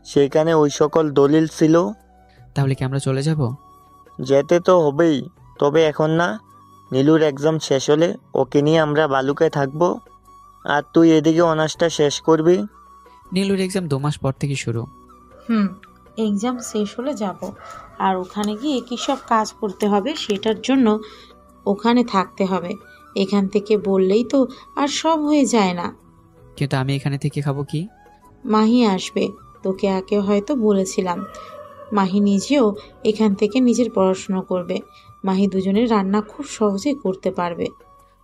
K: সেখানে ওই সকল দলিল ছিল।
B: তাহলে কি আমরা চলে যাব?
K: যেতে তো হবেই, তবে এখন না। নীলুর এক্সাম শেষ হলে ওকে নিয়ে আমরা বালুকায় থাকবো, আর তুই এদিকে অনার্সটা শেষ করবি।
B: নীলুর এক্সাম 2 মাস পর থেকে শুরু।
Q: এক্সাম শেষ হলে যাব, আর ওখানে গিয়ে কী সব কাজ করতে হবে সেটার জন্য ওখানে থাকতে হবে। এখান থেকে বললেই তো আর সব হয়ে যায় না।
B: কিন্তু আমি এখানে থেকে খাবো কি?
Q: মাহি আসবে, তোকে আগে হয়তো বলেছিলাম। মাহি নিজেও এখান থেকে নিজের পড়াশুনো করবে। মাহি দুজনের রান্না খুব সহজেই করতে পারবে।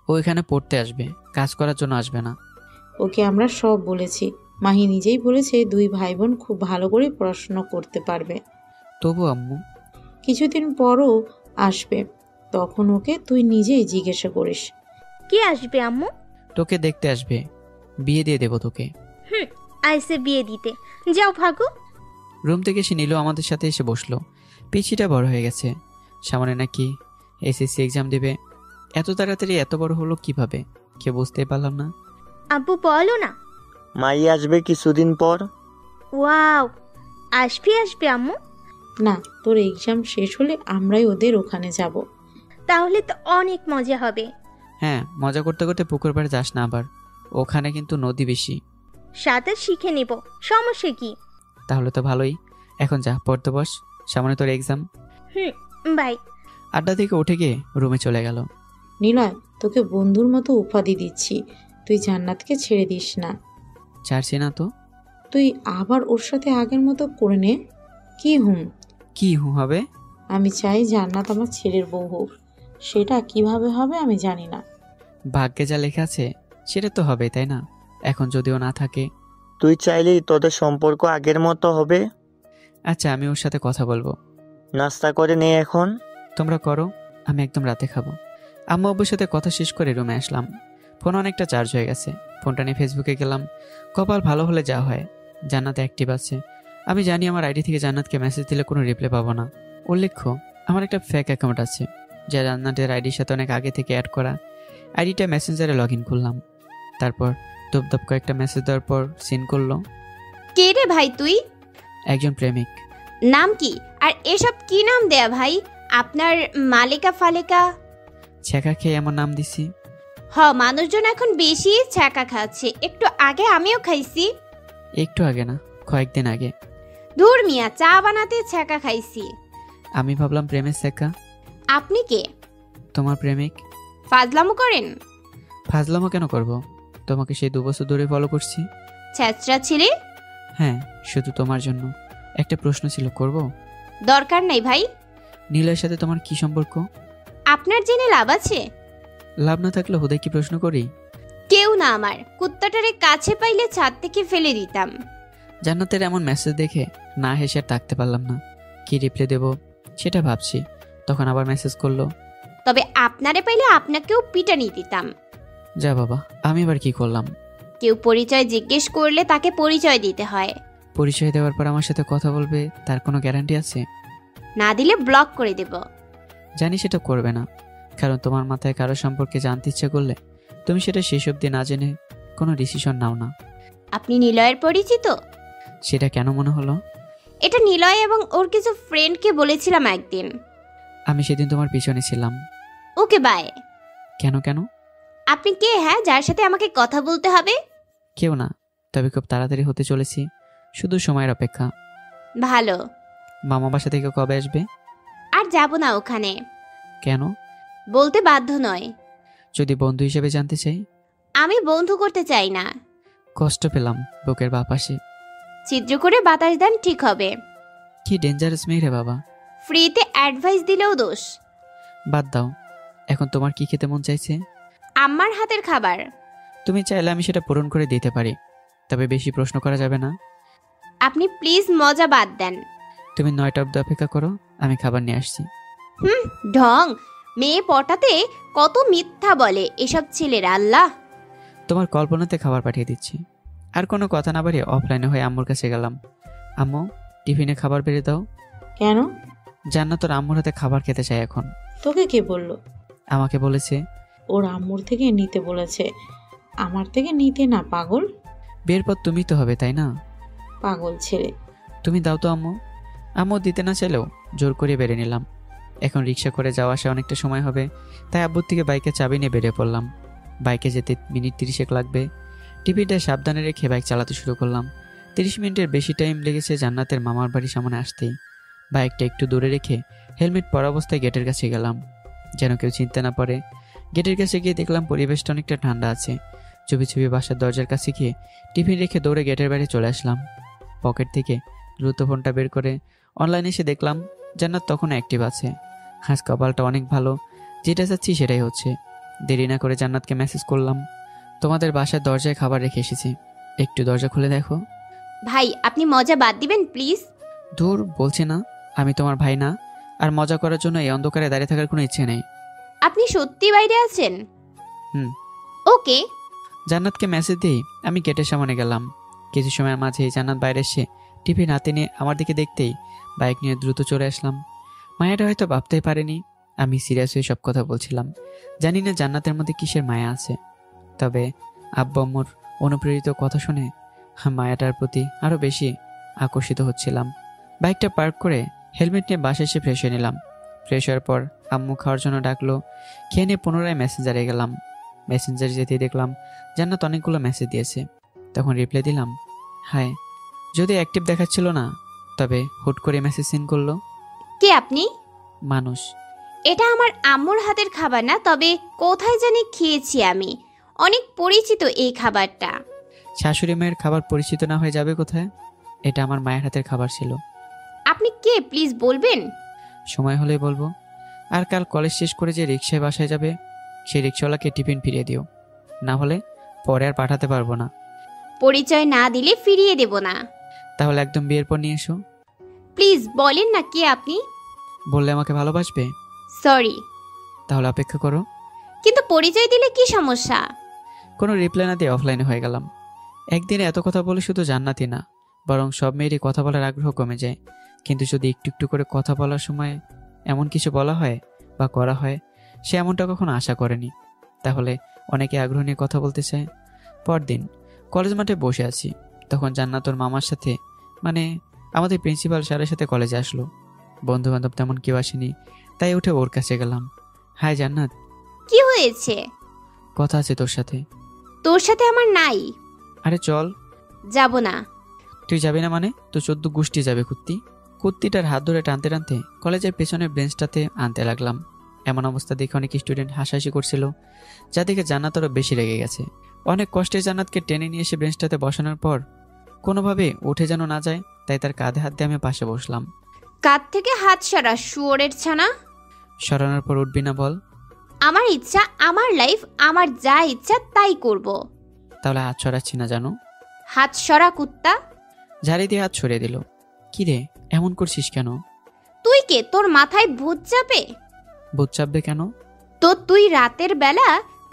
B: ও এখানে পড়তে আসবে, কাজ করার জন্য আসবে না।
Q: ওকে আমরা সব বলেছি। মাহি নিজেই বলেছে 2 ভাই বোন খুব ভালো করে পড়াশোনা করতে পারবে।
B: তবু আম্মু
Q: কিছুদিন পরও আসবে, তখন ওকে তুই নিজেই জিজ্ঞাসা করিস।
J: কে আসবে আম্মু?
B: তোকে দেখতে আসবে, বিয়ে দিয়ে দেবো তোকে।
J: আইসে বিয়ে দিতে, যাও ভাগো।
B: রুম থেকে এসে নীলু আমাদের সাথে এসে বসলো। পিছিটা বড় হয়ে গেছে, সামনে নাকি এসএসসি এক্সাম দেবে। এত তাড়াতাড়ি এত বড় হলো কিভাবে, কে বুঝতে পারলাম না।
J: আব্বু বলো না।
K: মাই আসবে কিছুদিন পর।
J: ওয়াও, আসবি আসবি আম্মু।
Q: না, তোর এক্সাম শেষ হলে আমরাই ওদের ওখানে যাব।
J: তাহলে তো অনেক মজা হবে।
B: হ্যাঁ, মজা করতে করতে পুকুর পাড়ে যাস না আবার, ওখানে কিন্তু নদী বেশি।
J: সাঁতার শিখে নেব, সমস্যা কি?
B: তাহলে তো ভালোই। এখন যা, পড়তে বস, সামনে তোর এক্সাম।
J: বাই।
B: আড্ডা থেকে উঠে গিয়ে রুমে চলে গেল।
Q: নিলয়, তোকে বন্ধুর মতো উপাধি দিচ্ছি, তুই জান্নাতকে ছেড়ে দিস না।
B: ছাড়ছি না তো।
Q: তুই আবার ওর সাথে আগের মতো করে নে।
B: কি হুম হবে?
Q: আমি চাই জান্নাত আমার ছেলের বউ হোক, সেটা কিভাবে হবে আমি জানি না।
B: ভাগ্যে যা লেখা আছে সেটা তো হবে, তাই না? এখন যদিও না থাকে।
K: তুই চাইলেই তোদের সম্পর্ক আগের মতো হবে।
B: আচ্ছা, আমি ওর সাথে কথা বলবো।
K: নাস্তা করে নে এখন।
B: তোমরা করো, আমি একদম রাতে খাবো। আম্মু আব্বুর সাথে কথা শেষ করে রুমে আসলাম। ফোন অনেকটা চার্জ হয়ে গেছে। ফোনটা নিয়ে ফেসবুকে গেলাম। কপাল ভালো হলে যা হয়, জান্নাত অ্যাক্টিভ আছে। আমি জানি আমার আইডি থেকে জান্নাতকে মেসেজ দিলে কোনো রিপ্লাই পাবো না। উল্লেখ্য, আমার একটা ফেক অ্যাকাউন্ট আছে যা জান্নাতের আইডির সাথে অনেক আগে থেকে অ্যাড করা। আইডিটা মেসেঞ্জারে লগ ইন করলাম। তারপর দপদপ কয়েকটা মেসেজ দেওয়ার পর সিন করলো।
A: কে রে ভাই তুই?
B: একজন প্রেমিক।
A: নাম কি? আর এসব কি নাম দেয়া ভাই? আপনার মালিকা ফালেকা?
B: ছ্যাঁকা খেয়ে এমন নাম দিছি।
A: মানুষজন এখন বেশি ছ্যাঁকা খাচ্ছে। একটু আগে আমিও খাইছি।
B: একটু আগে না, কয়েকদিন আগে।
A: ধুর মিয়া, চা বানাতে ছ্যাঁকা খাইছি।
B: আমি ভাবলাম প্রেমের ছ্যাঁকা।
A: আপনি কে?
B: তোমার প্রেমিক।
A: ফাজলামো করেন?
B: ফাজলামো কেন করব? তোমাকে সেই 2 বছর ধরে ফলো করছি।
A: ছ্যাঁচড়া ছেলে।
B: হ্যাঁ, শুধু তোমার জন্য। একটা প্রশ্ন ছিল, করব?
A: দরকার নাই ভাই।
B: নীলের সাথে তোমার কি সম্পর্ক?
A: আপনার জেনে লাভ আছে?
B: লাভ না থাকলে হুদাই কি প্রশ্ন করি?
A: কেউ না, আমার কুত্তাটারে কাছে পাইলে ছাদ থেকে ফেলে দিতাম।
B: জান্নাতের এমন মেসেজ দেখে না হেসে আর থাকতে পারলাম না। কি রিপ্লাই দেব সেটা ভাবছি, তখন আবার মেসেজ করলো।
A: তবে আপনারে পাইলে আপনাকেও পিটানি দিতাম।
B: যা বাবা, আমি এবার কি করলাম?
A: কেউ পরিচয় জিজ্ঞেস করলে তাকে পরিচয় দিতে হয়।
B: পরিচয় দেওয়ার পর আমার সাথে কথা বলবে, তার কোনো গ্যারান্টি আছে?
A: না দিলে ব্লক করে দেব।
B: জানি সেটা করবে না, কারণ তোমার মাথায় কারো সম্পর্কে জানতে ইচ্ছে করলে তুমি সেটা শেষ অবধি না জেনে কোনো ডিসিশন নাও না।
A: আপনি নিলয়ের পরিচিত?
B: সেটা কেন মনে হলো?
A: এটা নিলয় এবং ওর কিছু ফ্রেন্ডকে বলেছিলাম একদিন।
B: আমি সেদিন তোমার পিছনে ছিলাম।
A: Okay bye.
B: কেন কেন?
A: আপনি কে যার সাথে আমাকে কথা বলতে হবে?
B: কেউ না, তবে খুব তাড়াতাড়ি হতে চলেছি, শুধু সময়ের অপেক্ষা।
A: ভালো।
B: মামা বাসা থেকে কবে আসবে?
A: আর যাব না ওখানে।
B: কেন?
A: বলতে বাধ্য নয়।
B: যদি বন্ধু হিসেবে জানতে চাই?
A: আমি বন্ধু করতে চাই না।
B: কষ্ট পেলাম বুকের বাঁ পাশে।
A: ছিদ্র করে বাতাস দেন, ঠিক হবে।
B: কি ডেঞ্জারাস মেয়ে রে বাবা।
A: ফ্রিতে অ্যাডভাইস দিলেও দোষ।
B: বাদ দাও, এখন তোমার কি খেতে মন চাইছে?
A: আমার হাতের খাবার।
B: তুমি চাইলে আমি সেটা পূরণ করে দিতে পারি, তবে বেশি প্রশ্ন করা যাবে না।
A: আপনি প্লিজ মজা বাদ দেন।
B: তুমি 9টা অবধি অপেক্ষা করো, আমি খাবার নিয়ে আসছি।
A: ঢং। মেয়ে পটাতে কত মিথ্যা বলে এসব ছেলেরা, আল্লাহ।
B: তোমার কল্পনাতে খাবার পাঠিয়ে দিচ্ছি। আর কোনো কথা না বাড়িয়ে অফলাইনে হয়ে আম্মুর কাছে গেলাম। আম্মু, টিফিনে খাবার বেড়ে দাও।
Q: কেন?
B: জান্নাত তোর আম্মুর হাতে খাবার খেতে চাই এখন।
Q: তোকে কে বললো?
B: আমাকে বলেছে।
Q: ওর আম্মুর থেকে নিতে বলেছে, আমার থেকে নিতে না, পাগল।
B: বিয়ের পর তুমি তো হবে, তাই না?
Q: পাগল ছেলে।
B: তুমি দাও তো আম্মু। আম্মু দিতে না চাইলেও জোর করে বেড়ে নিলাম। এখন রিক্সা করে যাওয়া আসা অনেকটা সময় হবে, তাই আব্বুর থেকে বাইকে চাবি নিয়ে বেরিয়ে পড়লাম। বাইকে যেতে মিনিট 30 লাগবে। টিফিনটা সাবধানে রেখে বাইক চালাতে শুরু করলাম। 30 মিনিটের বেশি টাইম লেগেছে জান্নাতের মামার বাড়ির সামনে আসতেই। বাইকটা একটু দূরে রেখে হেলমেট পরা অবস্থায় গেটের কাছে গেলাম, যেন কেউ চিনতে না পারে। গেটের কাছে গিয়ে দেখলাম পরিবেশটা অনেকটা ঠান্ডা আছে। চুপি চুপি বাসার দরজার কাছে গিয়ে টিফিন রেখে দৌড়ে গেটের বাইরে চলে আসলাম। পকেট থেকে দ্রুত ফোনটা বের করে অনলাইনে এসে দেখলাম জান্নাত তখনও অ্যাক্টিভ আছে। হাস কপালটা অনেক ভালো, যেটা চাচ্ছি সেটাই হচ্ছে। দেরি না করে জান্নাতকে মেসেজ করলাম, তোমাদের বাসার দরজায় খাবার রেখে এসেছি, একটু দরজা খুলে দেখো।
A: ভাই, আপনি মজা বাদ দিবেন প্লিজ।
B: দূর, বলছি না আমি তোমার ভাই না, আর মজা করার জন্য এই অন্ধকারে দাঁড়িয়ে থাকার কোনো ইচ্ছে নেই।
A: আপনি সত্যি বাইরে আছেন? ওকে।
B: জান্নাতকে মেসেজ দিয়ে আমি গেটের সামনে গেলাম। কিছু সময়ের মাঝে জান্নাত বাইরে এসে টিফিন হাতে নিয়ে আমার দিকে দেখতেই বাইক নিয়ে দ্রুত চলে আসলাম। মায়াটা হয়তো ভাবতেই পারেনি আমি সিরিয়াস হয়ে সব কথা বলছিলাম। জানি না জান্নাতের মধ্যে কিসের মায়া আছে, তবে আব্বু আম্মুর অনুপ্রেরিত কথা শুনে মায়াটার প্রতি আরও বেশি আকর্ষিত হচ্ছিলাম। বাইকটা পার্ক করে হেলমেট নিয়ে বাসে এসে ফ্রেশ হয়ে নিলাম। ফ্রেশ হওয়ার পর আম্মু খাওয়ার জন্য ডাকলো। খেয়ে নিয়ে পুনরায় মেসেঞ্জারে গেলাম। মেসেঞ্জারে যেতে দেখলাম জান্নাত অনেকগুলো মেসেজ দিয়েছে। তখন রিপ্লাই দিলাম হাই। যদি অ্যাক্টিভ দেখাচ্ছিল না, তবে হুট করে মেসেজ সিন করলো।
A: কে আপনি?
B: মানুষ।
A: এটা আমার আম্মুর হাতের খাবার না, তবে কোথায় জানি খেয়েছি আমি। অনেক পরিচিত এই খাবারটা।
B: শাশুড়ি মায়ের খাবার পরিচিত না হয়ে যাবে কোথায়? এটা আমার মায়ের হাতের খাবার ছিল।
A: আপনি কে প্লিজ বলবেন?
B: সময় হলেই বলবো। আর কাল কলেজ শেষ করে যে রিক্সায় বাসায় যাবে, সেই রিক্সাওয়ালাকে টিফিন ফিরিয়ে দিও, না হলে পরে আর পাঠাতে পারবো না।
A: পরিচয় না দিলে ফিরিয়ে দেব না।
B: তাহলে একদম বিয়ের পর নিয়ে এসো।
A: প্লিজ বলেন না কে আপনি।
B: বললে আমাকে ভালোবাসবে?
A: সরি।
B: তাহলে অপেক্ষা করো।
A: কিন্তু পরিচয় দিলে কি সমস্যা?
B: কোনো রিপ্লাই না দিয়ে অফলাইনে হয়ে গেলাম। একদিনে এত কথা বলে শুধু জান্নাতই না, বরং সব মেয়েরই কথা বলার আগ্রহ কমে যায়। কিন্তু যদি একটু একটু করে কথা বলার সময় এমন কিছু বলা হয় বা করা হয়, সে এমনটা কখনো আশা করেনি। তাহলে অনেকে আগ্রহ নিয়ে কথা বলতে চায়। পরদিন কলেজ মাঠে বসে আছি, তখন জান্নাত ওর মামার সাথে, মানে আমাদের প্রিন্সিপাল স্যারের সাথে কলেজে আসলো। বন্ধু বান্ধব তেমন কেউ আসেনি, তাই উঠে ওর কাছে গেলাম। হাই জান্নাত।
A: কি হয়েছে?
B: কথা আছে তোর সাথে।
A: তোর সাথে আমার নাই।
B: আরে চল।
A: যাব না।
B: তুই যাবি না মানে? তো 14 গোষ্ঠী যাবে কুত্তি। কুত্তিটার হাত ধরে টানতে টানতে কলেজের পেছনের বেঞ্চটাতে আনতে লাগলাম। এমন অবস্থা দেখে অনেক স্টুডেন্ট হাসাহাসি করছিল, যা দেখে জান্নাত আরও বেশি রেগে গেছে। অনেক কষ্টে জান্নাতকে টেনে নিয়ে এসে বেঞ্চটাতে বসানোর পর কোনোভাবে উঠে যেন না যায়, তাই তার কাঁধে হাত দিয়ে আমি পাশে বসলাম।
A: কাঁধ থেকে হাত সরা, শুয়োরের ছানা।
B: সরানোর পর উঠবি না বল?
A: আমার ইচ্ছা, আমার লাইফ, আমার যা ইচ্ছা তাই করব।
B: তাহলে হাত সরাচ্ছি না জানো?
A: হাত সরা কুত্তা।
B: ঝাড়ি দিয়ে হাত সরিয়ে দিল। কি রে এমন করছিস কেন?
A: তুই কে? তোর মাথায় ভূত চাপে?
B: ভূত চাপবে কেন?
A: তো তুই রাতের বেলা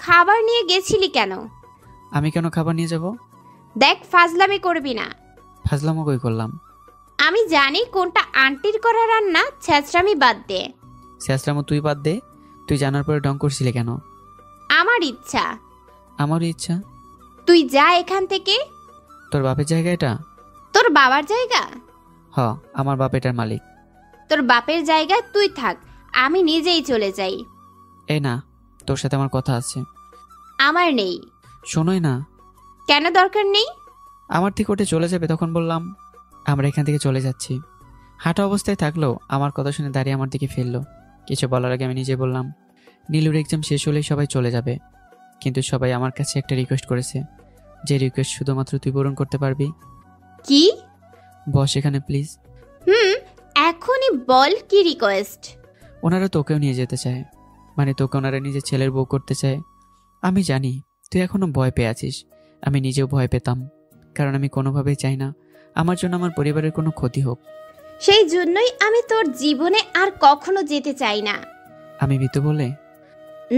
A: খাবার নিয়ে গেছিলি কেন?
B: আমি কেন খাবার নিয়ে যাব?
A: দেখ, ফাজলামি করবি না।
B: ফাজলামো কই করলাম?
A: আমি জানি কোনটা আন্টির করা রান্না। ছ্যাঁচড়ামি বাদ দে।
B: ছ্যাঁচড়ামো তুই বাদ দে। তুই জানার পরে ডং করছিলি কেন?
A: আমার ইচ্ছা।
B: আমারও ইচ্ছা।
A: তুই যা এখান থেকে।
B: তোর বাপের জায়গা এটা?
A: তোর বাবার জায়গা?
B: হ, আমার বাপ এটার মালিক।
A: তোর বাপের জায়গা তুই থাক, আমি নিজেই চলে যাই।
B: এই না, তোর সাথে আমার কথা আছে।
A: আমার নেই।
B: শোনোই না।
A: কেন দরকার নেই?
B: আমার থেকে ওঠে চলে যাবে, তখন বললাম আমরা এখান থেকে চলে যাচ্ছি। হাঁটা অবস্থায় থাকলো, আমার কথা শুনে দাঁড়িয়ে আমার দিকে ফেললো। কিছু বলার আগে আমি নিজে বললাম নীলুর এক্সাম শেষ হলেই সবাই চলে যাবে, কিন্তু সবাই আমার কাছে একটা রিকোয়েস্ট করেছে, যে রিকোয়েস্ট শুধুমাত্র তুই পূরণ করতে পারবি।
A: কি?
B: বস এখানে প্লিজ।
A: এখনই বল কি রিকোয়েস্ট।
B: ওনারা তোকেও নিয়ে যেতে চায়, মানে তোকে ওনারা নিজের ছেলের বউ করতে চায়। আমি জানি তুই এখনো ভয় পেয়ে আছিস, আমি নিজেও ভয় পেতাম, কারণ আমি কোনোভাবেই চাই না আমার জন্য আমার পরিবারের কোনো ক্ষতি হোক।
A: সেই জন্যই আমি তোর জীবনে আর কখনো যেতে চাই না।
B: আমি ভীতু বলে?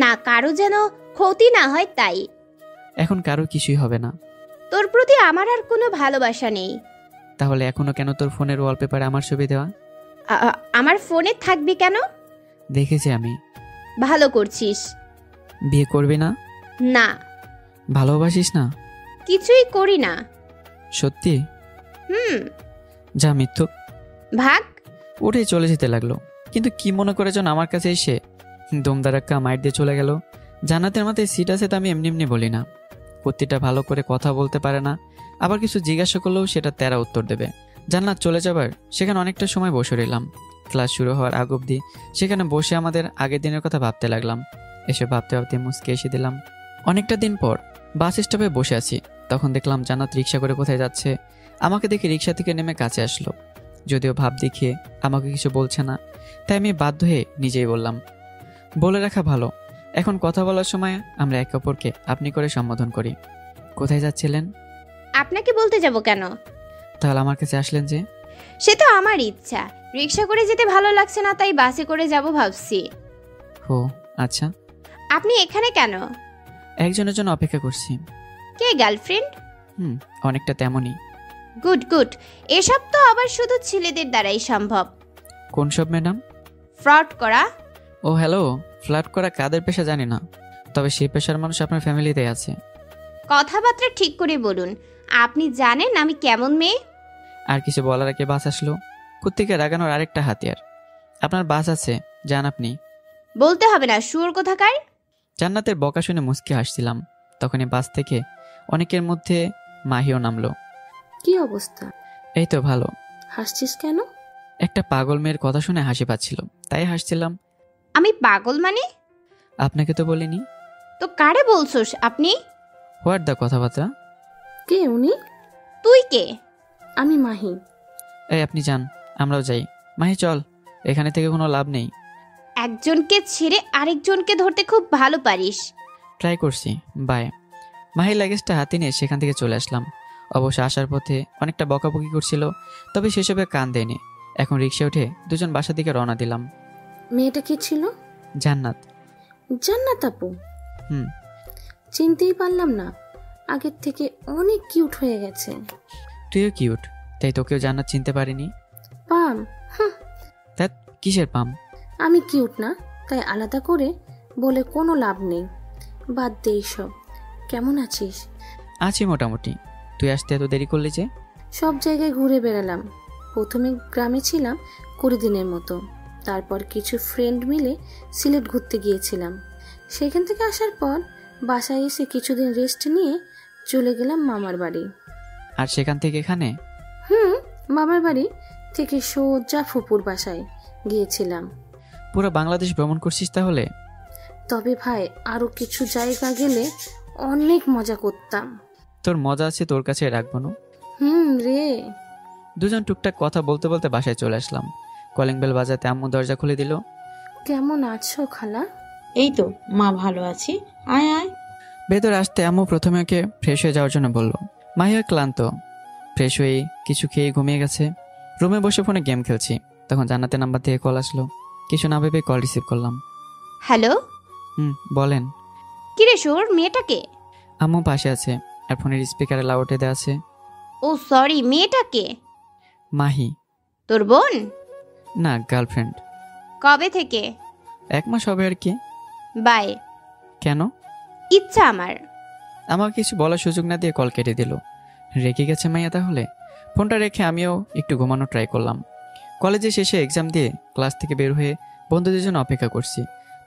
A: না, কারো যেন ক্ষতি না হয় তাই।
B: এখন কারো কিছুই হবে না।
A: তোর প্রতি আমার আর কোনো ভালোবাসা নেই।
B: তাহলে এখনো কেন তোর ফোনের ওয়ালপেপারে আমার ছবি দেওয়া?
A: আমার ফোনে থাকবি কেন?
B: দেখেছি আমি।
A: ভালো করছিস।
B: বিয়ে করবি না?
A: না।
B: ভালোবাসিস না?
A: কিছুই করি না।
B: সত্যি? যা মিথ্যুক।
A: ভাগ।
B: উঠে চলে যেতে লাগলো, কিন্তু কি মনে করে যেন আমার কাছে এসে দমদারাক্কা মাইট দিয়ে চলে গেল। জান্নাতের মাথায় সিট আছে তা আমি এমনি এমনি বলি না। কুত্তিটা ভালো করে কথা বলতে পারে না, আবার কিছু জিজ্ঞাসা করলেও সেটা তেরা উত্তর দেবে। জান্নাত চলে যাবার সেখানে অনেকটা সময় বসে রইলাম। ক্লাস শুরু হওয়ার আগ অবধি সেখানে বসে আমাদের আগের দিনের কথা ভাবতে লাগলাম। এসে ভাবতে ভাবতে মুচকে এসে দিলাম। অনেকটা দিন পর বাস স্টপে বসে আছি, তখন দেখলাম জান্নাত রিক্সা করে কোথায় যাচ্ছে। আমাকে দেখে রিক্সা থেকে নেমে কাছে আসলো, যদিও ভাব দেখিয়ে আমাকে কিছু বলছে না, তাই আমি বাধ্য হয়ে নিজেই বললাম, বলে রাখা ভালো, এখন কথা বলার সময় আমরা একে অপরকে আপনি করে সম্বোধন করি। কোথায় যাচ্ছিলেন?
A: আপনাকে বলতে যাব কেন?
B: তাহলে আমার কাছে আসলেন যে?
A: সে তো আমার ইচ্ছা। রিক্সা করে যেতে ভালো লাগছে না, তাই বাসে করে যাব ভাবছি।
B: ও আচ্ছা।
A: আপনি এখানে কেন?
B: একজনের জন্য অপেক্ষা করছি।
A: কে, গার্লফ্রেন্ড?
B: অনেকটা তেমনই।
A: Good good. এসব তো আবার শুধু ছেলেদের দ্বারাই সম্ভব।
B: কোন সব ম্যাডাম?
A: ফ্রড করা।
B: ও হ্যালো, ফ্লার্ট করা কাদের পেশা জানি না, তবে সেই পেশার মানুষ আপনার ফ্যামিলিতে আছে।
A: কথাবার্তা ঠিক করে বলুন। আপনি জানেন আমি কেমন মেয়ে?
B: আর কিছু বলার আগে বাস আসলো। কুত্তিকে রাগানোর আরেকটা হাতিয়ার। আপনার বাস আছে, যান আপনি।
A: বলতে হবে না, শুয়োর কোথাকার।
B: জান্নাতের বকা শুনে মুচকি হাসছিলাম। তখনই বাস থেকে অনেকের মধ্যে মাহিও নামলো।
M: কি অবস্থা?
B: এই তো ভালো।
M: হাসছিস কেন?
B: একটা পাগল মেয়ের কথা শুনে হাসি পাচ্ছিল, তাই হাসছিলাম।
A: আমি পাগল মানে?
B: আপনাকে তো বলিনি।
A: তো কারে বলছোস আপনি?
B: হোয়াট দা কথাবার্তা?
M: কে উনি?
A: তুই কে?
M: আমি মাহি।
B: এই আপনি যান, আমরাও যাই। মাহি চল, এখানে থেকে কোনো লাভ নেই।
A: একজনকে ছেড়ে আরেকজনকে ধরতে খুব ভালো পারিস।
B: ট্রাই করছি, বাই। মাহির লাগেজটা হাতে নিয়ে সেখান থেকে চলে আসলাম। অবশ্য আসার পথে অনেকটা বকাবকি করছিল, তবে সেসবে কান দেয়নি। এখন রিক্সা উঠে দুজন বাসার দিকে রওনা দিলাম।
M: মেয়েটা কি ছিল?
B: জান্নাত।
M: জান্নাত আপু?
B: হুম।
M: চিনতেই পারলাম না, আগের থেকে অনেক কিউট হয়ে গেছে।
B: তুইও কিউট, তাই তোকেও জান্নাত চিনতে পারিনি।
M: পাম?
B: তা কিসের পাম?
M: আমি কিউট না, তাই আলাদা করে বলে কোনো লাভ নেই। বাদ দে সব। কেমন আছিস?
B: আছি মোটামুটি। তুই আসতে এত দেরি করলি যে?
M: সব জায়গায় ঘুরে বেড়ালাম। প্রথমে গ্রামে ছিলাম 20 দিনের মতো, তারপর কিছু ফ্রেন্ড মিলে সিলেট ঘুরতে গিয়েছিলাম। সেখান থেকে আসার পর বাসায় এসে কিছুদিন রেস্ট নিয়ে চলে গেলাম মামার বাড়ি।
B: আর সেখান থেকে এখানে?
M: মামার বাড়ি থেকে সোজা ফুপুর বাসায় গিয়েছিলাম।
B: পুরো বাংলাদেশ ভ্রমণ করছিস তাহলে?
M: তবে ভাই, আরো কিছু জায়গা গেলে অনেক মজা করতাম।
B: তোর মজা আছে, তোর কাছে রাখবো না।
M: রে।
B: দুজন টুকটাক কথা বলতে বলতে বাসায় চলে আসলাম। কলিং বেল বাজাতে আম্মু দরজা খুলে দিল।
M: কেমন আছো খালা?
Q: এই তো মা, ভালো আছি, আয় আয়।
B: ভেতরে আসতে আম্মু প্রথমে ওকে ফ্রেশ হয়ে যাওয়ার জন্য বলল। মাহিয়া ক্লান্ত, ফ্রেশ হয়ে কিছু খেয়ে ঘুমিয়ে গেছে। রুমে বসে ফোনে গেম খেলছি, তখন জান্নাতের নাম্বার থেকে কল আসলো। কিছু না ভেবে কল রিসিভ করলাম।
A: হ্যালো।
B: বলেন।
A: কিরে সুর, মেয়েটাকে?
B: আম্মু পাশে আছে, আর ফোনের স্পিকারে লাউডে দেওয়া আছে।
A: ও সরি, মেয়েটাকে?
B: মাহি।
A: তোর বোন?
B: না, গার্লফ্রেন্ড।
A: কবে থেকে?
B: 1 মাস হবে আর কি।
A: বাই।
B: কেন?
A: ইচ্ছা আমার।
B: আমাকে কিছু বলার সুযোগ না দিয়ে কল কেটে দিল। রেখে গেছে মাইয়া তাহলে। ফোনটা রেখে আমিও একটু ঘুমানো ট্রাই করলাম। কলেজে শেষে এক্সাম দিয়ে ক্লাস থেকে বের হয়ে বন্ধুদের জন্য অপেক্ষা করছি,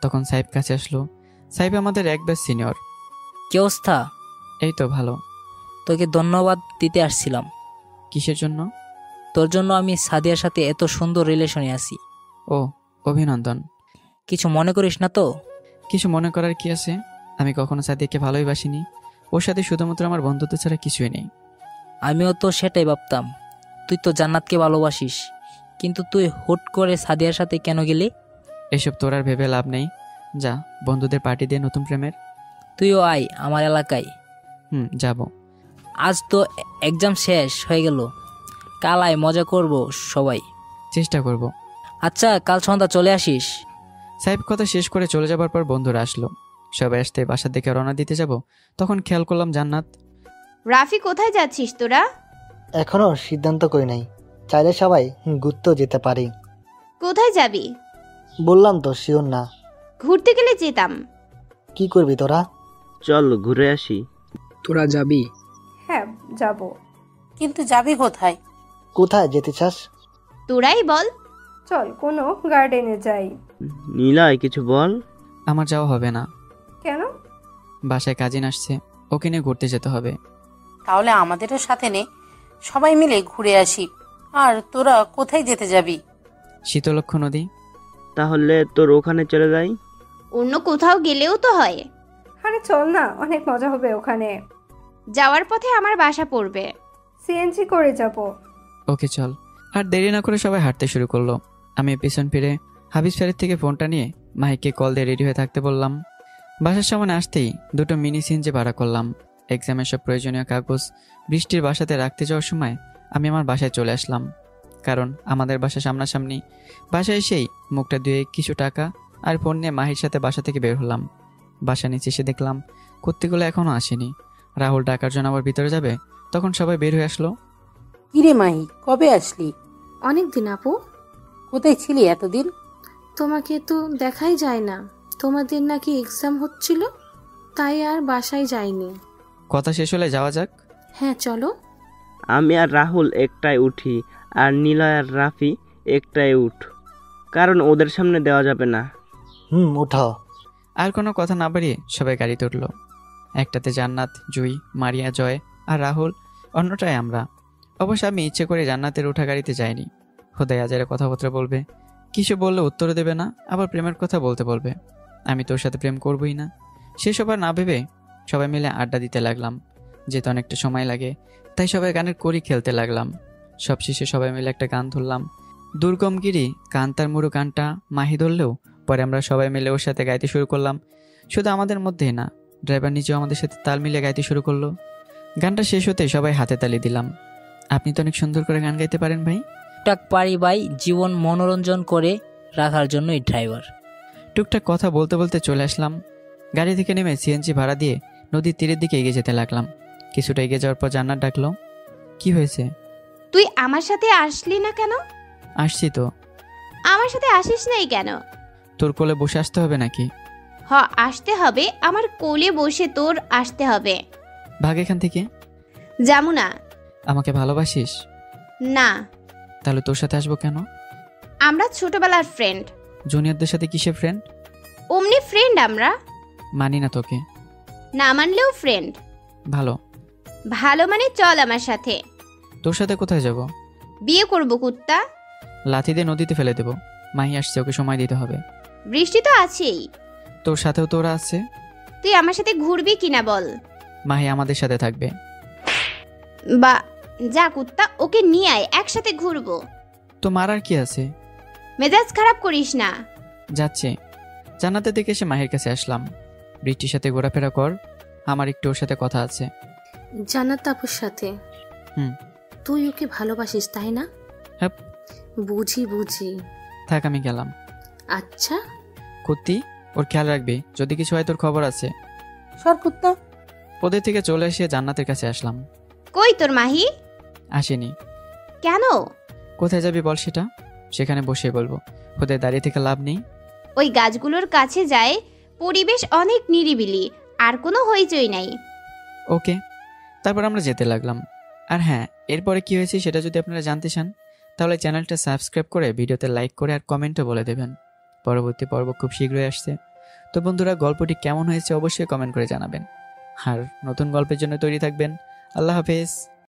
B: তখন সাইব কাছে আসলো। সাইব আমাদের 1 ব্যাচ সিনিয়র।
P: কি অবস্থা?
B: এই তো ভালো।
P: তোকে ধন্যবাদ দিতে আসছিলাম।
B: কিসের জন্য?
P: তোর জন্য আমি সাদিয়ার সাথে এত সুন্দর রিলেশনে আছি।
B: ও, অভিনন্দন।
P: কিছু মনে করিস না তো?
B: কিছু মনে করার কি আছে? আমি কখনো সাদিয়াকে ভালোই বাসিনি। ওর সাথে শুধুমাত্র আমার বন্ধুত্ব ছাড়া কিছুই নেই।
P: আমিও তো সেটাই ভাবতাম। তুই তো জান্নাতকে ভালোবাসিস, কিন্তু তুই হুট করে সাদিয়ার সাথে কেন গেলি?
B: এসব তোর আর ভেবে লাভ নেই। যা, বন্ধুদের পার্টি দিয়ে নতুন প্রেমের।
P: তুইও আয় আমার এলাকায়।
B: যাব।
P: আজ তো এক্সাম শেষ হয়ে গেল, কাল আয়, মজা করব সবাই।
B: চেষ্টা করব।
P: আচ্ছা, কাল সন্ধ্যা চলে আসিস।
B: সাহেব কথা শেষ করে চলে যাবার পর বন্ধুরা আসলো। সবাই আসতে বাসার দিকে রওনা দিতে যাব, তখন খেয়াল করলাম জান্নাত।
A: রাফি, কোথায় যাচ্ছিস তোরা?
F: এখনো সিদ্ধান্ত করি নাই, চাইলে সবাই ঘুরতেও যেতে পারি।
A: কোথায় যাবি?
F: বললাম তো, শিওর না।
A: ঘুরতে গেলে যেতাম।
F: কি করবি তোরা?
E: চল ঘুরে আসি।
D: তোরা যাবি?
H: হ্যাঁ যাব।
L: কিন্তু যাবি কোথায়?
F: কোথায় যেতে চাস?
A: তোরাই বল।
H: চল কোনো গার্ডেনে যাই।
E: নীলয় কিছু বল।
B: আমার যাওয়া হবে না।
H: কেন?
B: বাসায় কাজিন আসছে, ওকে নিয়ে ঘুরতে যেতে হবে।
L: তাহলে আমাদেরও সাথে নে, সবাই মিলে ঘুরে আসি। আর তোরা কোথায় যেতে যাবি?
B: শীতলক্ষ নদী।
E: তাহলে তোর ওখানে চলে যাই।
A: অন্য কোথাও গেলেও তো হয়।
H: আরে চল না, অনেক মজা হবে ওখানে।
A: যাওয়ার পথে আমার বাসা পড়বে,
H: সিএনজি করে যাব।
B: ওকে চল। আর দেরি না করে সবাই হাঁটতে শুরু করলো। আমি পিছন ফিরে হাবিজ ফেরির থেকে ফোনটা নিয়ে মাহিকে কল দিয়ে রেডি হয়ে থাকতে বললাম। বাসার সামনে আসতেই 2টো মিনি সিএনজি ভাড়া করলাম। এক্সামের সব প্রয়োজনীয় কাগজ বৃষ্টির বাসাতে রাখতে যাওয়ার সময় আমি আমার বাসায় চলে আসলাম, কারণ আমাদের বাসা সামনাসামনি। বাসায় এসেই মুখটা ধুয়ে কিছু টাকা আর ফোন নিয়ে মাহির সাথে বাসা থেকে বের হলাম। বাসা নিচে এসে দেখলাম কুত্তিগুলো এখনও আসেনি। রাহুল ডাকার জন্য আবার ভিতরে যাবে, তখন সবাই বের হয়ে আসলো।
L: কিরে মাহি, কবে আসলি?
M: অনেক দিন আপু।
L: কোথায় ছিলি এতদিন?
M: তোমাকে তো দেখাই যায় না। তোমাদের নাকি এক্সাম হচ্ছিল, তাই আর বাসায় যাইনি।
B: কথা শেষ হলে যাওয়া যাক।
M: হ্যাঁ চলো।
E: আমি আর রাহুল একটাই উঠি, আর নিলয় আর রাফি একটাই উঠ, কারণ ওদের সামনে দেওয়া যাবে না।
F: উঠাও।
B: আর কোনো কথা না বাড়িয়ে সবাই গাড়িতে উঠল। একটাতে জান্নাত, জুই, মারিয়া, জয় আর রাহুল, অন্যটায় আমরা। অবশ্য আমি ইচ্ছে করে জান্নাতের ওঠা গাড়িতে যাইনি। খোদাই আজারে কথাবার্তা বলবে, কিছু বললে উত্তর দেবে না, আবার প্রেমের কথা বলতে বলবে। আমি তোর সাথে প্রেম করবই না। সেসব আর না ভেবে সবাই মিলে আড্ডা দিতে লাগলাম। যেতে অনেকটা সময় লাগে, তাই সবাই গানের কড়ি খেলতে লাগলাম। সবশেষে সবাই মিলে একটা গান ধরলাম, দুর্গমগিরি কান্তার মুরু গানটা মাহি ধরলেও পরে আমরা সবাই মিলে ওর সাথে গাইতে শুরু করলাম। শুধু আমাদের মধ্যেই না, ড্রাইভার নিজেও আমাদের সাথে তাল মিলিয়ে গাইতে শুরু করলো। গানটা শেষ হতে সবাই হাতে তালি দিলাম। আপনি তো অনেক সুন্দর করে গান গাইতে পারেন ভাই।
P: টুকটাক পারি ভাই, জীবন মনোরঞ্জন করে রাখার জন্যই ড্রাইভার।
B: টুকটাক কথা বলতে বলতে চলে আসলাম। গাড়ি থেকে নেমে সিএনজি ভাড়া দিয়ে নদীর তীরের দিকে এগিয়ে যেতে লাগলাম। কিছুটা এগিয়ে যাওয়ার পর জান্নাত ডাকলো, কি হয়েছে?
A: তুই আমার সাথে আসলি না কেন?
B: আসছি তো।
A: আমার সাথে আসিস নাই কেন?
B: তোর কোলে বসে আসতে হবে নাকি?
A: আসতে হবে, আমার কোলে বসে তোর আসতে হবে।
B: ভাগ এখান থেকে।
A: যামু না।
B: আমাকে ভালোবাসিস?
A: না।
B: তাহলে তোর সাথে আসবো কেন?
A: আমরা ছোটবেলার ফ্রেন্ড।
B: জুনিয়রদের সাথে কিসের ফ্রেন্ড?
A: অমনি ফ্রেন্ড আমরা।
B: মানি না তোকে।
A: না মানলেও ফ্রেন্ড।
B: ভালো।
A: ভালো মানে চল আমার সাথে।
B: তোর সাথে কোথায় যাব?
A: বিয়ে করব কুত্তা।
B: লাথি দিয়ে নদীতে ফেলে দেব। মাহি আসছে, ওকে সময় দিতে হবে।
A: বৃষ্টি তো আছেই।
B: তোর সাথেও তোরা আছে।
A: তুই আমার সাথে ঘুরবি কিনা বল?
B: মাহি আমাদের সাথে থাকবে।
A: বা যা কুত্তা, ওকে নিয়ে আয়, একসাথে ঘুরবো।
B: তো মারার কি আছে?
A: মেজাজ খারাপ করিস না।
B: যাচ্ছে। জান্নাতে দেখে এসে মাহির কাছে আসলাম। বৃষ্টির সাথে ঘোরাফেরা কর, আমার একটু ওর সাথে কথা আছে।
M: জান্নাত আপুর সাথে? তুই ওকে ভালোবাসিস তাই না?
B: হ্যাঁ
M: বুঝি।
B: থাক, আমি গেলাম।
M: আচ্ছা
B: কুত্তি, ওর খেয়াল রাখবি, যদি কিছু হয় তোর খবর আছে।
L: সর কুত্তা।
B: ওদের থেকে চলে এসে জান্নাতের কাছে আসলাম।
A: কই তোর মাহি?
B: আসেনি।
A: কেন?
B: কোথায় যাবি বল সেটা, সেখানে বসে বলবো। ওদের দাঁড়িয়ে থেকে লাভ নেই।
A: ওই গাছগুলোর কাছে যায়, পরিবেশ অনেক নিরিবিলি, আর কোনো হইচই নাই।
B: ওকে। তারপর আমরা যেতে লাগলাম। আর হ্যাঁ, এরপরে কি হয়েছে সেটা যদি আপনারা জানতে চান, তাহলে চ্যানেলটা সাবস্ক্রাইব করে ভিডিওতে লাইক করে আর কমেন্টও বলে দেবেন। পরবর্তী পর্ব খুব শীঘ্রই আসছে। তো বন্ধুরা, গল্পটি কেমন হয়েছে অবশ্যই কমেন্ট করে জানাবেন। আর নতুন গল্পের জন্য তৈরি থাকবেন। আল্লাহ হাফেজ।